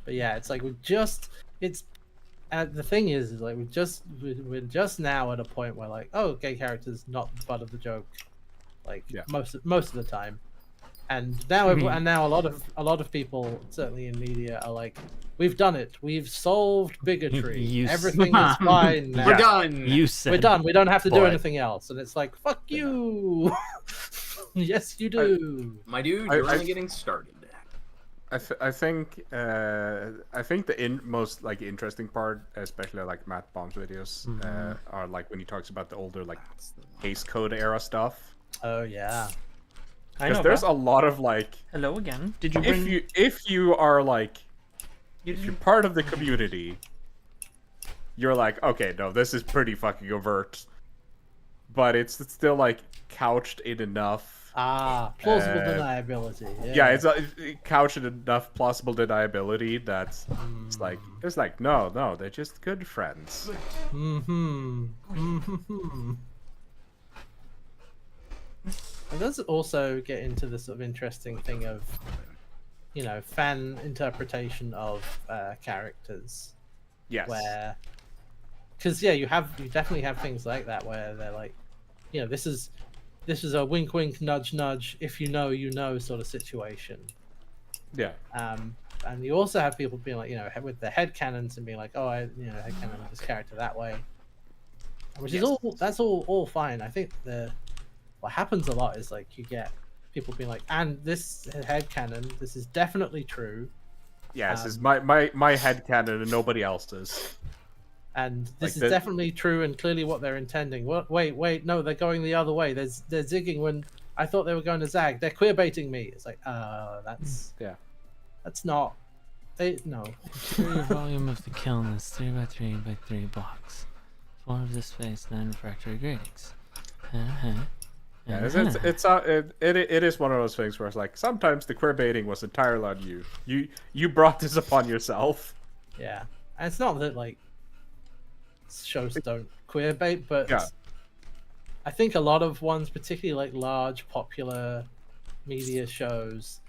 But yeah, it's like the thing is like we're just now at a point where like, oh, gay characters not the butt of the joke, like Yeah. most of the time, and now and now a lot of people certainly in media are like, we've done it, we've solved bigotry, You everything is fine now. We're done. You said We're done. We don't have to do boy. anything else, and it's like, fuck you. Yes, you do. My dude, I- you're I- only getting started. I think the most like interesting part, especially like Matt Bomb's videos, are like when he talks about the older like Haze Code era stuff. Oh yeah. I Because know. there's a lot of like, Hello again. Did you bring? if you are like, if you're part of the community, you're like, okay, no, this is pretty fucking overt, but it's still like couched in enough. Plausible deniability. Yeah, it's couched in enough plausible deniability that it's like no, they're just good friends. It does also get into the sort of interesting thing of, fan interpretation of characters. Yes. Where, because you definitely have things like that where they're like, this is a wink wink nudge nudge, if you know sort of situation. Yeah. And you also have people being like, with the headcanons and being like, oh, I headcanon this character that way, which is all fine. I think what happens a lot is like you get people being like, and this headcanon, this is definitely true. Yeah, this is my headcanon and nobody else's. And this Like is definitely true and clearly what they're intending. What? Wait, no, they're going the other way. They're zigging when I thought they were going to zag. They're queer baiting me. It's like, that's not. No. The volume of the kiln is 3 by 3 by 3 blocks. 4 of the space, 9 refractory gratings. Yeah, it is one of those things where it's like sometimes the queer baiting was entirely on you. You brought this upon yourself. Yeah, and it's not that like shows don't queer bait, but I think a lot of ones, particularly like large popular media shows,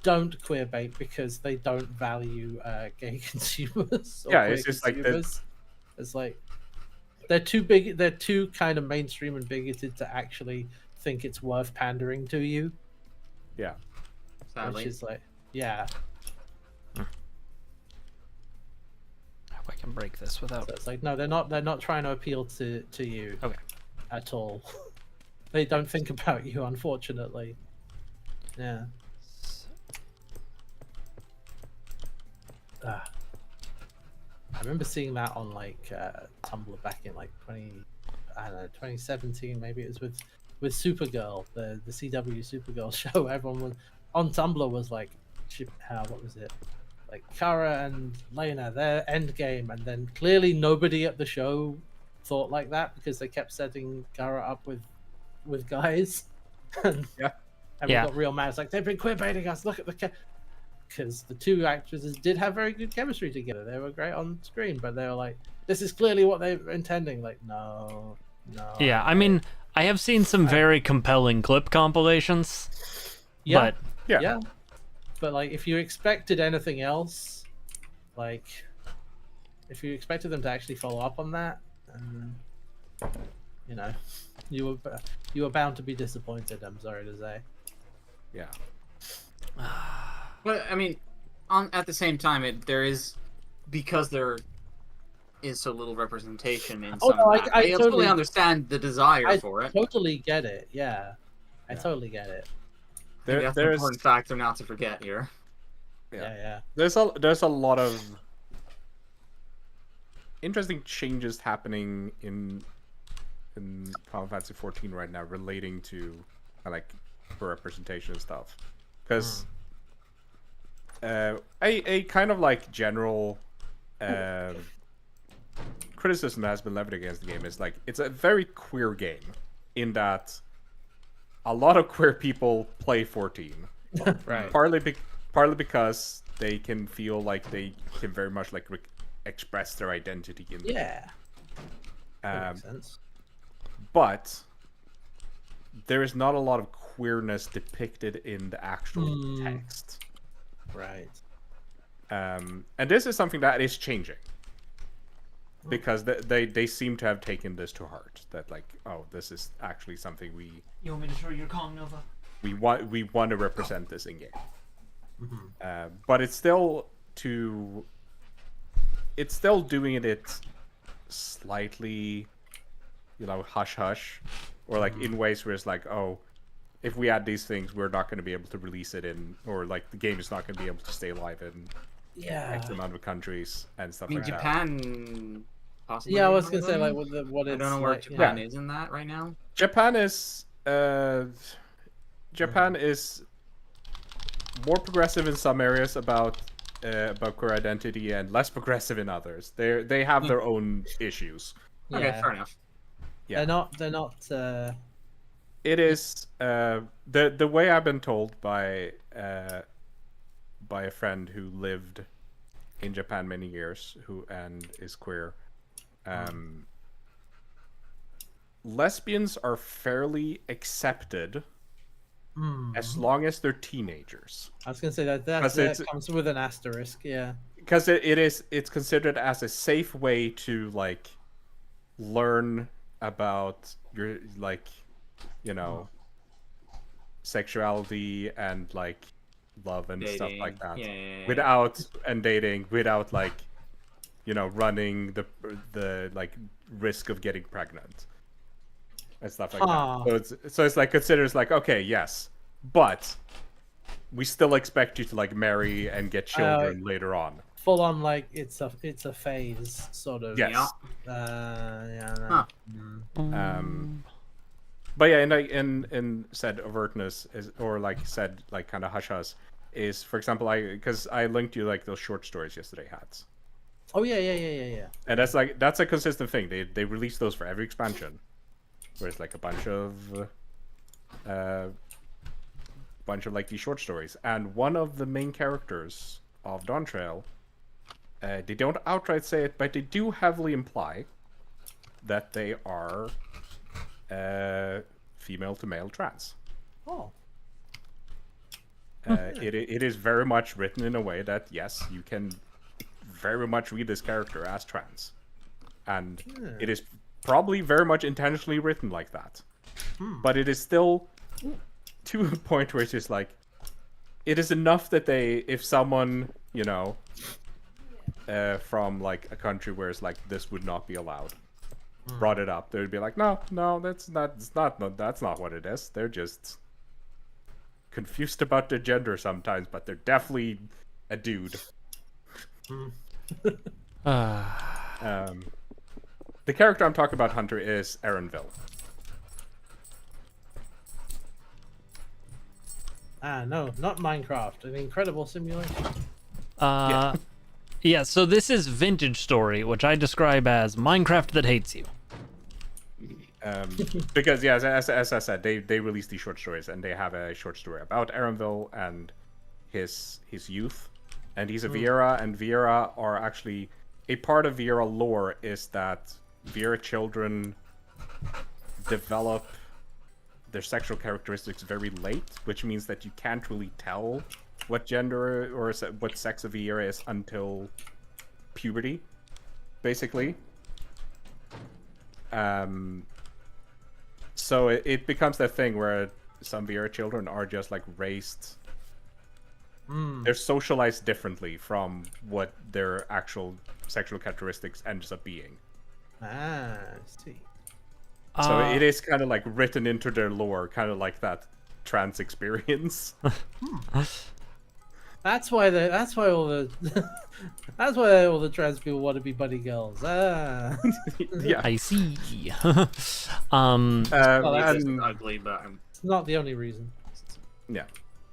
don't queer bait because they don't value gay consumers. Or It's just consumers. It's like they're too big. They're too kind of mainstream and bigoted to actually think it's worth pandering to you. Yeah. Sadly. Which is like, yeah. I hope I can break this without. So it's like, no, they're not trying to appeal to you. Okay. At all. They don't think about you, unfortunately. Yeah. I remember seeing that on like Tumblr back in like 2017, maybe it was with Supergirl, the CW Supergirl show. Everyone was on Tumblr was like, what was it? Like Kara and Lena, their end game, and then clearly nobody at the show thought like that because they kept setting Kara up with guys. And we got real mad. It's like, they've been queer baiting us. Look at the because the two actresses did have very good chemistry together. They were great on screen, but they were like, this is clearly what they were intending. Like, no. Yeah, I mean, I have seen some very compelling clip compilations. Yeah. But Yeah. But like, if you expected anything else, like, if you expected them to actually follow up on that, you were bound to be disappointed. I'm sorry to say. Yeah. But I mean, at the same time, there is, because there is so little representation in some. I totally understand the desire for it. Totally get it. Yeah. I totally get it. I think that's an important factor not to forget here. Yeah. There's a lot of interesting changes happening in Final Fantasy 14 right now relating to like for representation and stuff. Because a kind of like general criticism that has been levied against the game is like it's a very queer game in that a lot of queer people play 14. Right. Partly because they can feel like they can very much like express their identity in the game. Yeah. That makes sense. But there is not a lot of queerness depicted in the actual text. Right. And this is something that is changing. Because they seem to have taken this to heart. That like, oh, this is actually something You want me to show your Kong Nova? we want to represent this in game. But it's still doing it slightly, hush hush, or like in ways where it's like, oh, if we add these things, we're not going to be able to release it in, or like the game is not going to be able to stay alive in X amount of countries and stuff I mean, like that. Japan. Possibly Yeah, I was one gonna of say them? like what I it's don't know where like, Japan is in that right now. Japan is more progressive in some areas about queer identity and less progressive in others. They have their own issues. Okay, Yeah. fair enough. Yeah. They're not. It is the way I've been told by a friend who lived in Japan many years and is queer. Lesbians are fairly accepted as long as they're teenagers. I was gonna say that comes with an asterisk. Yeah. Because it's considered as a safe way to like learn about your sexuality and like love and stuff like that without like running the like risk of getting pregnant and stuff like that. So it's like considered like, okay, yes, but we still expect you to like marry and get children later on. Full on like it's a phase sort of. Yes. Yeah. But yeah, in said overtness is, or like said like kind of hush hush is, for example, because I linked you like those short stories yesterday had. Oh yeah. And that's a consistent thing. They release those for every expansion, where it's like a bunch of like these short stories. And one of the main characters of Dawn Trail, they don't outright say it, but they do heavily imply that they are female to male trans. Oh. It is very much written in a way that yes, you can very much read this character as trans, and it is probably very much intentionally written like that. But it is still to a point where it's just like, it is enough that if someone from like a country where it's like this would not be allowed brought it up, they would be like, no, that's not what it is. They're just confused about their gender sometimes, but they're definitely a dude. The character I'm talking about, Hunter, is Erenville. No, not Minecraft. An incredible simulation. Yeah, so this is Vintage Story, which I describe as Minecraft that hates you. Because yeah, as I said, they released these short stories, and they have a short story about Erenville and his youth, and he's a Viera, and Viera are actually a part of Viera lore is that Viera children develop their sexual characteristics very late, which means that you can't really tell what gender or what sex a Viera is until puberty, basically. So it becomes that thing where some Viera children are just like raised. They're socialized differently from what their actual sexual characteristics ends up being. I see. So it is kind of like written into their lore, kind of like that. trans experience. That's why all the that's why all the trans people want to be bunny girls. Ah. Yeah. I see. Well, It's and- ugly, but It's not the only reason. yeah.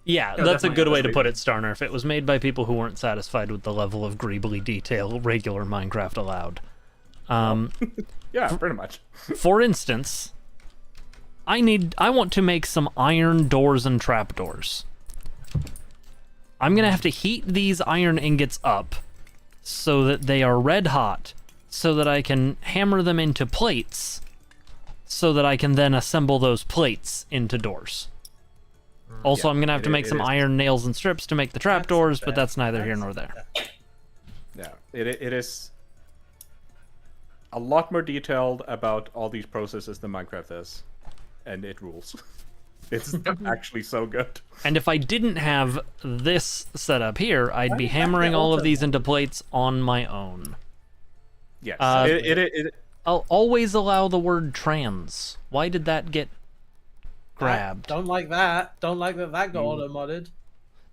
Yeah, Yeah, that's a definitely good way to honestly. put it, Starner. If it was made by people who weren't satisfied with the level of greebly detail regular Minecraft allowed. Yeah, pretty much. For instance, I want to make some iron doors and trapdoors. I'm gonna have to heat these iron ingots up so that they are red hot, so that I can hammer them into plates, so that I can then assemble those plates into doors. Also, Yeah, I'm gonna have to make it some is. iron nails and strips to make the trapdoors, but bad. that's neither here That's nor there. Yeah, it is a lot more detailed about all these processes than Minecraft is, and it rules. It's actually so good. And if I didn't have this set up here, I'd Why be did that hammering get all of altered? these into plates on my own. Yes, Uh, I'll always allow the word trans. Why did that get grabbed? Don't like that. Don't like that got auto modded.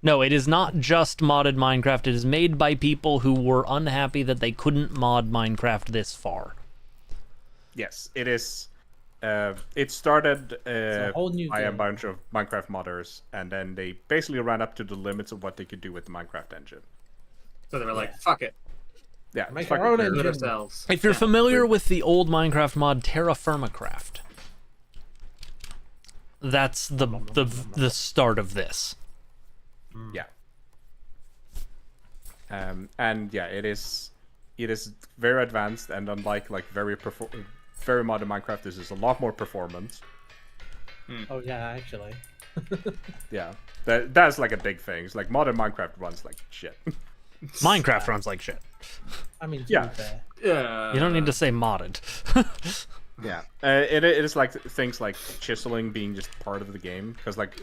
No, it is not just modded Minecraft. It is made by people who were unhappy that they couldn't mod Minecraft this far. yes, it is. It started a whole new by a game. bunch of Minecraft modders, and then they basically ran up to the limits of what they could do with the Minecraft engine. so they were like, "Fuck it, Yeah, Make fuck our it, own we're- do it engine. ourselves." If you're Yeah. familiar with the old Minecraft mod Terra Firmacraft, that's the start of this. Yeah. And yeah, it is very advanced, and unlike like very modern Minecraft, this is a lot more performance. Oh yeah, actually. Yeah, that's like a big thing. It's like modern Minecraft runs like shit. Minecraft runs like shit. I mean, to Yeah. be fair. Yeah. You don't need to say modded. Yeah, it is like things like chiseling being just part of the game, because like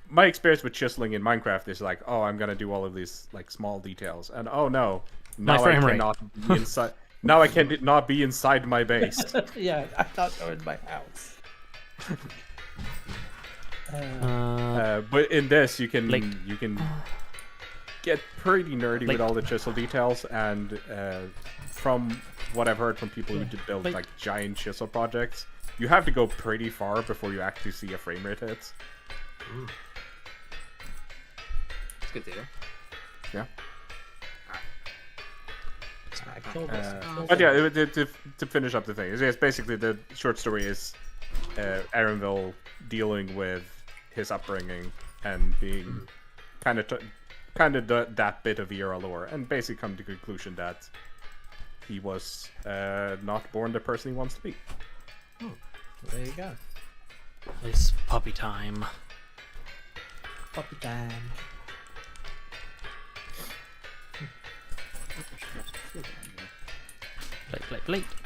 my experience with chiseling in Minecraft is like, oh, I'm gonna do all of these like small details, and oh no, My now frame I rate. cannot be inside. Now I cannot be inside my base. Yeah, I can't go in my house. But in this, you can Like- get pretty nerdy Like- with all the chisel details, and from what I've heard from people who did build Like- like giant chisel projects, you have to go pretty far before you actually see a frame rate hit. It's good to hear. Yeah. I killed this. I killed But this. yeah, to finish up the thing, it's basically the short story is Aaronville dealing with his upbringing and being kind of that bit of ERL lore, and basically come to the conclusion that he was not born the person he wants to be. There you go. It's puppy time. Puppy time.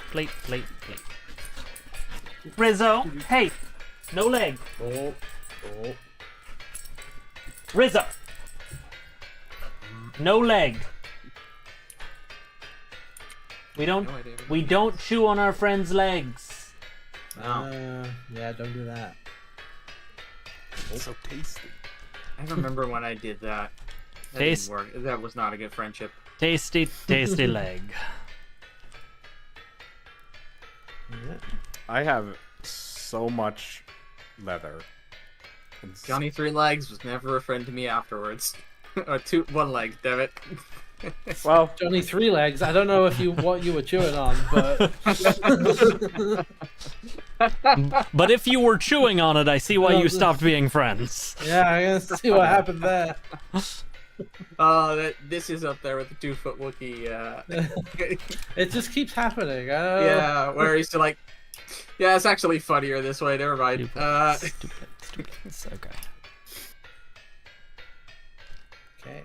Plate. Rizzo, hey, no leg. Oh. Rizzo, no leg. We don't No idea. we don't chew on our friends' legs. No. Yeah, don't do that. So tasty. I remember when I did that. That Taste- didn't work. That was not a good friendship. Tasty leg. Yeah. I have so much leather. And Johnny Three Legs was never a friend to me afterwards. Or one leg, damn it. Well, Johnny Three Legs. I don't know if what you were chewing on, but But if you were chewing on it, I see why you stopped being friends. yeah, I'm gonna see what happened there. Oh, this is up there with the 2-foot Wookiee. It just keeps happening. I don't know. Yeah, where he's still like, yeah, it's actually funnier this way. Never mind. Stupid. Okay. Okay.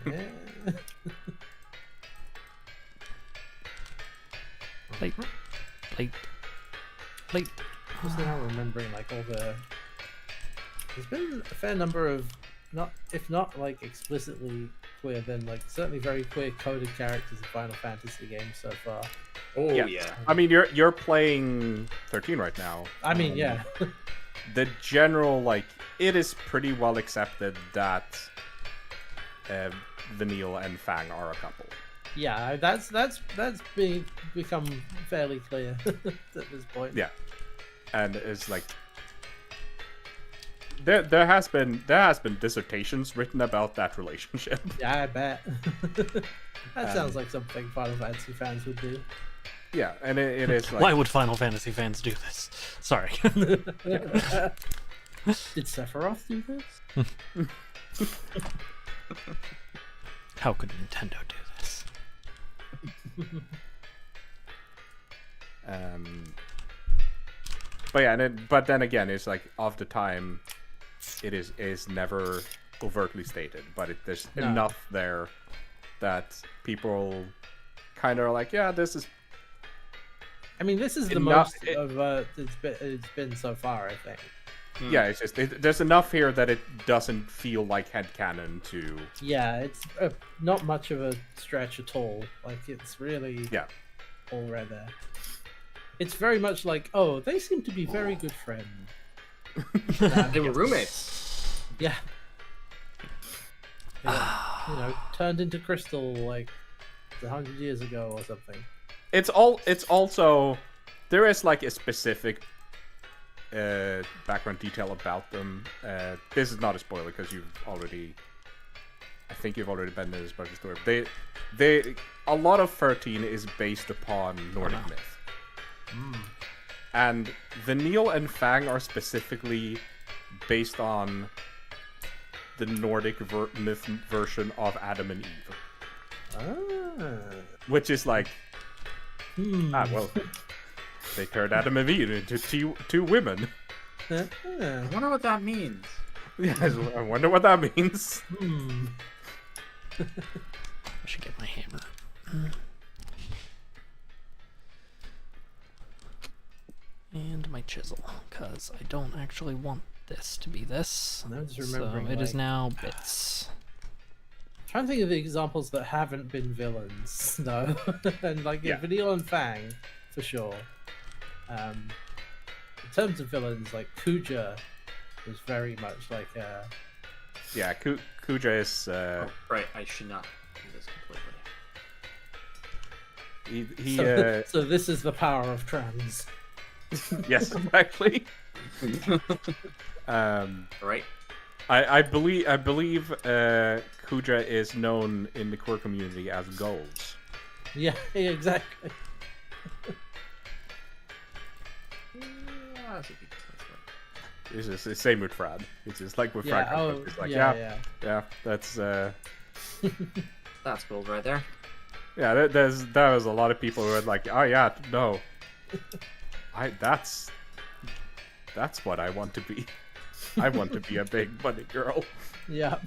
Yeah. Plate. Just now remembering like all the. There's been a fair number of if not like explicitly queer, then like certainly very queer coded characters in Final Fantasy games so far. Oh yeah. yeah. I mean, you're playing 13 right now. I mean, yeah. the general, like, it is pretty well accepted that Vanille and Fang are a couple. Yeah, that's become fairly clear at this point. Yeah, and it's like there has been dissertations written about that relationship. Yeah, I bet. That sounds like something Final Fantasy fans would do. Yeah, and it is like Why would Final Fantasy fans do this? Sorry. Did Sephiroth do this? How could Nintendo do this? But yeah, but then again, it's like of the time, it is never overtly stated, but there's enough there that people kind of are like, yeah, this is. I mean, this is the Enough- most of it's been so far, I think. Yeah, it's just there's enough here that it doesn't feel like headcanon to. Yeah, it's not much of a stretch at all. Like, it's really Yeah. all right there. It's very much like, oh, they seem to be very good friends. They were roommates. Yeah. Turned into crystal like 100 years ago or something. It's also there is like a specific background detail about them. This is not a spoiler because I think you've already been there as part of the story. A lot of 13 is based upon Nordic myth. And Vanille and Fang are specifically based on the Nordic myth version of Adam and Eve. Which is like, well, they turned Adam and Eve into two women. I wonder what that means. Yes, I wonder what that means. I should get my hammer. And my chisel, because I don't actually want this to be this. I'm just So remembering, it is like- now bits. Trying to think of the examples that haven't been villains, no. And like Vanille and Fang, for sure. In terms of villains, like Kuja was very much like Yeah, Kuja is Right, I should not do this completely. he so this is the power of trans. yes, exactly. Right? I believe Kuja is known in the queer community as Goals. Yeah, exactly. It's just the same with Frad. It's just like with Yeah, Frad. It's like yeah, that's That's gold right there. yeah. That was a lot of people who were like, oh yeah, no, that's what I want to be. I want to be a big bunny girl. Yeah.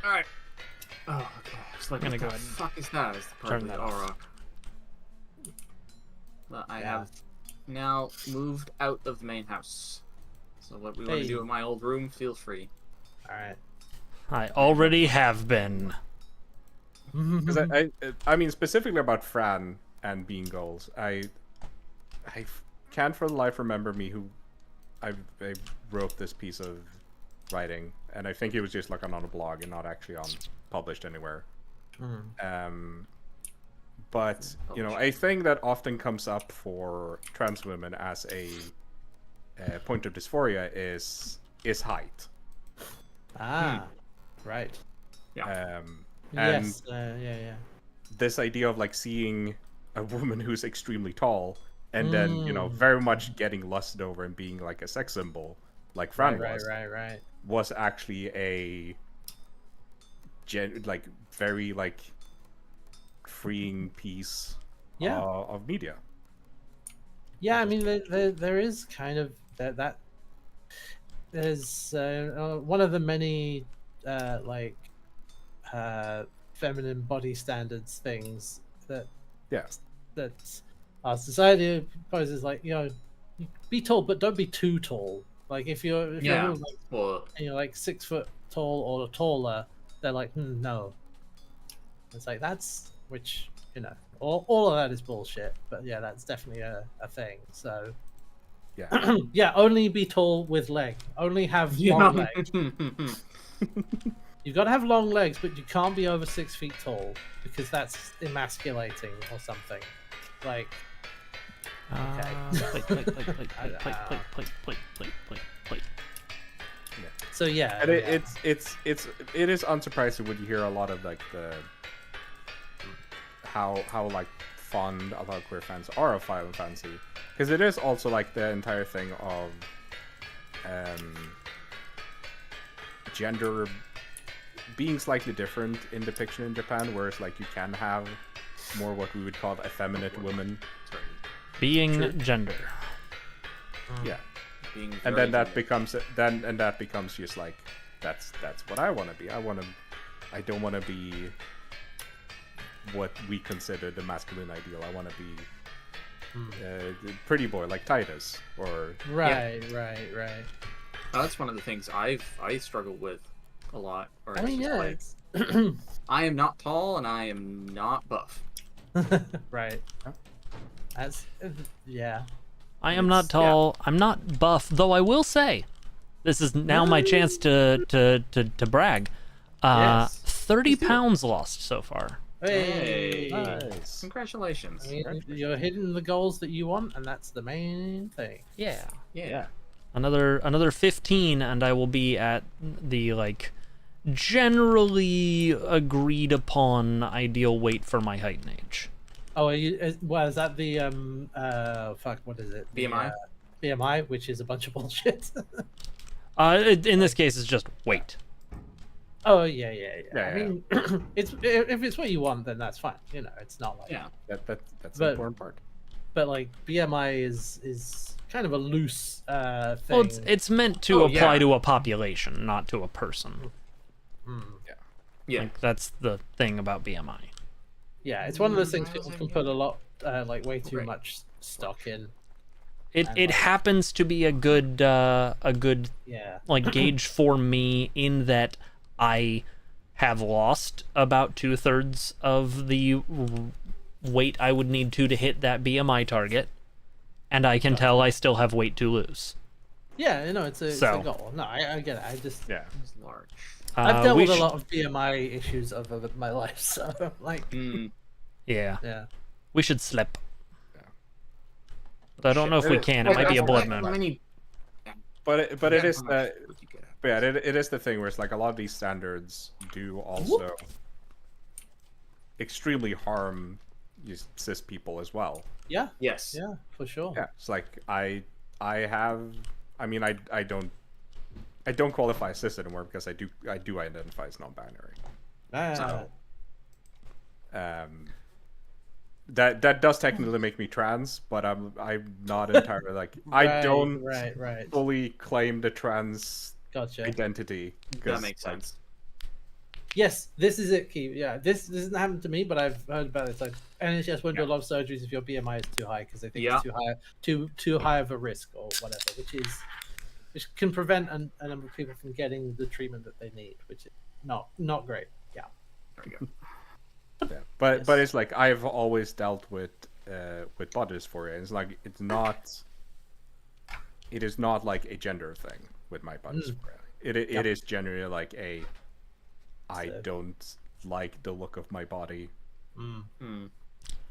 Alright. Oh, okay. It's like, I'm what gonna the go fuck is that? It's the part turn of the that off. aura. But I have now moved out of the main house. So what we want Hey. to do in my old room, feel free. Alright. I already have been. Because I mean specifically about Fran and being Goals. I can't for the life remember me who I wrote this piece of writing, and I think it was just like on a blog and not actually on published anywhere. But you know, a thing that often comes up for trans women as a point of dysphoria is height. Right. And Yes. Yeah. this idea of like seeing a woman who's extremely tall and then you know very much getting lusted over and being like a sex symbol like Fran Right. was actually a very like freeing piece of media. Yeah, I mean, there is kind of that. There's one of the many feminine body standards things that our society poses, like, you know, be tall but don't be too tall. Like if you're like, Well, you're like 6 foot tall or taller, they're like, no. It's like, that's, which, you know, all of that is bullshit. But yeah, that's definitely a thing. So Yeah. yeah, only be tall with leg. Only have long legs. You've got to have long legs, but you can't be over 6 feet tall because that's emasculating or something. Like, okay. Plate. So yeah, And yeah. it is unsurprising when you hear a lot of like the how like fond a lot of queer fans are of Final Fantasy, because it is also like the entire thing of gender being slightly different in depiction in Japan, whereas like you can have more what we would call effeminate women. Being gender. Yeah. Being And very then that gender. becomes just like that's what I want to be. I don't want to be what we consider the masculine ideal. I want to be the pretty boy like Titus or Right. Oh, that's one of the things I struggle with a lot. Or I mean, it's yeah, like, it's I am not tall and I am not buff. right. That's yeah. I am not tall. I'm not buff, though. I will say, this is now my chance to brag. Yes. 30 pounds lost so far. Hey. nice. Congratulations. I mean, you're hitting the goals that you want, and that's the main thing. Yeah. Yeah. Another 15, and I will be at the like generally agreed upon ideal weight for my height and age. Oh, are you? Well, is that the fuck? What is it? The, BMI? BMI, which is a bunch of bullshit. In this case, it's just weight. Oh yeah. Yeah, I mean, it's if it's what you want, then that's fine. You know, it's not like Yeah. That's the But- important part. But like BMI is kind of a loose thing. Well, it's meant to Oh, apply yeah. to a population, not to a person. Yeah. Like, that's the thing about BMI. Yeah, it's one of those things people can put a lot, like way too Right. much stock in. It And, it like- happens to be a good Yeah. like gauge for me in that I have lost about 2/3 of the weight I would need to hit that BMI target, and I can tell I still have weight to lose. Yeah, you know, it's a So- goal. No, I get it. I just Yeah. It's large. I've dealt we with a sh- lot of BMI issues over my life, so like, Yeah, yeah. we should slip. But I don't know if we can. It might be a blood moon. How many? But it Yeah, is how much the would you get? but yeah, it is the thing where it's like a lot of these standards do also extremely harm cis people as well. Yeah, Yes. yeah, for sure. Yeah, it's like I mean I don't qualify as cis anymore because I do identify as non-binary. Ah, That does technically make me trans, but I'm not entirely like I right, don't right. fully claim the trans Gotcha. identity. That 'cause, makes like, sense. Yes, this is it, Keith. Yeah, this hasn't happened to me, but I've heard about it. Like NHS won't do a lot of surgeries if your BMI is too high because they think it's too high of a risk or whatever, which can prevent a number of people from getting the treatment that they need, which is not great. Yeah. There we go. Yeah, but it's like I've always dealt with body dysphoria. It's like it is not like a gender thing with my body dysphoria. It is generally like I don't like the look of my body.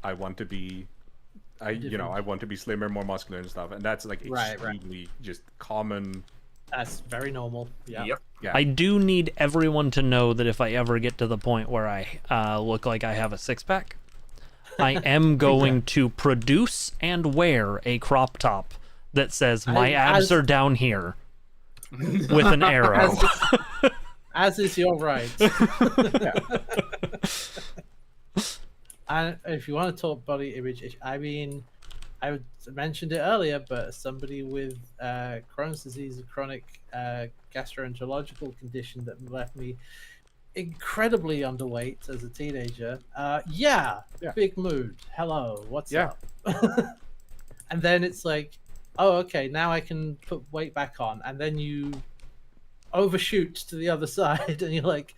I want to be I want to be slimmer, more muscular and stuff, and that's like Right. extremely just common. That's very normal. Yeah. Yep. Yeah, I do need everyone to know that if I ever get to the point where I look like I have a six-pack, I am going to produce and wear a crop top that says my abs are down here with an arrow. As is your right. And if you want to talk body image, I mean, I mentioned it earlier, but somebody with Crohn's disease, a chronic gastroenterological condition that left me incredibly underweight as a teenager. Yeah, big mood. Hello, what's up? And then it's like, oh, okay, now I can put weight back on, and then you overshoot to the other side, and you're like,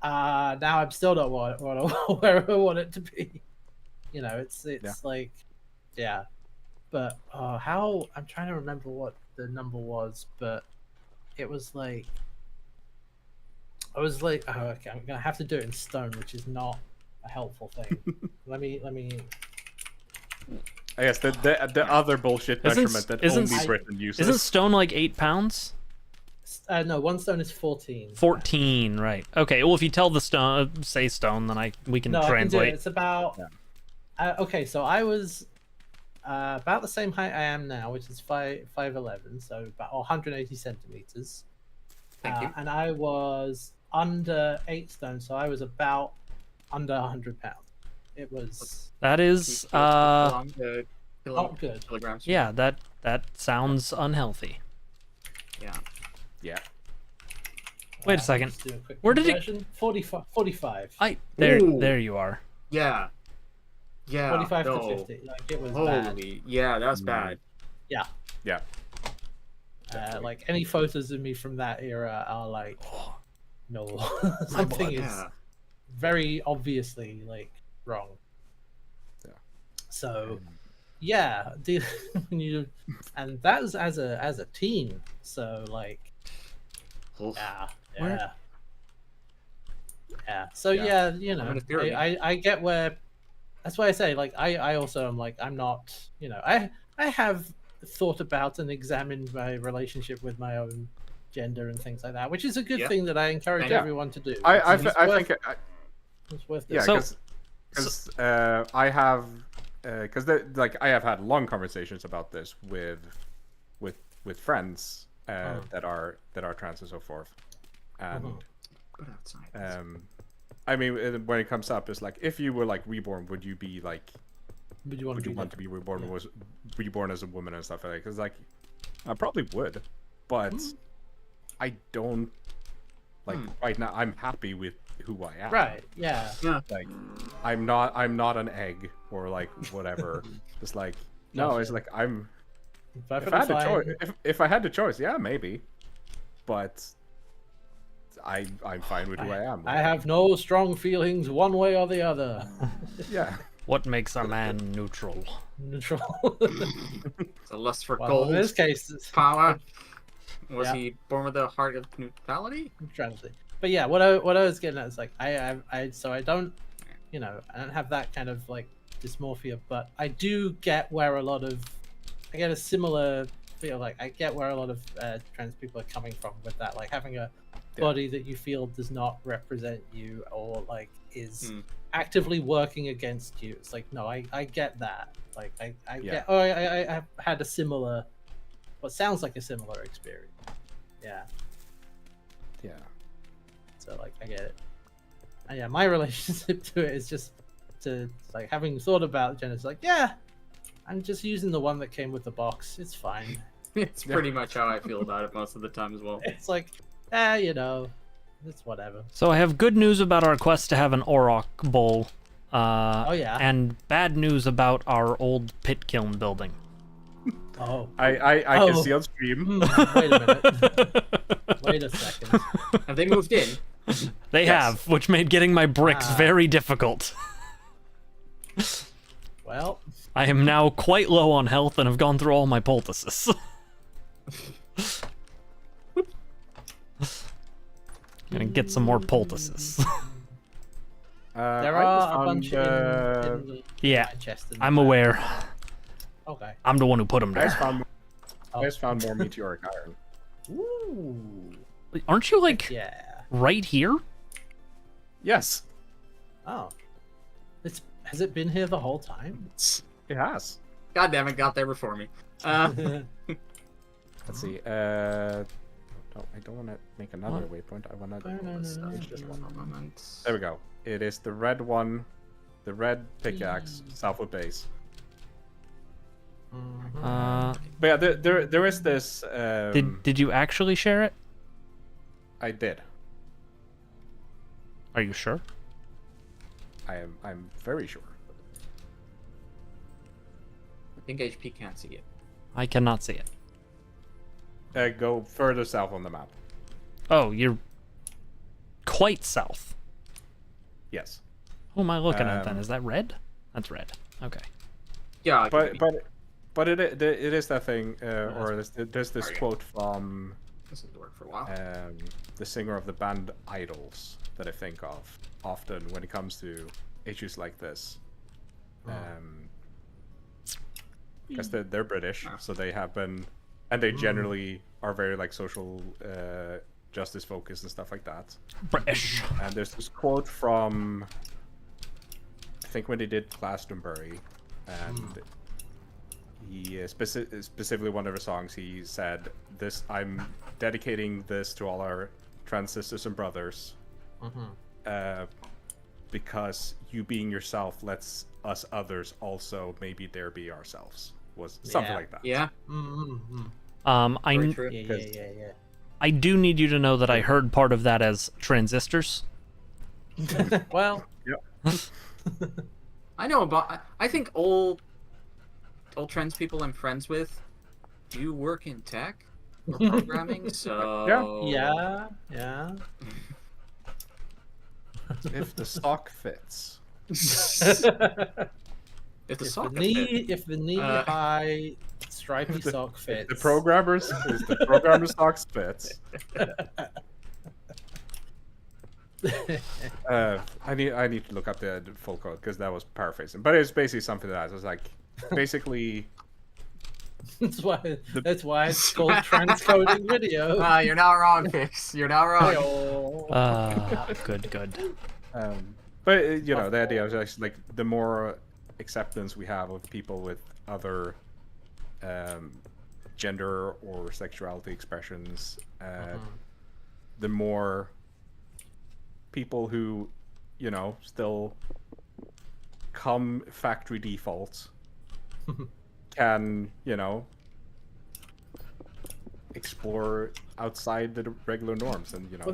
now I'm still not where I want it to be. You know, it's like, yeah. But how I'm trying to remember what the number was, but it was like I was like, oh, okay, I'm gonna have to do it in stone, which is not a helpful thing. let me. I guess the other bullshit measurement that only Britain uses. Isn't stone like 8 pounds? No, 1 stone is 14. 14, right? Okay. Well, if you tell the stone, say stone, then we can No, I can do translate. it. It's about. Okay, so I was about the same height I am now, which is 5'11", so about 180 centimeters. Thank you. And I was under 8 stone, so I was about under 100 pounds. It was That is not good. Kilograms. yeah, that sounds unhealthy. Yeah. Yeah. Wait a second. Just do a quick Where did it- conversion. 45. Ooh. There you are. Yeah. Yeah. 45 no. to 50. Like it was bad. Holy. Yeah, that's bad. Yeah. Yeah. Like any photos of me from that era are like, no, something is Yeah. very obviously like wrong. Yeah. So, yeah, when you, and that was as a teen. So like, Oof. yeah. So Yeah. yeah, you know, gonna fear me. I get where. That's why I say like I also am like I'm not, you know, I have thought about and examined my relationship with my own gender and things like that, which is a good Yeah. thing that I encourage Thank you. everyone to do. I It's think worth yeah, it. So- because I have because like I have had long conversations about this with friends that are trans and so forth, and Go outside. I mean when it comes up, it's like if you were like reborn, would you be like Would you want would to you be want to be reborn as a woman and stuff like that? Because like I probably would, but I don't like right now. I'm happy with who I am. right? Yeah. Like I'm not an egg or like whatever. It's like no, it's like I'm. If I had the choice, if I had the choice, yeah, maybe, but I'm fine with who I am. I have no strong feelings one way or the other. Yeah. What makes a man neutral? Neutral. It's a lust for Well, gold. in this case, it's Power. Was Yeah. he born with a heart of neutrality? I'm trying to say. But yeah, what I was getting at is like so I don't, you know, I don't have that kind of like dysmorphia, but I do get where a lot of I get a similar feel. Like I get where a lot of trans people are coming from with that, like having a body that you feel does not represent you or like is actively working against you. It's like no, I get that. Like I get. Oh, I've had a similar, what sounds like a similar experience. Yeah. Yeah. So like I get it. And yeah, my relationship to it is just to like having thought about gender. It's like yeah, I'm just using the one that came with the box. It's fine. It's pretty much how I feel about it most of the time as well. It's like you know, it's whatever. So I have good news about our quest to have an Auroch bowl. Oh yeah. And bad news about our old pit kiln building. Oh. I can see on stream. Wait a minute. Wait a second. Have they moved in? They have, which made getting my bricks very difficult. Well, I am now quite low on health and have gone through all my poultices. Gonna get some more poultices. there I are just a found, bunch in the Yeah, chest. in I'm the back. aware. Okay. I'm the one who put them I just there. found more meteoric iron. Ooh. Aren't you like Yeah. right here? Yes, Oh. Has it been here the whole time? it has. God damn it, got there before me. Let's see. I don't want to make another waypoint. I want to. Just one moment. There we go. It is the red one, the red pickaxe, Southwood Base. But yeah, there is this. Did you actually share it? I did. Are you sure? I'm very sure. I think HP can't see it. I cannot see it. Go further south on the map. Oh, you're quite south. Yes. Who am I looking at then? Is that red? That's red. Okay. Yeah, I can but it is that thing, or there's this quote from this will work for a while. the singer of the band Idols that I think of often when it comes to issues like this. Because they're British, so they have been, and they generally are very like social justice focused and stuff like that. British. And there's this quote from, I think when they did Glastonbury, and he specifically one of the songs he said, "This I'm dedicating this to all our trans sisters and brothers, because you being yourself lets us others also maybe dare be ourselves." Was something like that. Yeah. I True. Yeah. I do need you to know that I heard part of that as transistors. Well, I know about. I think all trans people I'm friends with do work in tech or programming. So yeah. If the sock fits. If the If sock the knee-high stripy sock fits. The programmer's socks fits. I need to look up the full code because that was paraphrasing, but it's basically something that was like basically. That's why it's called transcoding video. You're not wrong, Fix. You're not wrong. Good. But you know, the idea was actually like the more acceptance we have of people with other gender or sexuality expressions, the more people who, you know, still come factory defaults can, you know, explore outside the regular norms and, you know,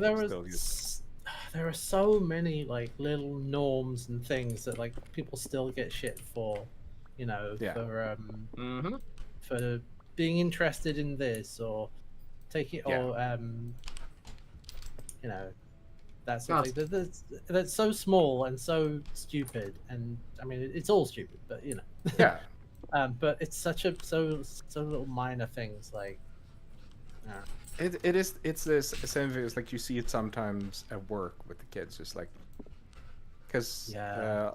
there are so many like little norms and things that like people still get shit for, you know, for being interested in this or taking or you know, that sort of thing. That's so small and so stupid, and I mean it's all stupid, but you know, but it's such so little minor things like. It's this same thing. It's like you see it sometimes at work with the kids, just like because I've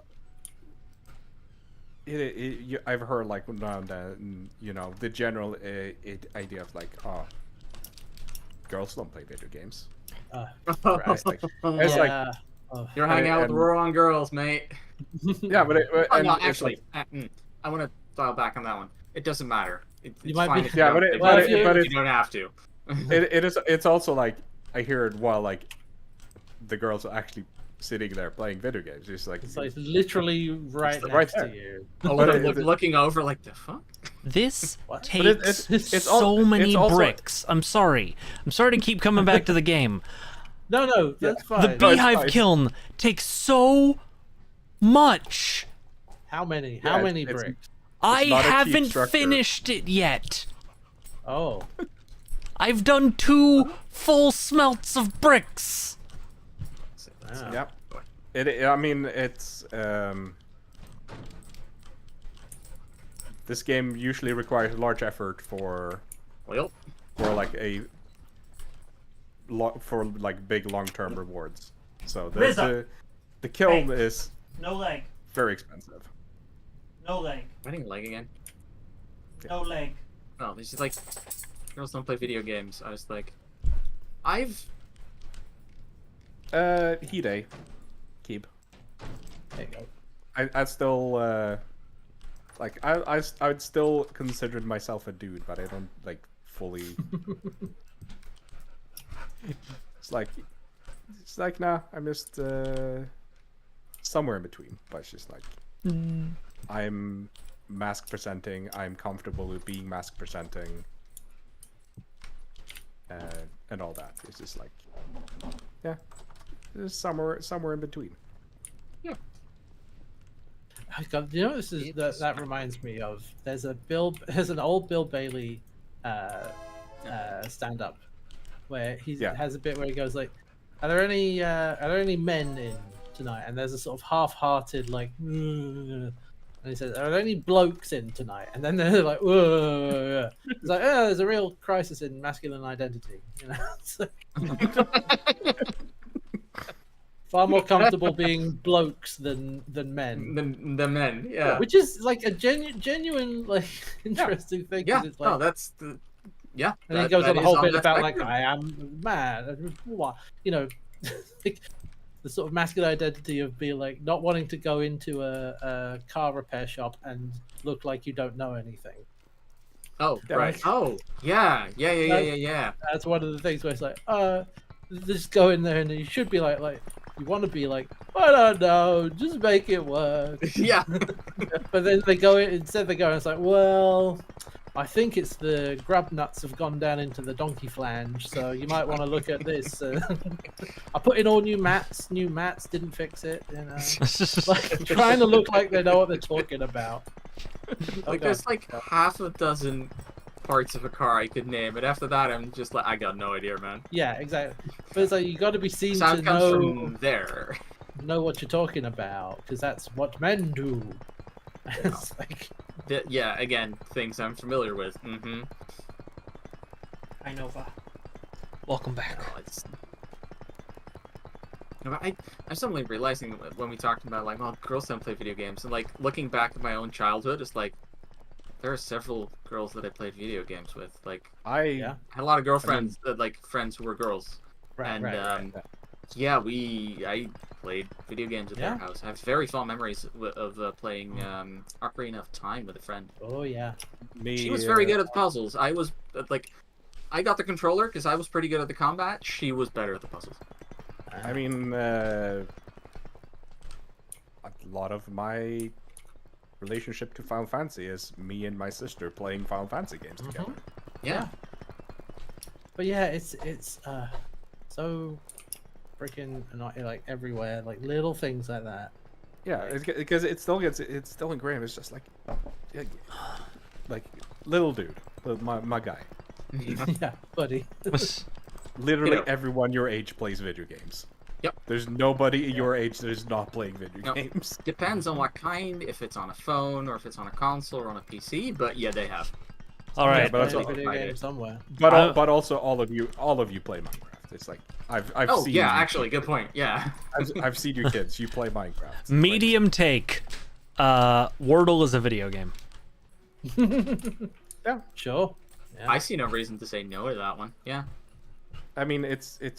heard like now and then, you know, the general idea of like, oh, girls don't play video games. It's like You're hanging out with the wrong girls, mate. Yeah, but no, actually, I want to dial back on that one. It doesn't matter. It's might fine be- if you don't, but you don't have to. It's also like I hear it while like the girls are actually sitting there playing video games. It's like literally right next to you. Looking over like the fuck. This What? takes it's so many also- bricks. I'm sorry to keep coming back to the game. No, that's fine. The it's beehive fine. kiln takes so much. How many it's- bricks? I not a cheap haven't structure. finished it yet. Oh. I've done 2 full smelts of bricks. Wow. Yep. I mean, it's this game usually requires large effort for like for like big long-term rewards. So the kiln is No leg. very expensive. No leg. Winning leg again. No leg. No, this is like girls don't play video games. I was like, Hide. Keep. There you go. I'd still like I would still consider myself a dude, but I don't like fully. It's like nah, I'm just somewhere in between. But it's just like I'm mask presenting. I'm comfortable with being mask presenting, and all that. It's just like it's somewhere in between. God, you know, this is that reminds me of. There's an old Bill Bailey stand up where he has a bit where he goes like, are there any men in tonight? And there's a sort of half-hearted like, and And he says, "Are there any blokes in tonight?" And then they're like, "Whoa!" It's like, "Oh, there's a real crisis in masculine identity." You know, so, far more comfortable being blokes than men. The men, yeah. Which is like a genuine, like interesting thing. 'cause Yeah, it's like, no, that's the. Yeah. and he that- goes that on the is whole bit that about like, spectrum. I am mad, you know, like, the sort of masculine identity of being like not wanting to go into a car repair shop and look like you don't know anything. Oh, Yeah, right. like- Oh, yeah. That's one of the things where it's like, just go in there and you should be like you want to be like, I don't know, just make it work. Yeah. But then they go in, instead they go and it's like, well, I think it's the grub nuts have gone down into the donkey flange, so you might want to look at this. I put in all new mats didn't fix it, you know. Like trying to look like they know what they're talking about. Like there's like half a dozen parts of a car I could name, but after that I'm just like, I got no idea, man. Yeah, exactly. But it's like you got to be seen Sound to comes know from there. what you're talking about, because that's what men do. It's like, Yeah, again, things I'm familiar with. Mm-hmm. I know that. Welcome back. No, it's... No, but I'm suddenly realizing when we talked about like, well, girls don't play video games, and like looking back at my own childhood, it's like there are several girls that I played video games with. Like yeah, I had a lot of girlfriends, like friends who were girls, right, and right. yeah, I played video games at their Yeah. house. I have very fond memories of playing Ocarina of Time with a friend. Oh yeah. She was very good at the puzzles. I was like, I got the controller because I was pretty good at the combat. She was better at the puzzles. I mean, a lot of my relationship to Final Fantasy is me and my sister playing Final Fantasy games together. Yeah. But yeah, it's so freaking like everywhere, like little things like that. Yeah, because it's still ingrained. It's just like little dude, my guy. Yeah, buddy. Literally You know- everyone your age plays video games. Yep. There's nobody your age that is not playing video No. games. Depends on what kind, if it's on a phone or if it's on a console or on a PC. But yeah, they have. All right. but that's Play all- a video I game did. somewhere. But but also all of you play Minecraft. It's like I've Oh seen yeah, you- actually, good point. Yeah. I've seen you kids. You play Minecraft. It's Medium take. Wordle is a video game. Sure. Yeah. I see no reason to say no to that one. Yeah. I mean, it's a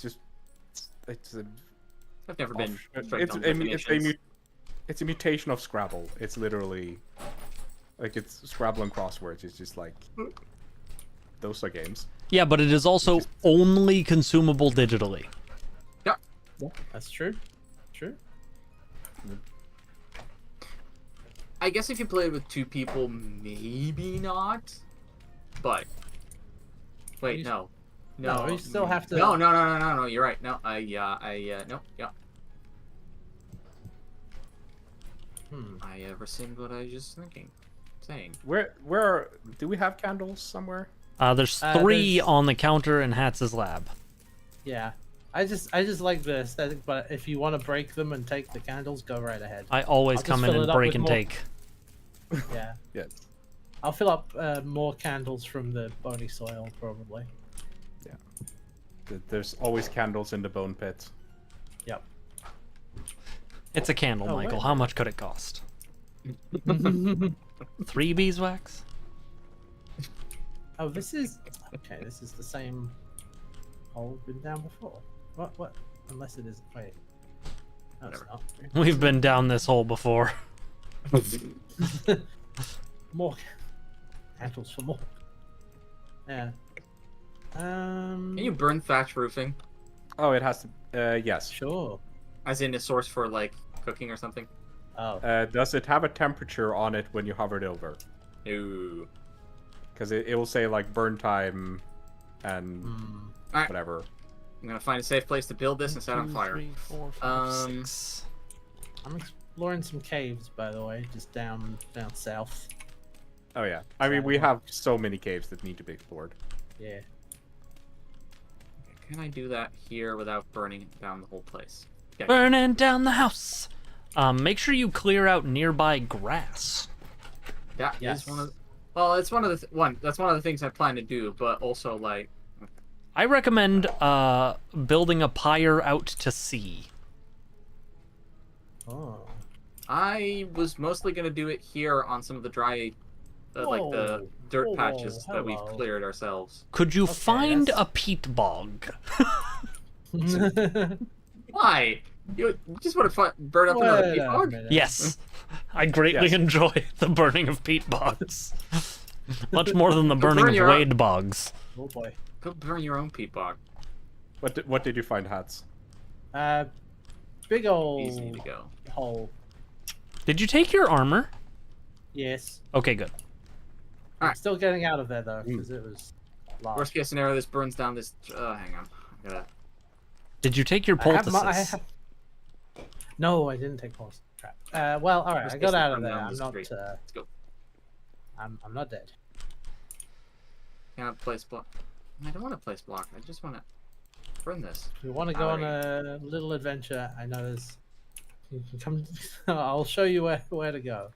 I've never been it's strict on a it's a mutation of Scrabble. It's literally like it's Scrabble and crosswords. It's just like those are games. Yeah, but it is also only consumable digitally. That's true. True. I guess if you play with two people, maybe not. But wait, You- no. No, you still have to. No. You're right. No, no, yeah. I rescind what I was just saying. Where do we have candles somewhere? There's 3 there's- on the counter in Hatz's lab. Yeah. I just like the aesthetic, but if you want to break them and take the candles, go right ahead. I always I'll just come in fill and it up break with and more- take. Yeah. Yes. I'll fill up more candles from the bony soil, probably. There's always candles in the bone pit. Yep. It's a candle, Oh, Michael. wait. How much could it cost? 3 beeswax? Oh, this is okay. This is the same hole we've been down before. What? Unless it is. Wait. No, it's not. We've been down this hole before. More candles for more. Yeah. Can you burn thatch roofing? Oh, it has to. Yes. Sure. As in a source for like cooking or something? Oh. Does it have a temperature on it when you hover it over? No. Because it will say like burn time and Alright. whatever. I'm gonna find a safe place to build this and set it on 2, fire. 3, 4, 5, Um, 6. I'm exploring some caves, by the way, just down south. Oh yeah. I mean, we have so many caves that need to be explored. Yeah. Can I do that here without burning down the whole place? Okay. Burning down the house. Make sure you clear out nearby grass. That is Yes. one of. Well, it's one of the That's one of the things I plan to do, but also like I recommend building a pyre out to sea. Oh. I was mostly gonna do it here on some of the dry, like the Whoa. dirt Whoa, patches that we've hello. cleared ourselves. Could you Okay, find that's- a peat bog? Why? You just want to burn up another Wait peat a bog? minute. Yes. I greatly Yes. enjoy the burning of peat bogs. Much more than the burning burn of your- wade bogs. Oh boy. Go burn your own peat bog. What did you find, Hats? Big old Easy to go. hole. Did you take your armor? Yes. Okay, good. I'm Alright. still getting out of there though, because it was large. Worst case scenario, this burns down this. Hang on. I gotta. Did you take your I have poultices? my- I have- No, I didn't take poultice trap. Well, all right, Worst I case, got out they of burn there. down I'm the not. street. Let's go. I'm not dead. Can't place block. I don't want to place block. I just want to burn this. If you want to go on a little adventure, I know there's. You can come. I'll show you where to go.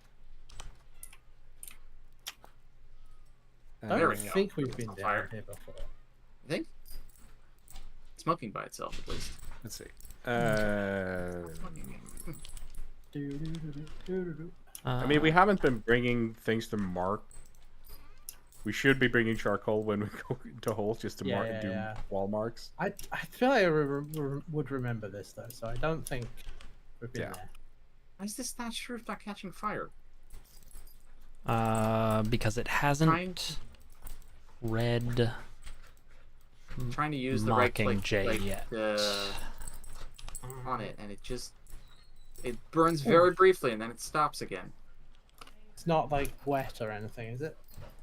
I There don't we go. think we've been On down fire. here before. I think. Smoking by itself, at least. Let's see. I mean, we haven't been bringing things to mark. We should be bringing charcoal when we go into holes just to Yeah, mark yeah, do yeah. wall marks. I feel like I would remember this though, so I don't think we've been Yeah. there. Why is this thatched roof not catching fire? Because it hasn't read I'm trying to use the right click Mockingjay yet. on it, and it burns very briefly, and then it stops again. It's not like wet or anything, is it?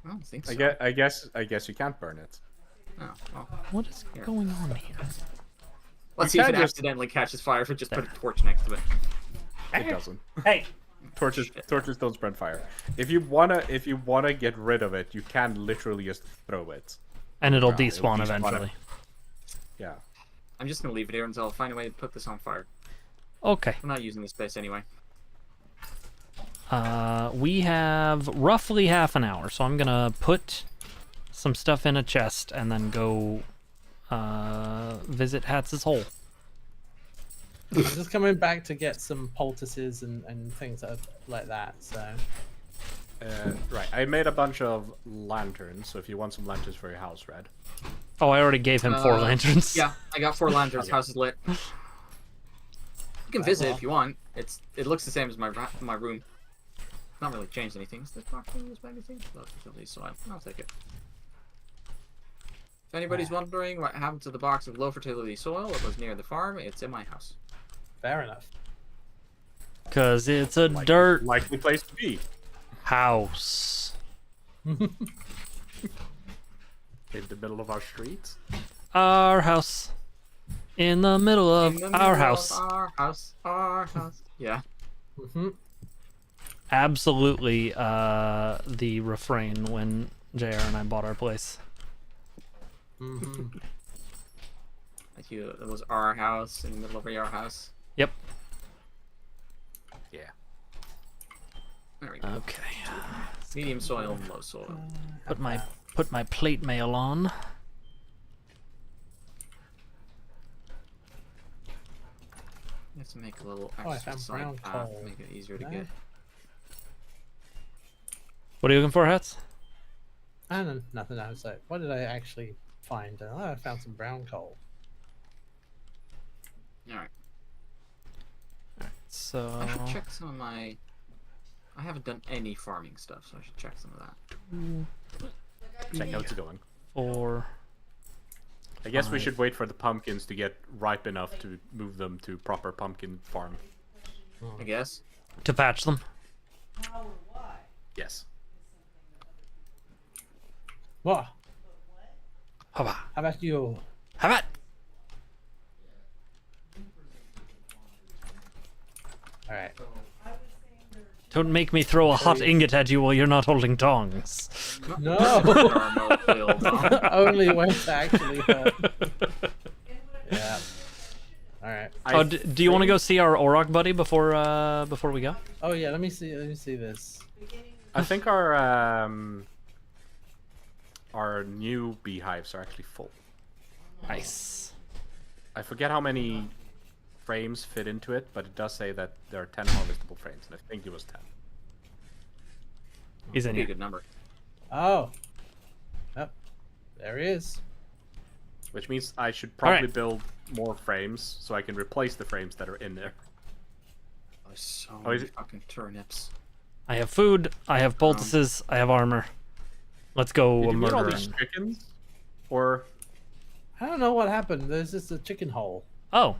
I don't think so. I guess you can't burn it. Oh, well. What is going on here? Let's see if it can't just- accidentally catches fire if it just put a torch next to it. It doesn't. Hey, Torches don't spread fire. If you wanna get rid of it, you can literally just throw it. And it'll Yeah, it'll despawn despawn eventually. Yeah. I'm just gonna leave it here until I find a way to put this on fire. Okay. I'm not using this space anyway. We have roughly half an hour, so I'm gonna put some stuff in a chest and then go visit Hatz's hole. I'm just coming back to get some poultices and things like that. So Right. I made a bunch of lanterns, so if you want some lanterns for your house, Red. Oh, I already gave him 4 lanterns. Yeah, I got 4 lanterns. House is lit. You can visit if you want. It looks the same as my room. Not really changed anything. Is this box being used by anything? No, so I'll take it. If anybody's wondering what happened to the box of low fertility soil that was near the farm, it's in my house. fair enough. Because it's a dirt Likely place to be. house. In the middle of our street. Our house. In the middle of In the our middle of house. Our house. Yeah. Hmm. Absolutely the refrain when JR and I bought our place. Hmm. Like it was our house in the middle of your house. Yep. Yeah. There we go. Okay. Medium soil and low soil. Put my plate mail on. You have to make a little Oh, I extra found brown side path, coal. make it easier to No. get. What are you looking for, Hats? And nothing. I was like, what did I actually find? Oh, I found some brown coal. Alright. So I should check some of my... I haven't done any farming stuff, so I should check some of that. Check how it's going. 4. I guess we should wait for the pumpkins to get ripe enough to move them to proper pumpkin farm. I guess. To patch them. Yes. What? How How about you? about? All right. Don't make me throw a hot ingot at you while you're not holding tongs. No. Normal build, huh? Only way to actually hurt. Yeah. All right. Oh, do you want to go see our Orok buddy before we go? Oh yeah. Let me see. Let me see this. I think our new beehives are actually full. Nice. I forget how many frames fit into it, but it does say that there are 10 harvestable frames, and I think it was 10. He's in Be a here. good number. Oh. Yep. There he is. Which means I should All right. probably build more frames so I can replace the frames that are in there. Oh, there's so Oh, many is it- fucking turnips. I have food. I have poultices. I have armor. Let's go Did you meet all murder. these chickens? Or I don't know what happened. There's just a chicken hole. Oh.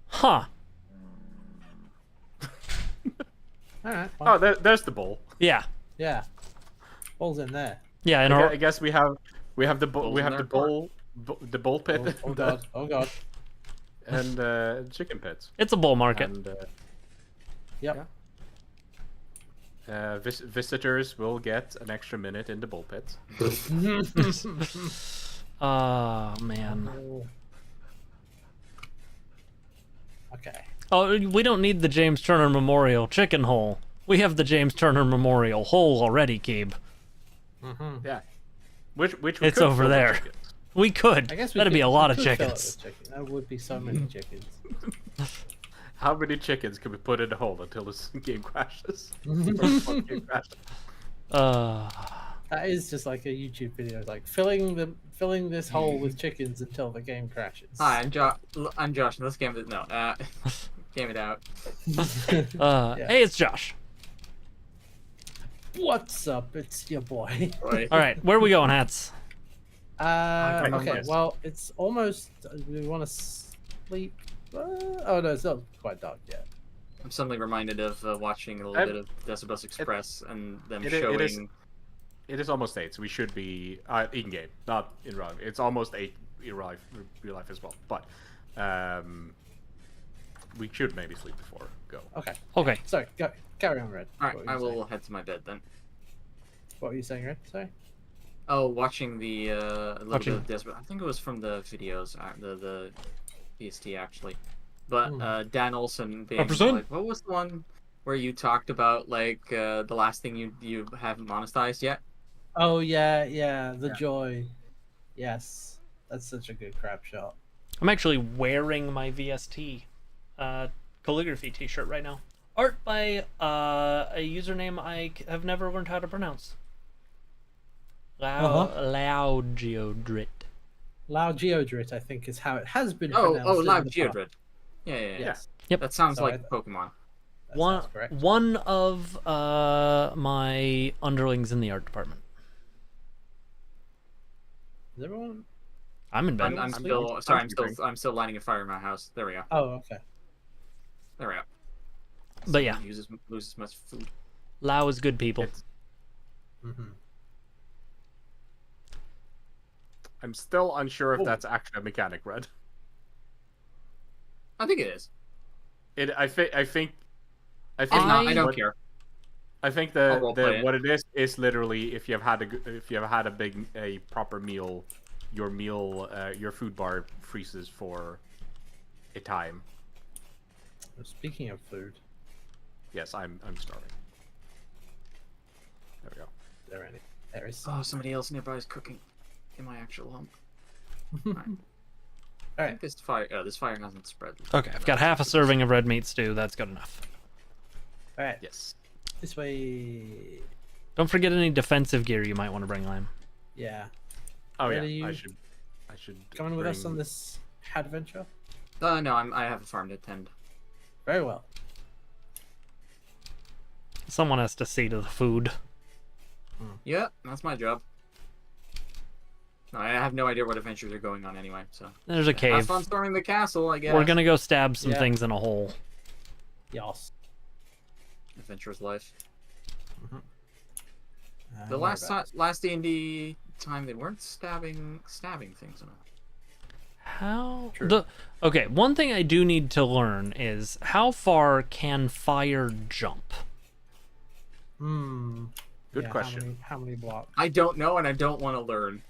Huh. Alright. oh, there's the bowl. Yeah. Yeah. Hole's in there. Yeah. In I our, guess we have the bowl. Bowls We in have there, the bowl, the bowl pit, Oh god. Oh god. and chicken pits. it's a bull market. And Yep. visitors will get an extra minute in the bull pits. Oh man. Okay. Oh, we don't need the James Turner Memorial chicken hole. We have the James Turner Memorial hole already, Keeb. Yeah, which we It's could over fill with there. chickens. We could. I guess we That'd be could- a lot we of could fill it chickens. with chicken. That would be so many chickens. How many chickens can we put in the hole until this game crashes? Game crashes. That is just like a YouTube video, like filling this hole with chickens until the game crashes. Hi, I'm Josh. I'm Josh. And let's game it. No, game it out. Yeah. Hey, it's Josh. What's up? It's your boy. Right. All right, where are we going, Hats? can't Okay. guess. Well, it's almost. We want to sleep. Oh no, it's not quite dark yet. I'm suddenly reminded of watching a little I'm- bit of Decibels Express and them it showing. is- It is almost 8, so we should be in game, not in real life. It's almost 8 in real life as well. But we should maybe sleep before go. Okay. Okay. Sorry. Carry on, Red. All right, What were I you will saying? head to my bed then. What were you saying, Red? Sorry. Oh, watching the a little Watching- bit of Decibel. I think it was from the videos, the PST actually. But Hmm. Dan Olson being 100%. like, what was the one where you talked about like the last thing you haven't monetized yet? Oh yeah, the joy. Yes, that's such a good crap shot. I'm actually wearing my VST calligraphy T-shirt right now. Art by a username I have never learned how to pronounce. Loud Geodrit. Loud Geodrit, I think, is how it has been Oh, pronounced. in Live the past. Geodrid. Yeah. Yes, Yep. That sounds So like I- Pokemon. that One sounds correct. one of my underlings in the art department. Is everyone? I'm in bed. I'm sleeping. still sorry. I'm sleeping. still lighting a fire in my house. There we go. Oh, okay. There we go. But yeah, Loses much food. Lao is good people. It's- Mm-hmm. I'm still unsure if Oh. that's actually a mechanic, Red. I think it is. I think If not, I don't what- care. I think I'll roleplay it. what it is literally if you have had a proper meal, your food bar freezes for a time. Speaking of food, Yes, I'm starving. There we go. there is. Oh, somebody else nearby is cooking in my actual home. All I right. think this fire hasn't spread. Okay, I've got half a serving of red meat stew. That's good enough. All right. Yes. This way. Don't forget any defensive gear you might want to bring, Lime. Yeah. Oh Where yeah. do you- I should Coming with us bring- on this adventure. No, I have a farm to tend. Very well. Someone has to see to the food. Yeah, that's my job. No, I have no idea what adventures are going on anyway. So There's a have cave. fun storming the castle, I guess. We're gonna go stab some Yeah. things in a hole. Yes. Adventurous life. Don't The worry last about last D&D time they weren't stabbing things enough. How True. Okay, one thing I do need to learn is how far can fire jump? it. Good question. How many blocks? I don't know, and I don't want to learn.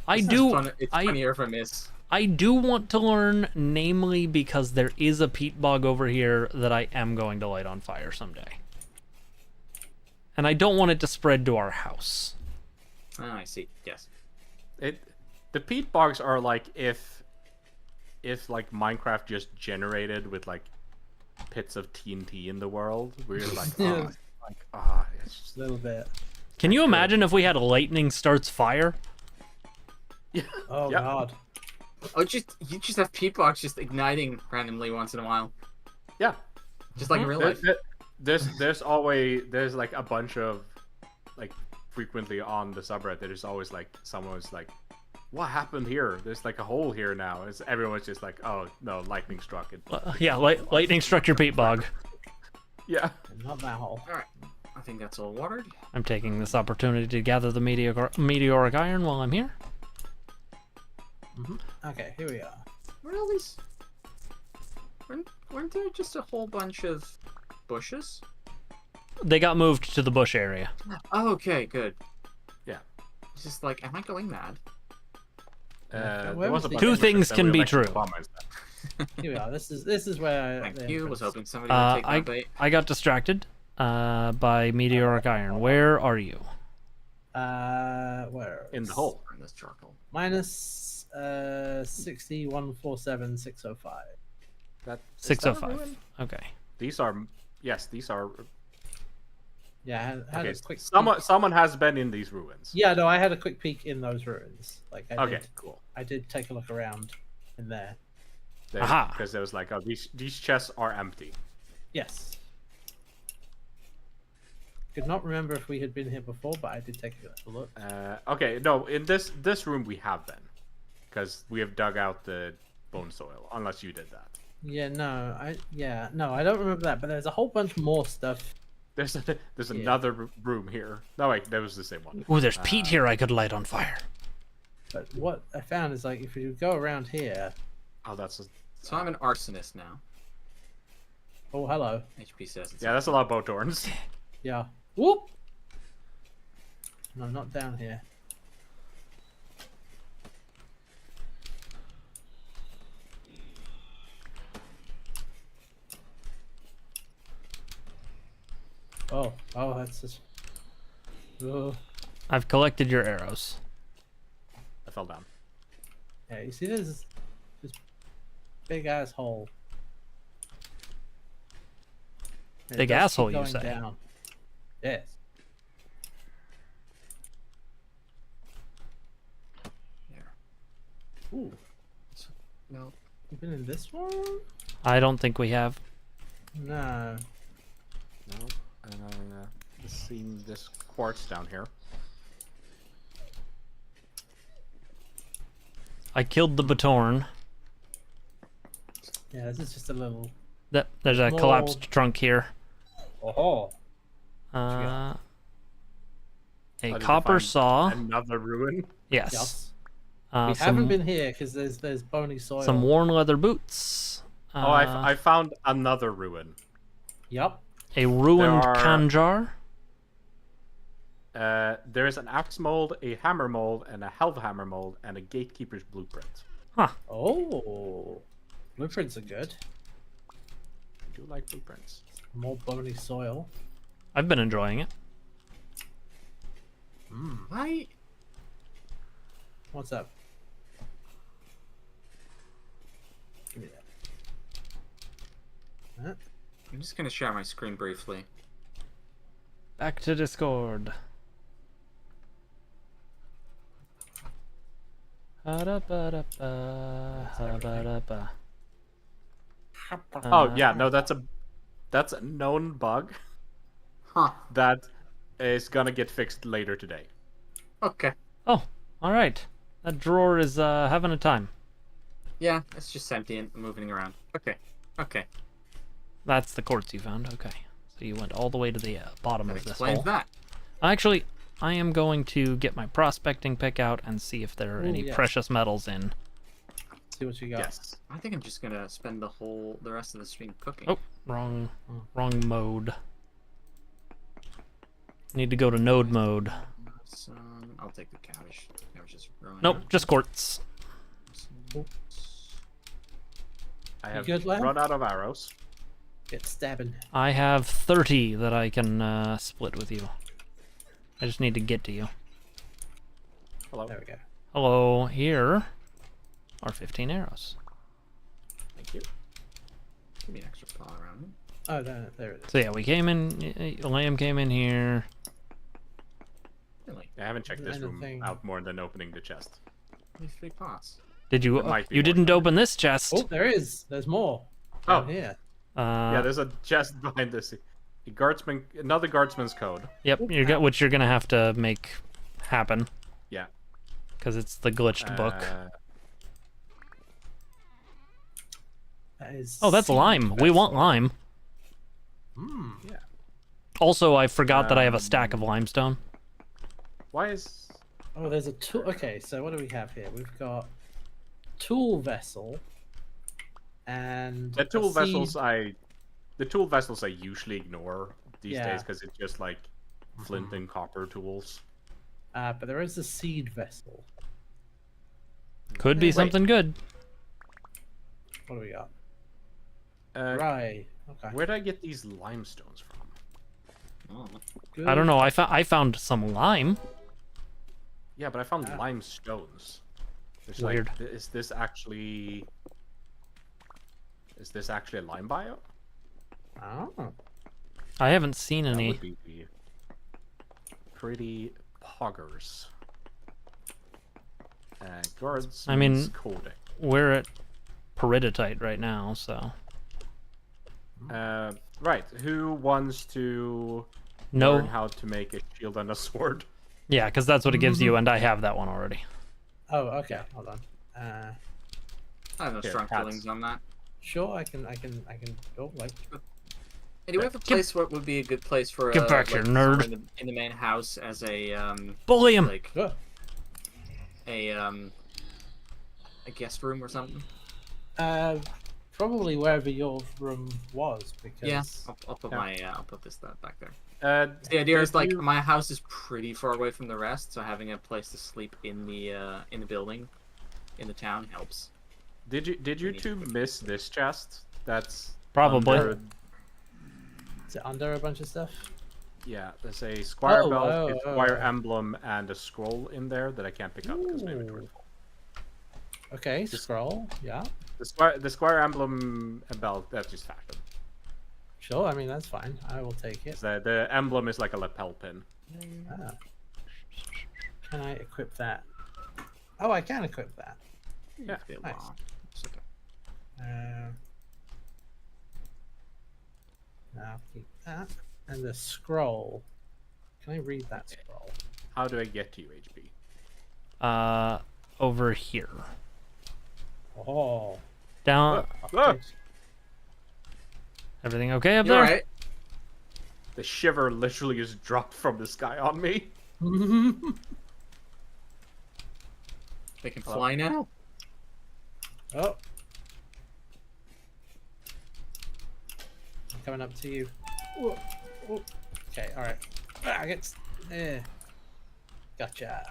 I It's do fun- it's I funnier if I miss. I do want to learn, namely because there is a peat bog over here that I am going to light on fire someday. and I don't want it to spread to our house. Oh, I see. Yes. The peat bogs are like if like Minecraft just generated with like pits of TNT in the world, where you're like, oh, it's just A little bit. Can you imagine if we had lightning starts fire? Oh Yep. god. Oh, you just have peat box just igniting randomly once in a while, yeah. just like in real life. There's always like a bunch of like frequently on the subreddit. There's always like someone's like, what happened here? There's like a hole here now. Everyone's just like, oh no, lightning struck it. Yeah, lightning struck your peat bog. Yeah. Not that hole. All right. I think that's all watered. I'm taking this opportunity to gather the meteoric iron while I'm here. Okay, here we are. Where are all these? Weren't there just a whole bunch of bushes? They got moved to the bush area. Oh, okay, good. Yeah. It's just like, am I going mad? There where was was a the- bunch Two of things that can we be elected true. bombers then. Here we are. This is where. Thank the you. Was entrance- hoping somebody would take that bait. I got distracted by meteoric iron. Where are you? Where? In the hole. In this charcoal. Minus 6147,605. That, 605. Okay. These are Yeah, I had okay. a quick. Someone has been in these ruins. Yeah, no, I had a quick peek in those ruins. Like, Okay, cool. I did take a look around in there. Aha. Because there was like, oh, these chests are empty. Yes. Could not remember if we had been here before, but I did take a look. Okay, no, in this room we have been, because we have dug out the bone soil. Unless you did that. Yeah, no, I don't remember that. But there's a whole bunch more stuff. There's another room here. No, wait, that was the same one. Ooh, there's peat here I could light on fire. But what I found is like if you go around here. Oh, that's So I'm an arsonist now. Oh, hello. HP says it's yeah, that's a lot of bow thorns. Yeah. Whoop. No, not down here. Oh, that's just. Oh. I've collected your arrows. I fell down. Yeah, you see this big ass hole. And it Big does keep asshole, you going say? down. Yes. Ooh, No. you've been in this one? I don't think we have. No. No. Let's see this quartz down here. I killed the Batorn. Yeah, this is just a little. There's a Small- collapsed trunk here. Oh. A did you copper find saw. Another ruin. Yes. Yes. Uh, We haven't some, been here because there's bony soil. some worn leather boots. Oh, I found another ruin. Yup. A ruined There are- Kanjar. There is an axe mold, a hammer mold, and a Helvhammer mold, and a gatekeeper's blueprint. Oh. Blueprints are good. I do like blueprints. More bony soil. I've been enjoying it. Why? What's up? Give me that. Huh? I'm just gonna share my screen briefly. Back to Discord. Ha-da-ba-da-ba, Oh yeah, no, that's a known bug Huh. that is gonna get fixed later today. Okay. Oh, all right. That drawer is having a time. Yeah, it's just sentient, moving around. Okay. Okay. That's the quartz you found. Okay. So you went all the way to the bottom That of this explains hole. that. Actually, I am going to get my prospecting pick out and see if there are Ooh, any yes. precious metals in. See what you got. Yes. I think I'm just gonna spend the rest of the stream cooking. Oh, wrong mode. Need to go to node mode. I'll take the cabbage. Cabbage is ruined. Nope, just quartz. I have good, Lamb? run out of arrows. Get stabbing. I have 30 that I can split with you. I just need to get to you. Hello. There we go. Hello, here are 15 arrows. Thank you. Give me an extra spot around me. Oh, there it is. So yeah, we came in, Lamb came in here. Really? I haven't checked this room Anything- out more than opening the chest. Only 3 pots. Did you, There might be you more didn't than open this chest. Oh, there is. There's more. Oh. Down here. Yeah, there's a chest behind this. A guardsman, another guardsman's code. Yep, which you're gonna have to make happen. Yeah. Because it's the glitched book. That is Oh, that's seed lime. We want lime. Hmm. Yeah. Also, I forgot that I have a stack of limestone. Why is? Oh, there's a tool. Okay, so what do we have here? We've got tool vessel and The tool a seed- vessels the tool vessels I usually ignore these Yeah. days because it's just like flint and copper tools. But there is a seed vessel. Could be Wait. something good. What do we got? Right. Okay. Where did I get these limestones from? Oh. I don't know. I found some lime. Yeah, but I found limestones. There's Weird. Like, is this actually a lime bio? Oh. I haven't seen That any. would be pretty poggers. Guards. I mean- coding. We're at peridotite right now, so Right. Who wants to no. learn how to make a shield and a sword? Yeah, because that's what it gives you, and I have that one already. Oh, okay. Hold on. I have no Here, strong cats. feelings on that. Sure, I can. Oh, like. Hey, do we have a place what would be a good place for Get back here, someone nerd. in the main house as a Bully him. like Oh. a guest room or something? Probably wherever your room was, because. Yeah, I'll put Yeah. my I'll put this back there. The The idea is like my house is pretty far away from the rest, so having a place to sleep in the building, in the town helps. Did you two miss this chest? That's Probably. under- Is it under a bunch of stuff? yeah, there's a squire Oh, belt, oh, a oh. squire emblem, and a scroll in there that I can't pick up because my inventory is full. Okay, scroll. Yeah. The squire emblem and belt, that's just fashion. Sure. I mean, that's fine. I will take it. The emblem is like a lapel pin. Ah. Can I equip that? Oh, I can equip that. Yeah. It's a bit Nice. long. It's okay. I'll keep that. And the scroll. Can I read that scroll? How do I get to you, HP? Over here. Oh. Down. Ah! Everything okay up You there? alright? The shiver literally just dropped from the sky on me. They can fly now. Oh. I'm coming up to you. Whoa, whoa. Okay, alright. I get. Gotcha.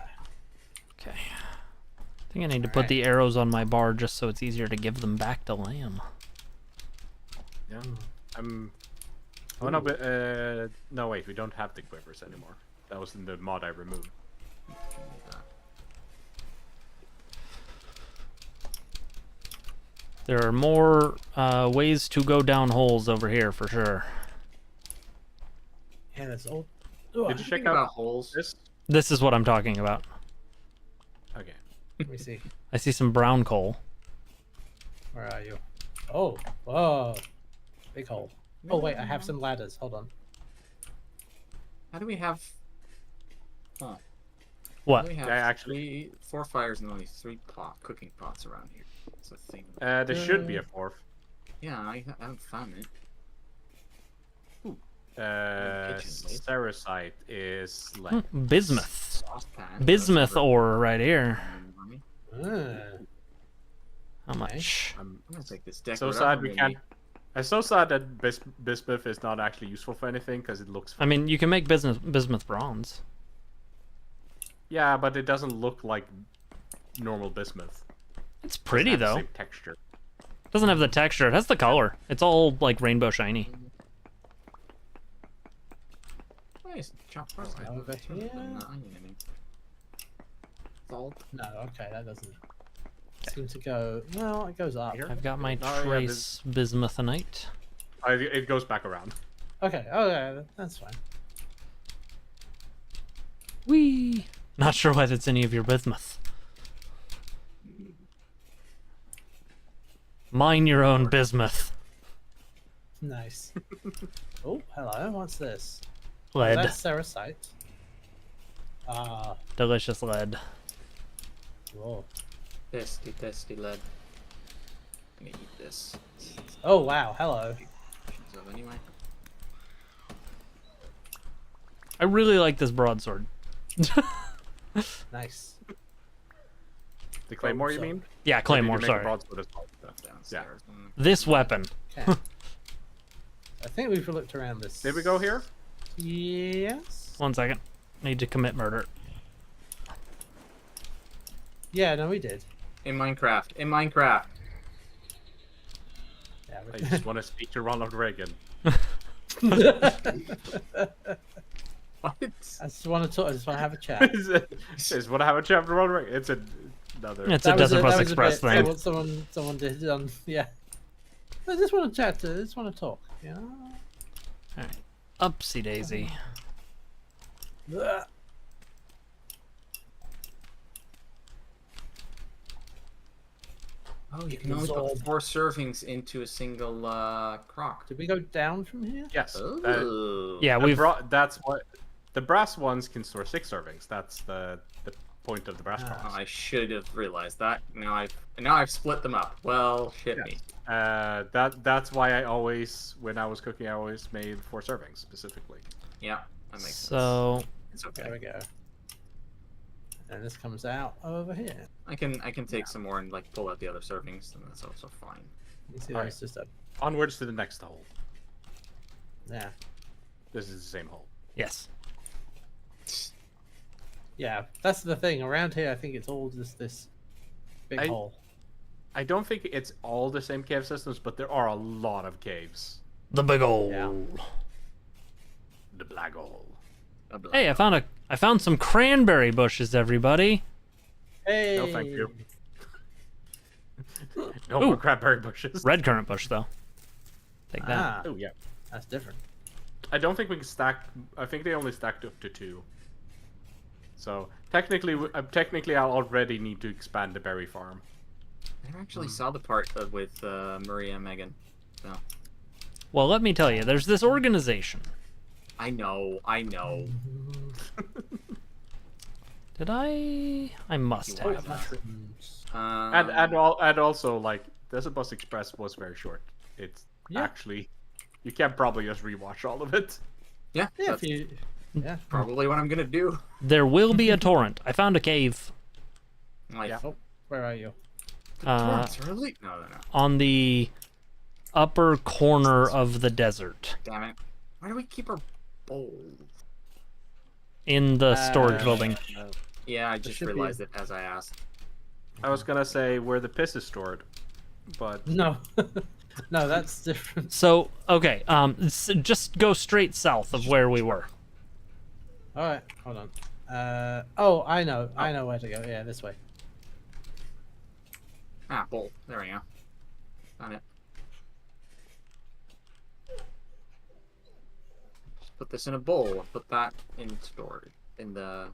Okay. I think I need to put the arrows on my bar just so it's easier to give them back to Lamb. Yeah. Oh no, but no wait, we don't have the quivers anymore. That was in the mod I removed. There are more ways to go down holes over here for sure. Yeah, that's old. Did you check Think about out holes. this? This is what I'm talking about. Okay. Let me see. I see some brown coal. Where are you? Oh, whoa. Big hole. Oh, wait, I have some ladders. Hold on. How do we have? Huh. How What? do we have Yeah, actually- 4 fires and only 3 cooking pots around here? That's a thing. There should be a fourth. Yeah, I haven't found it. kitchen, please. Ceresite is like Bismuth. Saucepan. Bismuth That's never- ore right here. Ah. How much? I'm I'm gonna take this deck. so sad we can't. I'm so sad that bismuth is not actually useful for anything because it looks. I mean, you can make bismuth bronze. Yeah, but it doesn't look like normal bismuth. It's Doesn't pretty have the though. same texture. Doesn't have the texture. It has the color. It's all like rainbow shiny. Nice. Chop parsley. Over here. Salt. No, okay, that doesn't seem to go. Well, it goes up. I've got my Oh, yeah, trace bismuthinite. It goes back around. Okay, oh yeah, that's fine. Whee! Not sure why that's any of your bismuth. Mine your own bismuth. Nice. Oh, hello. What's this? Lead. That's Ceresite. Ah, Delicious lead. whoa. Testy lead. I'm gonna eat this. Oh wow, hello. So anyway. I really like this broadsword. Nice. The claymore, you so- mean? Yeah, claymore, Or did you make a sorry. broadsword as well? Downstairs. This weapon. Okay. I think we've looked around this. Did we go here? Yes. 1 second. Need to commit murder. Yeah, no, we did. In Minecraft. In Minecraft. Yeah, I just want to speak to Ronald Reagan. What? I just want to talk. I just want to have a chat. Just want to have a chat with Ronald Reagan. It's another. It's a Desert Bus Express thing. What someone did. Yeah. I just want to chat. I just want to talk. You know. Alright. Upsy daisy. Ugh. Oh, you can only put 4 servings into a single crock. Did we go down from here? Yes. Ooh. Yeah, the we've that's what the brass ones can store 6 servings. That's the point of the brass Ah. Oh, crocks. I should have realized that. Now I've split them up. Well, shit me. That's why I always, when I was cooking, I always made 4 servings specifically. Yeah, that makes sense. so It's There okay. we go. And this comes out over here. I can take some more and like pull out the other servings, and that's also fine. You see, Alright. that's just a Onwards to the next hole. yeah, This is the same hole. yes. yeah. That's the thing around here. I think it's all just this big hole. I don't think it's all the same cave systems, but there are a lot of caves. The big ol'. Yeah. The black hole. Hey, I found some cranberry bushes, everybody. Hey. No, thank you. No Ooh. more crabberry bushes. Red currant bush though. Take that. Ah, Oh yeah. that's different. I don't think we can stack. I think they only stacked up to 2. So technically, I'll already need to expand the berry farm. I never actually saw the part with Maria and Megan. No. Well, let me tell you, there's this organization. I know. Did I? I must You have. Mushrooms. And also like Desert Bus Express was very short. It's Yeah. actually you can probably just rewatch all of it. Yeah, Yeah, that's if you. Yeah. probably what I'm gonna do. There will be a torrent. I found a cave Like, Yeah. Oh, where are you? torrents, really? No. on the upper corner of the desert Damn it. Why do we keep our bowls? in the storage Uh, building. Yeah, I just should be- realized it as I asked. I was gonna say where the piss is stored, but No. No, that's different. So, okay, just go straight south of where we were. All right, hold on. Oh, I know where to go. Yeah, this way. Ah, bowl. There we go. Found it. Just put this in a bowl and put that in storage in the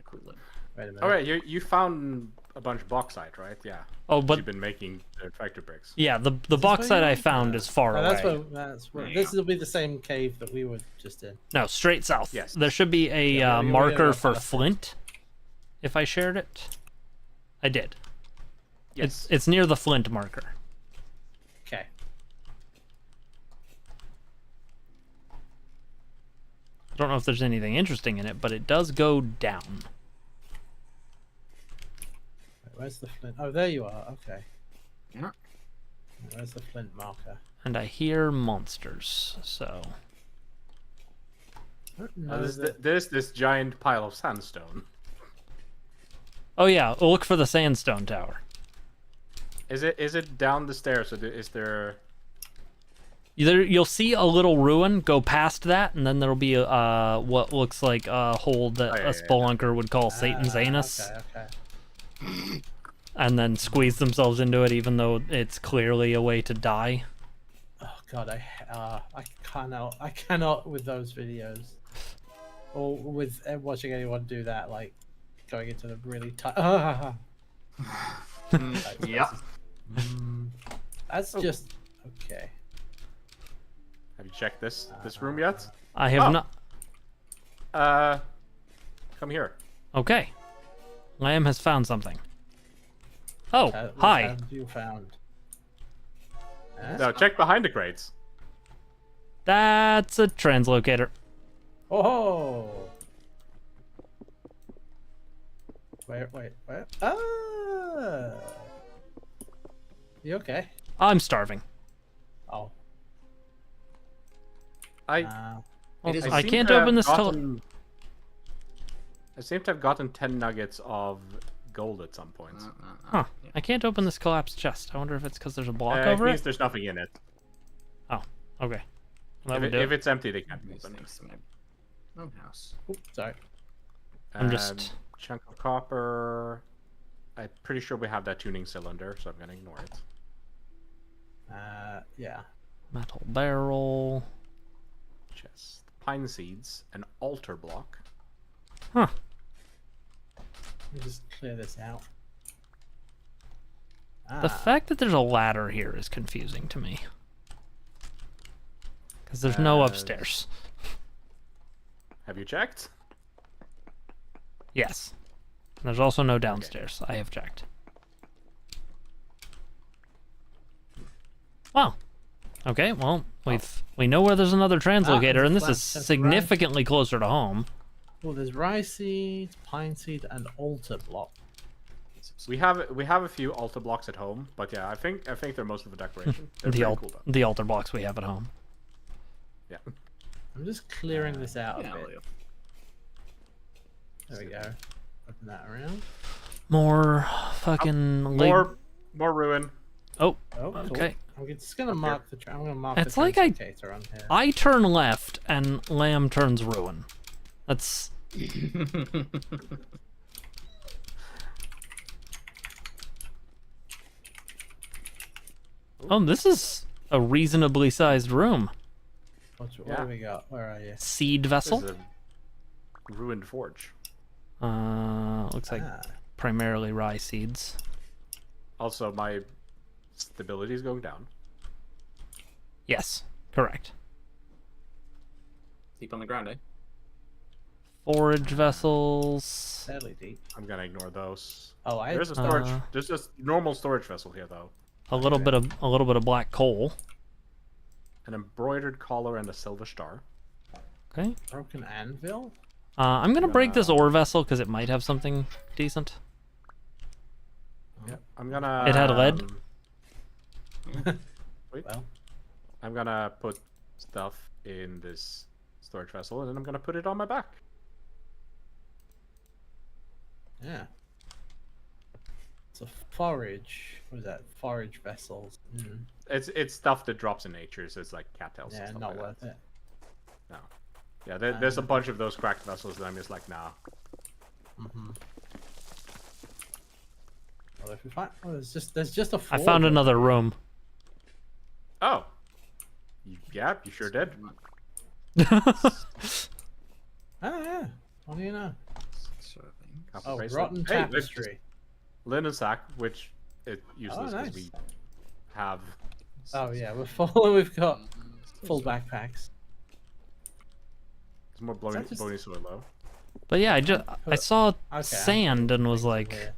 cooler. Wait a minute. all right, you found a bunch of bauxite, right? Yeah. Oh, but You've been making the tractor bricks. yeah, the where bauxite you I are? found is far Oh, away. that's where. There you This go. will be the same cave that we were just in. No, straight south. Yes. There should be a Yeah, we marker are for past it. flint. If I shared it, I did. Yes. It's near the flint marker. Okay. I don't know if there's anything interesting in it, but it does go down. Wait, where's the flint? Oh, there you are. Okay. Yeah. Where's the flint marker? And I hear monsters, so No, There's this giant pile of sandstone. oh yeah, look for the sandstone tower. Is it down the stairs? Or is there? You'll see a little ruin go past that, and then there'll be what looks like a hole that a spelunker would call Satan's anus, Okay. and then squeeze themselves into it, even though it's clearly a way to die. Oh god, I cannot with those videos, or with watching anyone do that, like going into the really tight. Yep. That's just okay. Have you checked this room yet? I have Oh. not. Come here. Okay. Lamb has found something. Oh, What hi. have you found? Now check behind the crates. That's a translocator. Oh. Wait. Ah. You okay? I'm starving. Oh. I It is- I seem can't to have open this till. gotten- I seem to have gotten 10 nuggets of gold at some point. Huh. I can't open this collapsed chest. I wonder if it's because there's a block It over means it. there's nothing in it. Oh, okay. Well, that If, would do if it. it's empty, they can't be This opened. next to my own house. Oops, sorry. I'm just- Chunk of copper. I'm pretty sure we have that tuning cylinder, so I'm gonna ignore it. Yeah. Metal barrel. Chest. Pine seeds. An altar block. Huh. Let me just clear this out. The fact that there's a ladder here is confusing to me. Because there's no upstairs. Have you checked? Yes. There's also no downstairs. I have checked. Wow. Okay, well, we know where there's another translocator, there's a and this flat is chest of rice. significantly closer to home. Well, there's rice seeds, pine seed, and altar block. We have a few altar blocks at home, but yeah, I think they're mostly for decoration. They're The, pretty cool though. the altar blocks we have at home. Yeah. I'm just clearing this out Yeah, a I'll bit. do. There we go. Open that around. More fucking More ruin. Oh, Oh, cool. okay. I'm just gonna mark the. I'm gonna mark It's the like I- translocator on here. I turn left and Lamb turns ruin. That's oh, this is a reasonably sized room. What Yeah. do we got? Where are you? Seed This vessel. is a ruined forge. Looks like Ah, primarily rye seeds. Also, my stability is going down. Yes, correct. Deep on the ground, eh? Forage vessels. fairly deep. I'm gonna ignore those. Oh, I. There's a storage. Uh, There's a normal storage vessel here though. A little bit of black coal. An embroidered collar and a silver star. Okay. Broken anvil. I'm gonna break this ore vessel because it might have something decent. Yep. I'm gonna. It had lead? Wait. Well, I'm gonna put stuff in this storage vessel, and then I'm gonna put it on my back. yeah. It's a forage. What is that? Forage vessels. Mm. It's stuff that drops in nature, so it's like cattails. Yeah, and stuff not like worth that. it. No. Yeah, there's a bunch of those cracked vessels that I'm just like, nah. Mm-hmm. Well, if we find, oh, there's just a. I forge found over another there. room. Oh. Yeah, you sure did. Oh yeah. What do you know? Sort of thing. Copper Oh, bracelet. rotten Hey, there's tapestry. linen sack, which is useless because nice. we have. Oh yeah, we're full. We've got full backpacks. There's more that just- bony soil though. But yeah, I saw I'm sand and was like, Here.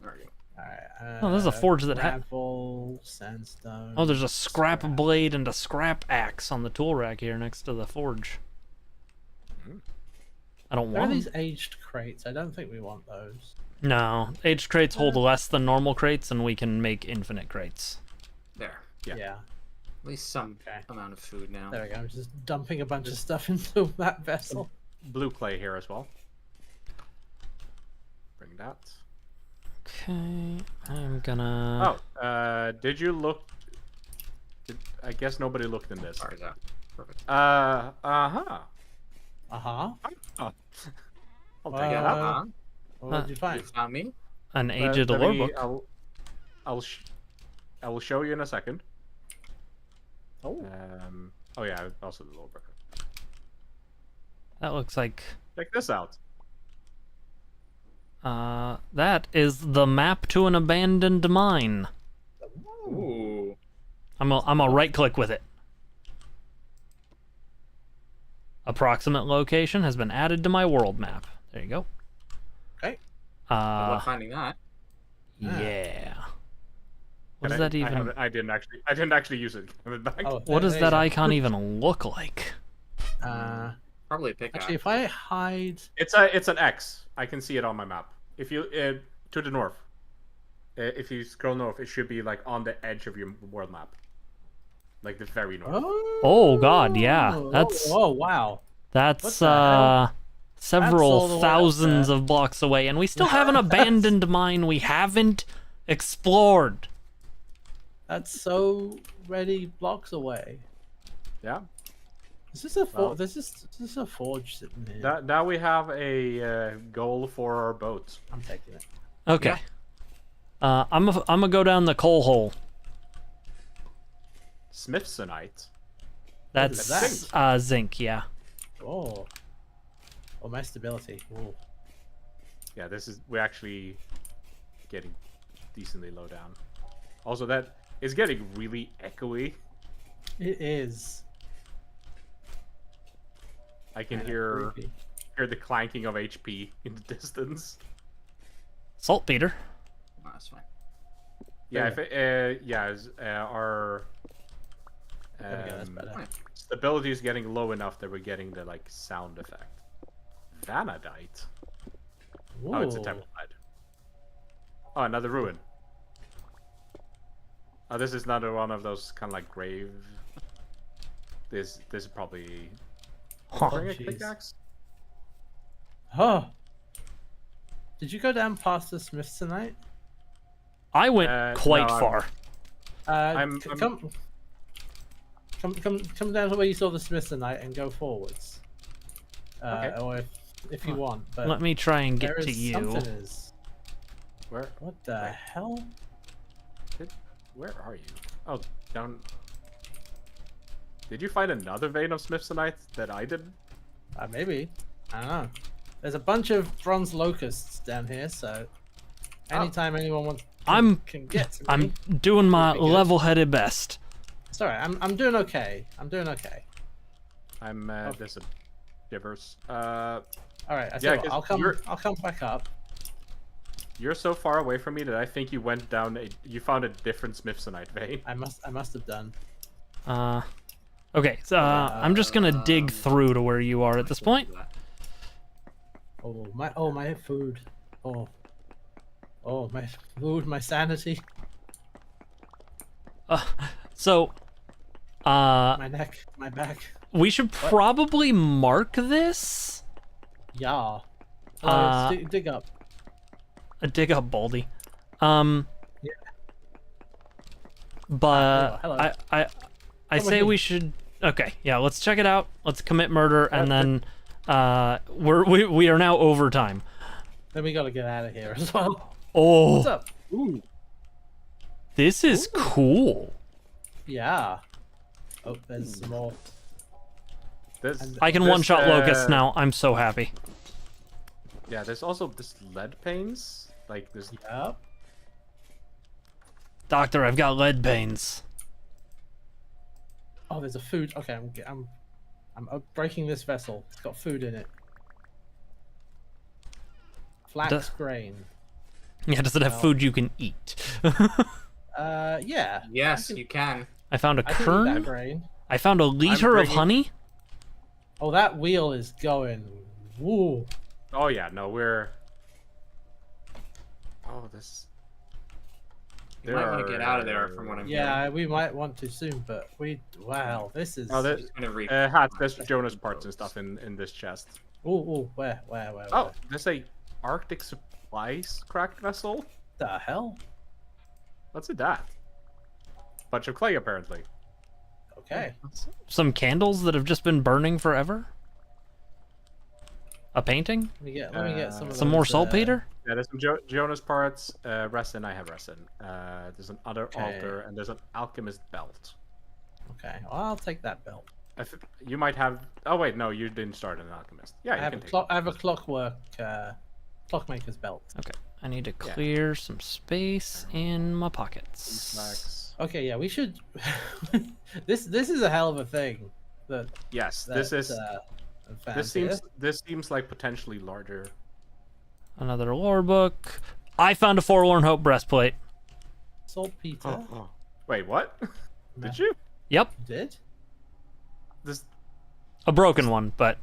There we go. Alright. Oh, there's a forge that gravel, sandstone. oh, there's a scrap blade and a scrap axe on the tool rack here next to the forge. I don't There are want these them. aged crates. I don't think we want those. No, aged crates hold less than normal crates, and we can make infinite crates. There. Yeah. Yeah. At least some Okay. amount of food now. There we go. I'm just dumping a bunch of stuff into that vessel. Blue clay here as well. Bring that. Okay, I'm gonna. Oh, did you look? I guess nobody looked in this. Sorry, Zach. Perfect. Uh-huh. Uh-huh. I'll take Uh, it. Uh-huh. What did you You find? found me? An aged Let lore me- book. I will show you in a second. Oh. Oh yeah, also the lore book. That looks like. Check this out. That is the map to an abandoned mine. Ooh. I'm a right click with it. Approximate location has been added to my world map. There you go. Okay. Good luck finding that. Yeah. What And does that I even? I didn't actually use it. Give it back. Oh, What does there that you go. icon even look like? Probably a pickaxe. Actually, if I hide... It's an X. I can see it on my map. If you to the north, if you scroll north, it should be like on the edge of your world map, like the very north. Oh God, yeah. That's Oh, wow. that's What the hell? all the several way up thousands there. of blocks away, and we still have an abandoned mine we haven't explored. That's so many blocks away. Yeah. Is this a Well. this is a forge sitting here? Now we have a goal for our boat. I'm taking it. Okay. I'm gonna go down the coal hole. Smithsonite. That's that? zinc, yeah. Oh. Oh, my stability. Ooh. Yeah, we're actually getting decently low down. Also, that is getting really echoey. It is. I can Kinda hear creepy. the clanking of HP in the distance. Saltpeter. Oh, that's fine. Yeah, if our There we go, that's better. stability is getting low enough that we're getting the like sound effect. Vanadite. Oh, it's a Ooh. temple site. Oh, another ruin. Oh, this is another one of those kind of like grave. This is probably. Huh. Bring a jeez. pickaxe. Huh. Did you go down past the Smiths tonight? I went quite no, far. I'm- Come down to where you saw the Smiths tonight and go forwards. Okay. Or if you want, but Let me try and get there to is you. something is. Where What the hell? where are you? Oh, down. Did you find another vein of Smithsonite that I didn't? Maybe. I don't know. There's a bunch of bronze locusts down here, so anytime anyone wants, can get to me. I'm doing my Would be good. level-headed best. Sorry, I'm doing okay. I'm doing okay. I'm there's a diverse. All right, I Yeah, tell you what, 'cause I'll come back up. You're so far away from me that I think you went down. You found a different Smithsonite vein. I must have done. Okay, so I'm just gonna dig through to where you are at this point. Oh my food. Oh my food, my sanity, So, my neck, my back. we should probably mark this. Yeah. Dig up. Dig up, Baldy. But hello. I Come say with we me. should. Okay, yeah, let's check it out. Let's commit murder, and then we are now overtime. Then we gotta get out of here as well. Oh, What's up? Ooh. this is cool. Yeah. Oh, there's some more. I can one-shot locusts now. I'm so happy. Yeah, there's also this lead panes. Like this. Yep. Doctor, I've got lead pains. Oh, there's a food. Okay, I'm breaking this vessel. It's got food in it. Flax grain. Yeah, does it have food you can eat? Yeah. Yes, you can. I found a I can eat that kern. grain. I found a liter of bringing- honey. Oh, that wheel is going. Woo. Oh yeah, no, we're. Oh, this. You might want to get out of there from what I'm Yeah, we might want to soon, but wow, this is. Oh, hearing. Gonna re- hats. There's Jonas parts and stuff in this chest. Ooh, where? Oh, there's a Arctic supplies cracked vessel. The hell? What's with that? Bunch of clay, apparently. Okay. Some candles that have just been burning forever. A painting? Let me get Some more saltpeter? Yeah, there's some Jonas parts. Resin, I have resin. There's an other altar, and there's an alchemist belt. Okay, well, I'll take that belt. You might have. Oh wait, no, you didn't start an alchemist. Yeah, you can take it. I have a clockmaker's belt. Okay, I need to clear some space in my pockets. Okay, yeah, we should. This is a hell of a thing. Yes, that, this is. found This here. seems like potentially larger. Another lore book. I found a Forlorn Hope breastplate. Saltpeter. Wait, what? Did you? Yep, Did? a broken one, but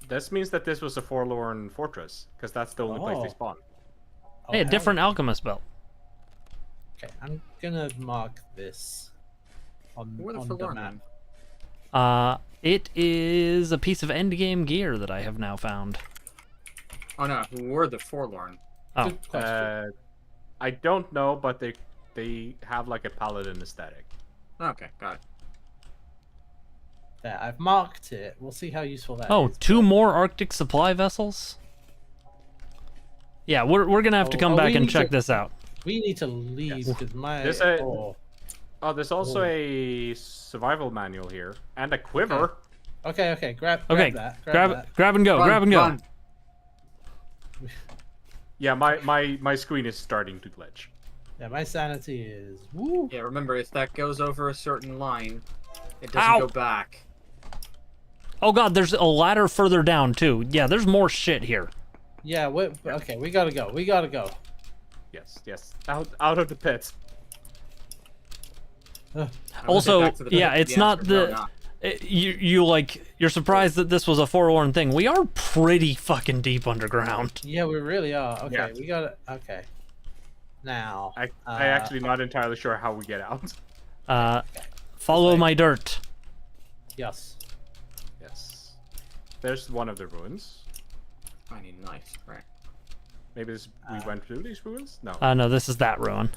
This means that this was a forlorn fortress, because that's the only place they Oh. spawn. hey, a hell different alchemist belt. Okay, I'm gonna mark this on, What a on the forlorn map. one. It is a piece of endgame gear that I have now found. Oh no, who were the forlorn? Oh, Good question. I don't know, but they have like a paladin aesthetic. Okay, got it. There, I've marked it. We'll see how useful that is. oh, 2 more Arctic supply vessels. Yeah, we're gonna have to come Oh, back we and need check to- this out. We need to leave because my. There's there's also Oh. a survival manual here and a quiver. Okay. Grab Okay, that. grab and go, Run, grab and go. run. Yeah, my screen is starting to glitch. Yeah, my sanity is. Woo. Yeah, remember, if that goes over a certain line, it doesn't Ow. go back. Oh god, there's a ladder further down too. Yeah, there's more shit here. Yeah. Okay. We gotta go. We gotta go. Yes. Out of the pit. Ugh. Also, back to the yeah, pit. it's The not answer is no, the not. you're surprised that this was a forlorn thing. We are pretty fucking deep underground. Yeah, we really are. Okay, Yeah. we gotta. Okay. Now. I actually not entirely sure how we get out. Follow way. my dirt. Yes. Yes. There's one of the ruins. I need a knife. Right. Maybe we went through these ruins? No. No, this is that ruin.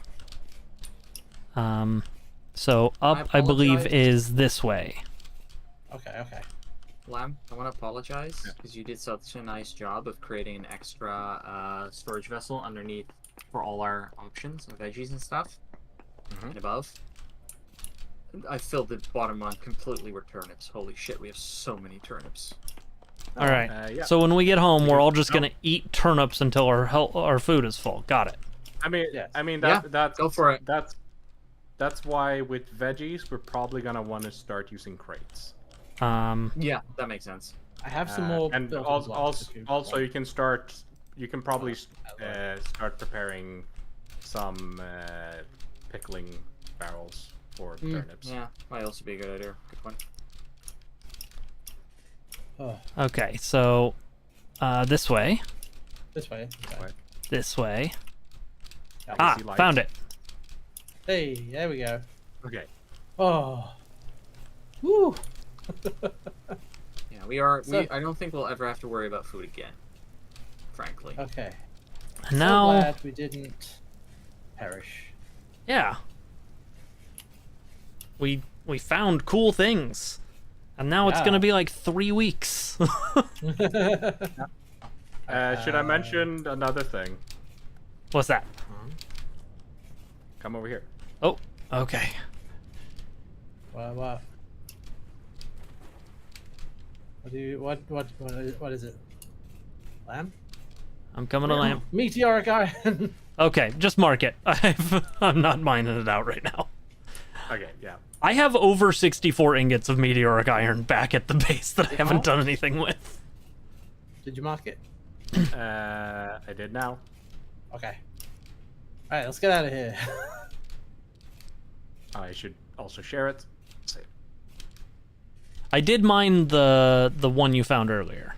So up, I believe, apologize. is this way. Okay. Lamb, I want to apologize because you did such a nice job of creating an extra storage vessel underneath for all our options and veggies and stuff, and above. I filled the bottom one completely with turnips. Holy shit, we have so many turnips. All right. Yeah. So when we get home, we're all just gonna eat turnips until our food is full. Got it. I mean, Yes. that's Go for it. That's why with veggies we're probably gonna want to start using crates. Yeah, that makes sense. I have some more. And building also, blocks if you also want. you can start. You can probably start preparing some pickling barrels for turnips. Yeah, might also be a good idea. Good point. Oh, Okay. So this way. this way. Okay. This way. I see lights. Found it. Hey, there we go. Okay. Oh. Woo. Yeah, we are. So- I don't think we'll ever have to worry about food again. Frankly. Okay. And now, So glad we didn't perish. yeah. We found cool things, and now it's Yeah. gonna be like 3 weeks. Should I mention another thing? What's that? Come over here. Oh, okay. What? What is it? Lamb? I'm coming to lamp. Meteoric iron. Okay, just mark it. I'm not mining it out right now. Okay. Yeah. I have over 64 ingots of meteoric iron back at the base that I haven't done anything with. Did you mark it? I did now. Okay. All right, let's get out of here. I should also share it. Save. I did mine the one you found earlier.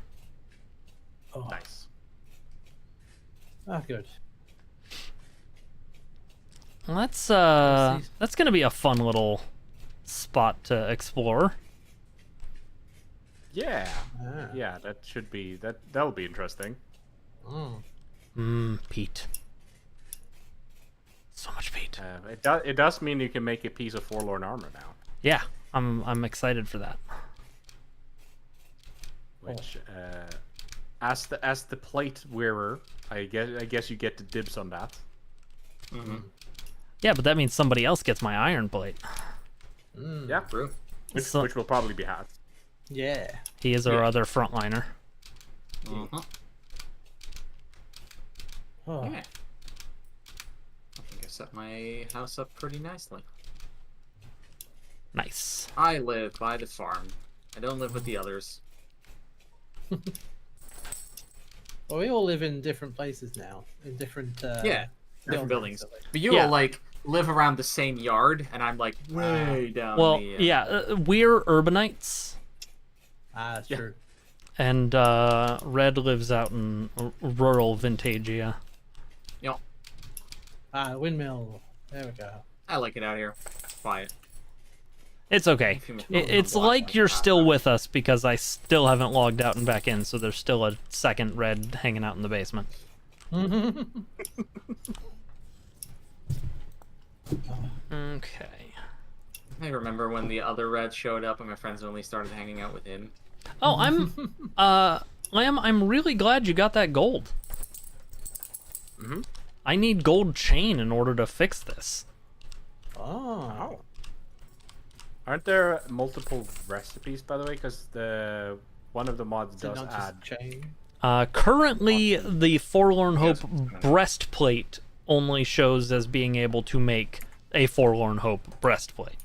Oh, Nice. oh good. Well, that's gonna be a fun little spot to explore. Yeah. Ah. Yeah. That should be that'll be interesting. Mm. Pete. So much peat. It does mean you can make a piece of forlorn armor now. Yeah, I'm excited for that. Which, as the plate wearer, I guess you get the dibs on that. Yeah, but that means somebody else gets my iron plate. Yeah, True. which will probably be Hat. Yeah. He is our other frontliner. Uh-huh. Oh. Yeah. I think I set my house up pretty nicely. Nice. I live by the farm. I don't live with the others. Well, we all live in different places now, in different Yeah, different buildings. so, like- But you Yeah. all like live around the same yard, and I'm like way down. Well, the, yeah, we're urbanites, that's true. and Red lives out in rural Vintagia. You know, Windmill. There we go. I like it out here. Quiet. It's okay. It's like you're still with us because I still haven't logged out and back in, so there's still a second Red hanging out in the basement. Okay. I remember when the other Red showed up, and my friends only started hanging out with him. Oh, I'm really glad you got that gold. I need gold chain in order to fix this. Oh. Aren't there multiple recipes, by the way? Because one of the mods Is it does not just add. chain? Currently, the Forlorn Hope breastplate only shows as being able to make a Forlorn Hope breastplate.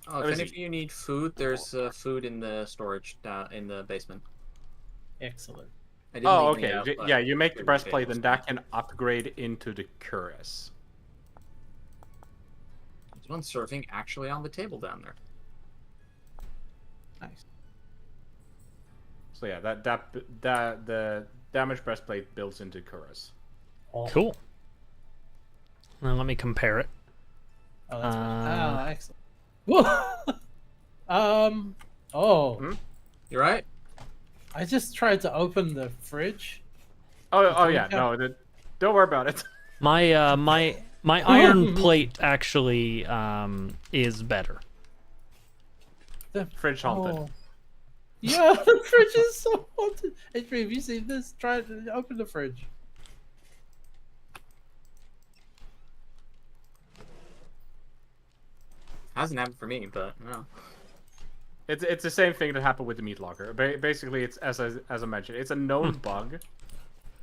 Oh, if any of you need food, there's food in the storage in the basement. Excellent. I didn't Oh, leave any okay. out, but Yeah, you make the food breastplate, tables. and that can upgrade into the cuirass. There's one serving actually on the table down there. Nice. So yeah, the damage breastplate builds into cuirass. Oh, Cool. Now let me compare it. Oh, that's oh, excellent. Whoa! Oh, You right? I just tried to open the fridge. Oh yeah, no, don't worry about it. My my iron plate actually is better. Fridge haunted. Oh. Yeah, the fridge is so haunted. Hey, have you seen this? Try to open the fridge. Hasn't happened for me, but no. It's the same thing that happened with the meat locker. Basically, it's as I mentioned, it's a known bug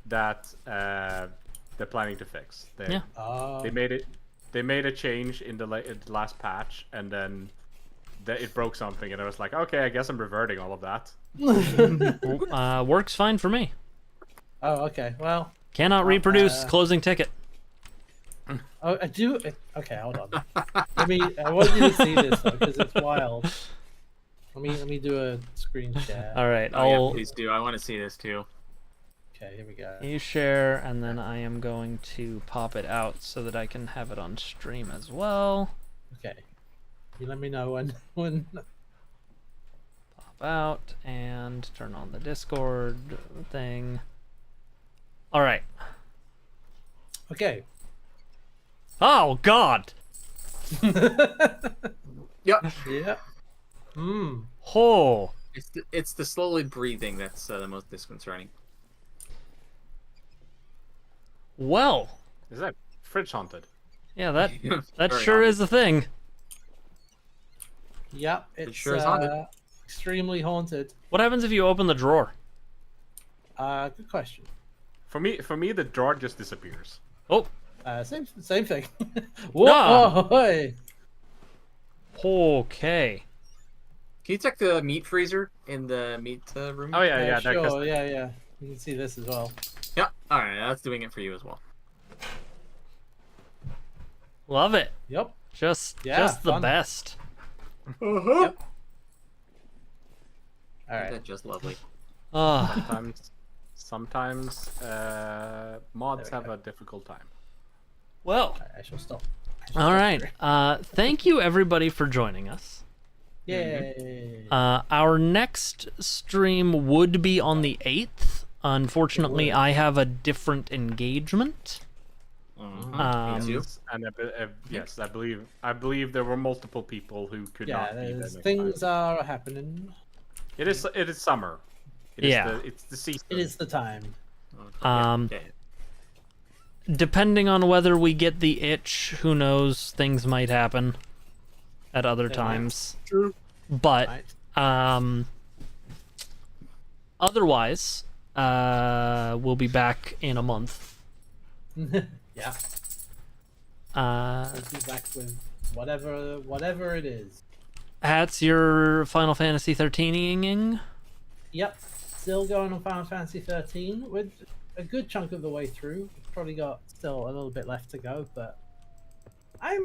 that they're planning to fix. They they made a change in the last patch, and then it broke something, and I was like, okay, I guess I'm reverting all of that. Works fine for me. Oh, okay. Well, Cannot reproduce. Closing ticket. oh, I do. Okay, hold on. I want you to see this because it's wild. Let me do a screen share. All right, Oh, yeah, I'll please do. I want to see this too. Okay, here we go. you share, and then I am going to pop it out so that I can have it on stream as well. Okay. You let me know when. Pop out and turn on the Discord thing. All right. Okay. Oh God. Yep. Yeah. Hmm. Oh. It's the slowly breathing that's the most disconcerting. Well. Is that fridge haunted? Yeah, that Very sure haunted. is a thing. Yep. It's sure is haunted. extremely haunted. What happens if you open the drawer? Good question. For me, the drawer just disappears. Oh. Same thing. Whoa! Nah. Oh, hey. Okay. Can you check the meat freezer in the meat room? Oh yeah, that Sure. goes- Yeah. You can see this as well. Yeah. All right, that's doing it for you as well. Love it. Yep. Just Yeah, the fun. best. Yep. All right. That's just lovely. Ah. Sometimes mods There we have go. a difficult time. Well. I shall stop. All right. Thank you everybody for joining us. Yay. Our next stream would be on the 8th. Unfortunately, I have a different engagement. too. And yes, I believe there were multiple people who could Yeah, not be there. next things time. are happening. It is summer. It's the season. It is the time. Okay. Depending on whether we get the itch, who knows, things might happen at other They might. times. True. But Right. otherwise, we'll be back in a month. Yeah. Uh, We'll be back with whatever it is. Hats, your Final Fantasy 13ing? Yep. Still going on Final Fantasy 13 with a good chunk of the way through. Probably got still a little bit left to go, but I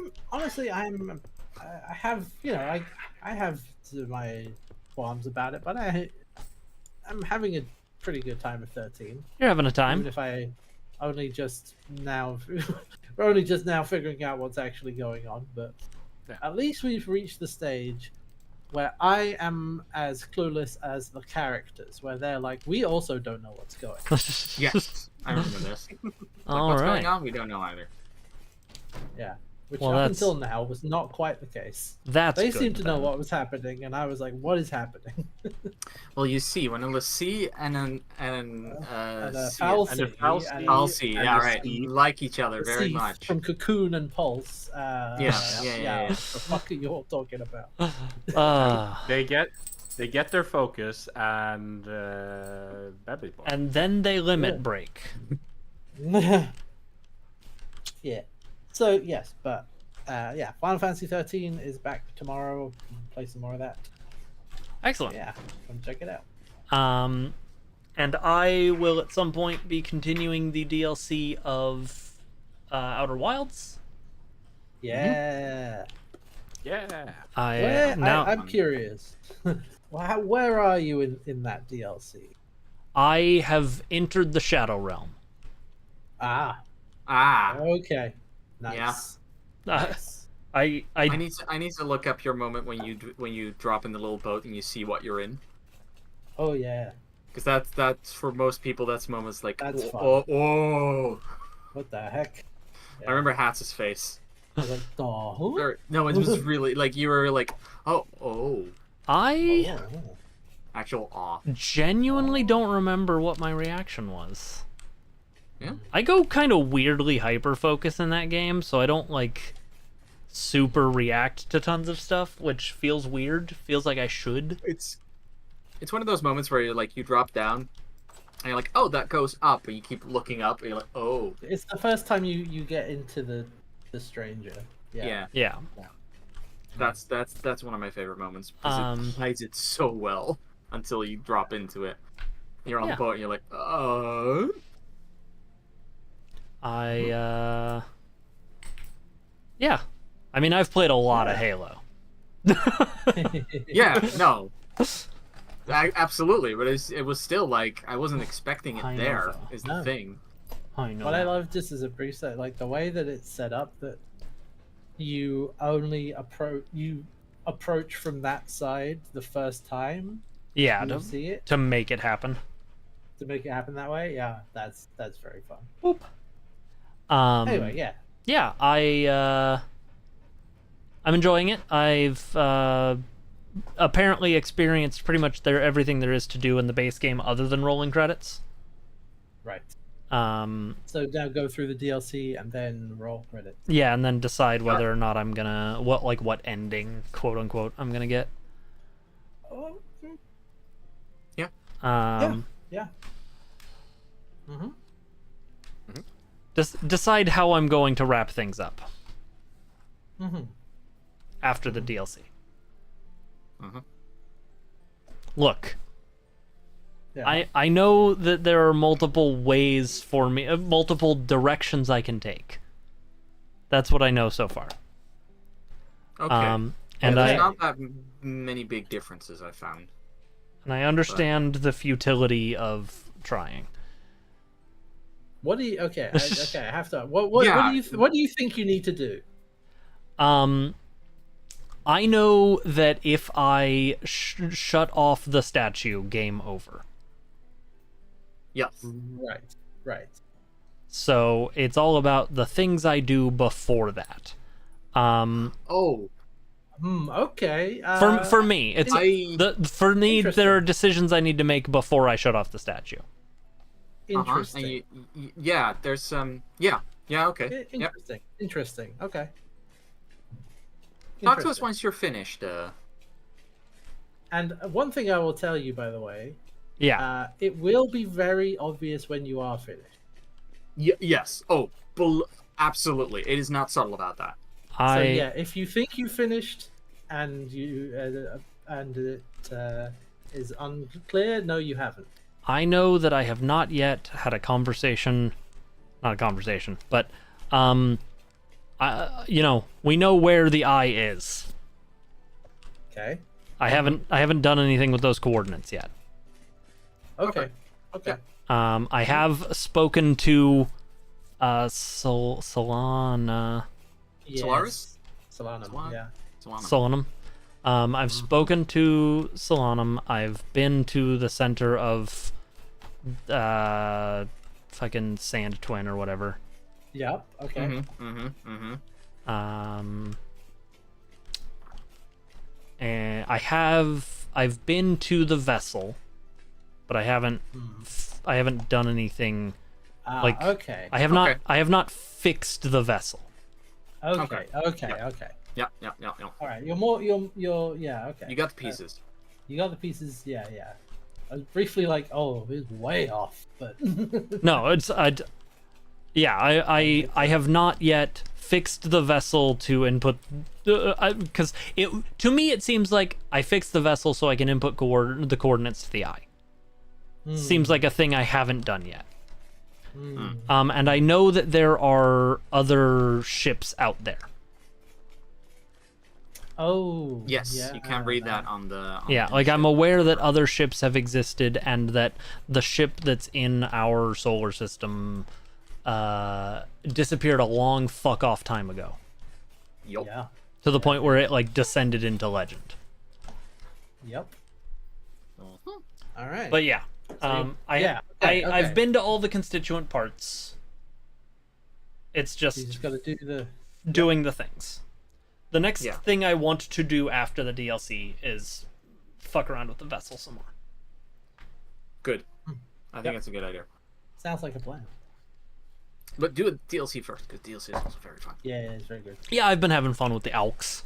have my qualms about it, but I'm having a pretty good time with 13. You're having a time. Even if I only just now we're only just now figuring out what's actually going on, but at least we've reached the stage where I am as clueless as the characters, where they're like, we also don't know what's going on. Yes, I remember this. All what's right. going on? We don't know either. Yeah. Which Well, up that's- until now was not quite the case. That's They good, seemed to know then. what was happening, and I was like, what is happening? Well, you see, when it was C and And C- Falsey, and a Falsey. and Falsey, and yeah, a right, C. like each other very C much. from Cocoon and Pulse. Yeah. What the fuck are you all talking about? They get their focus and Baby Boy. And then they limit Yeah. break. Yeah. So yes, but yeah, Final Fantasy 13 is back tomorrow. Play some more of that. Excellent. Yeah, come check it out. And I will at some point be continuing the DLC of Outer Wilds. Yeah. Yeah. I'm curious. Where are you in that DLC? I have entered the Shadow Realm. Ah. Ah, Okay. Nice. Uh, Nice. I I need to look up your moment when you drop in the little boat and you see what you're in, Oh yeah. because that's for most people that's moments like That's fun. oh. What the heck? I remember Hatz's face. I was like, oh. Or, no, it was really like you were like oh I actual awe. genuinely don't remember what my reaction was. Yeah. I go kind of weirdly hyper focus in that game, so I don't like super react to tons of stuff, which feels weird. Feels like I should. It's one of those moments where you're like you drop down and you're like, oh, that goes up, and you keep looking up and you're like, oh. It's the first time you get into the stranger. Yeah. Yeah. That's one of my favorite moments because it hides it so well until you drop into it. You're on Yeah. the boat and you're like, Yeah. I mean, I've played a lot of Halo. yeah, no. Absolutely, but it was still like I wasn't expecting it I know there. that. Is the No. thing. I know. What I love just as a brief set, like the way that it's set up, that you only approach from that side the first time Yeah, you to, see it, to make it happen. to make it happen that way. Yeah, that's very fun. Anyway, yeah. I'm enjoying it. I've apparently experienced pretty much everything there is to do in the base game other than rolling credits. Right. So now go through the DLC and then roll credits. yeah, and then decide whether or not I'm gonna what ending, quote unquote, I'm gonna get. Oh, Yeah. yeah. Mm-hmm. Decide how I'm going to wrap things up Mm-hmm. after the DLC. Mhm. Look, Yeah. I know that there are multiple ways for me, multiple directions I can take. That's what I know so far. Okay. And There's I not that many big differences I found. understand the futility of trying. What do you? Okay. I have to. What Yeah. do you think you need to do? I know that if I shut off the statue, game over. Yes. Right. So it's all about the things I do before that. Oh, Okay. For me, it's for me there are decisions I need to make before I shut off the statue. Interesting. Yeah, there's some. Yeah. Okay. Yep. Interesting. Interesting. Okay. Talk to us Interesting. once you're finished. And one thing I will tell you, by the way, Yeah. it will be very obvious when you are finished. Yes. Oh, absolutely. It is not subtle about that. So yeah, if you think you finished and it is unclear, no, you haven't. I know that I have not yet had a conversation, not a conversation, but we know where the eye is. Okay. I haven't done anything with those coordinates yet. Okay. I have spoken to Solana. Solaris? Solanum. Solanum? Yeah. Solanum. I've spoken to Solanum. I've been to the center of fucking Sand Twin or whatever. Yep. Okay. And I've been to the vessel, but I haven't done anything. Okay. I have not fixed the vessel. Okay. Yep. All right. You're yeah. Okay. You got the pieces. You got the pieces. Yeah. I was briefly like, oh, it's way off, but No, I have not yet fixed the vessel to input because to me it seems like I fixed the vessel so I can input the coordinates to the eye. Seems like a thing I haven't done yet. And I know that there are other ships out there. oh Yes, yeah, you can read that on the. I'm aware that other ships have existed and that the ship that's in our solar system disappeared a long fuck off time ago. Yup. Yeah. To the point where it descended into legend. Yep. All right. But yeah. I've been to all the constituent parts. It's you just just got to do the. doing the things. The next Yeah. thing I want to do after the DLC is fuck around with the vessel some more. Good. I think that's a good idea. Sounds like a plan. But do a DLC first, because DLC is also very fun. Yeah, it's very good. Yeah, I've been having fun with the Alks.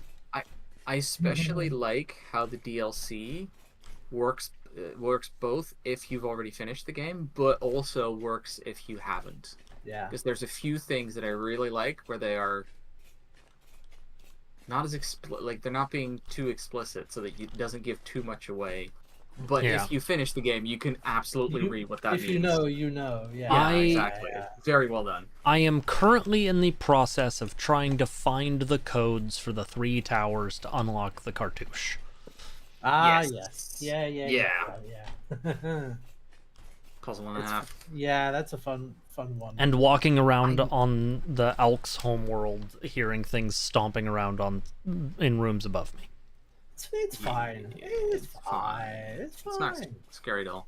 I especially like how the DLC works both if you've already finished the game, but also works if you haven't. Yeah. Because there's a few things that I really like where they are not as they're not being too explicit, so that it doesn't give too much away. But Yeah. if you finish the game, you can absolutely read what that If means. you know, you know. Yeah. Yeah, I- exactly. Yeah. Very well done. I am currently in the process of trying to find the codes for the 3 towers to unlock the cartouche. Yes. Yes. Yeah. Yeah. Puzzle and a half. Yeah, that's a fun one. And walking around on the Alks homeworld, hearing things stomping around in rooms above me. It's fine. It's fine. It's It's not fine. scary at all.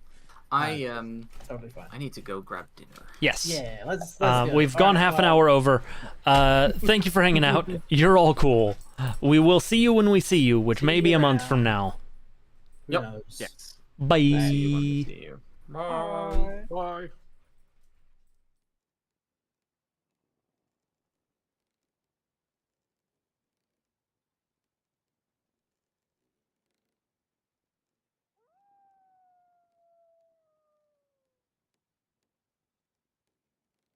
Totally fine. I need to go grab dinner. Yes. Yeah, let's go. We've All gone right, half an well, hour over. Thank you for hanging out. You're all cool. We will see you when we see you, which may be a month from now. Who knows? Yes. Bye. See you. Bye. Bye.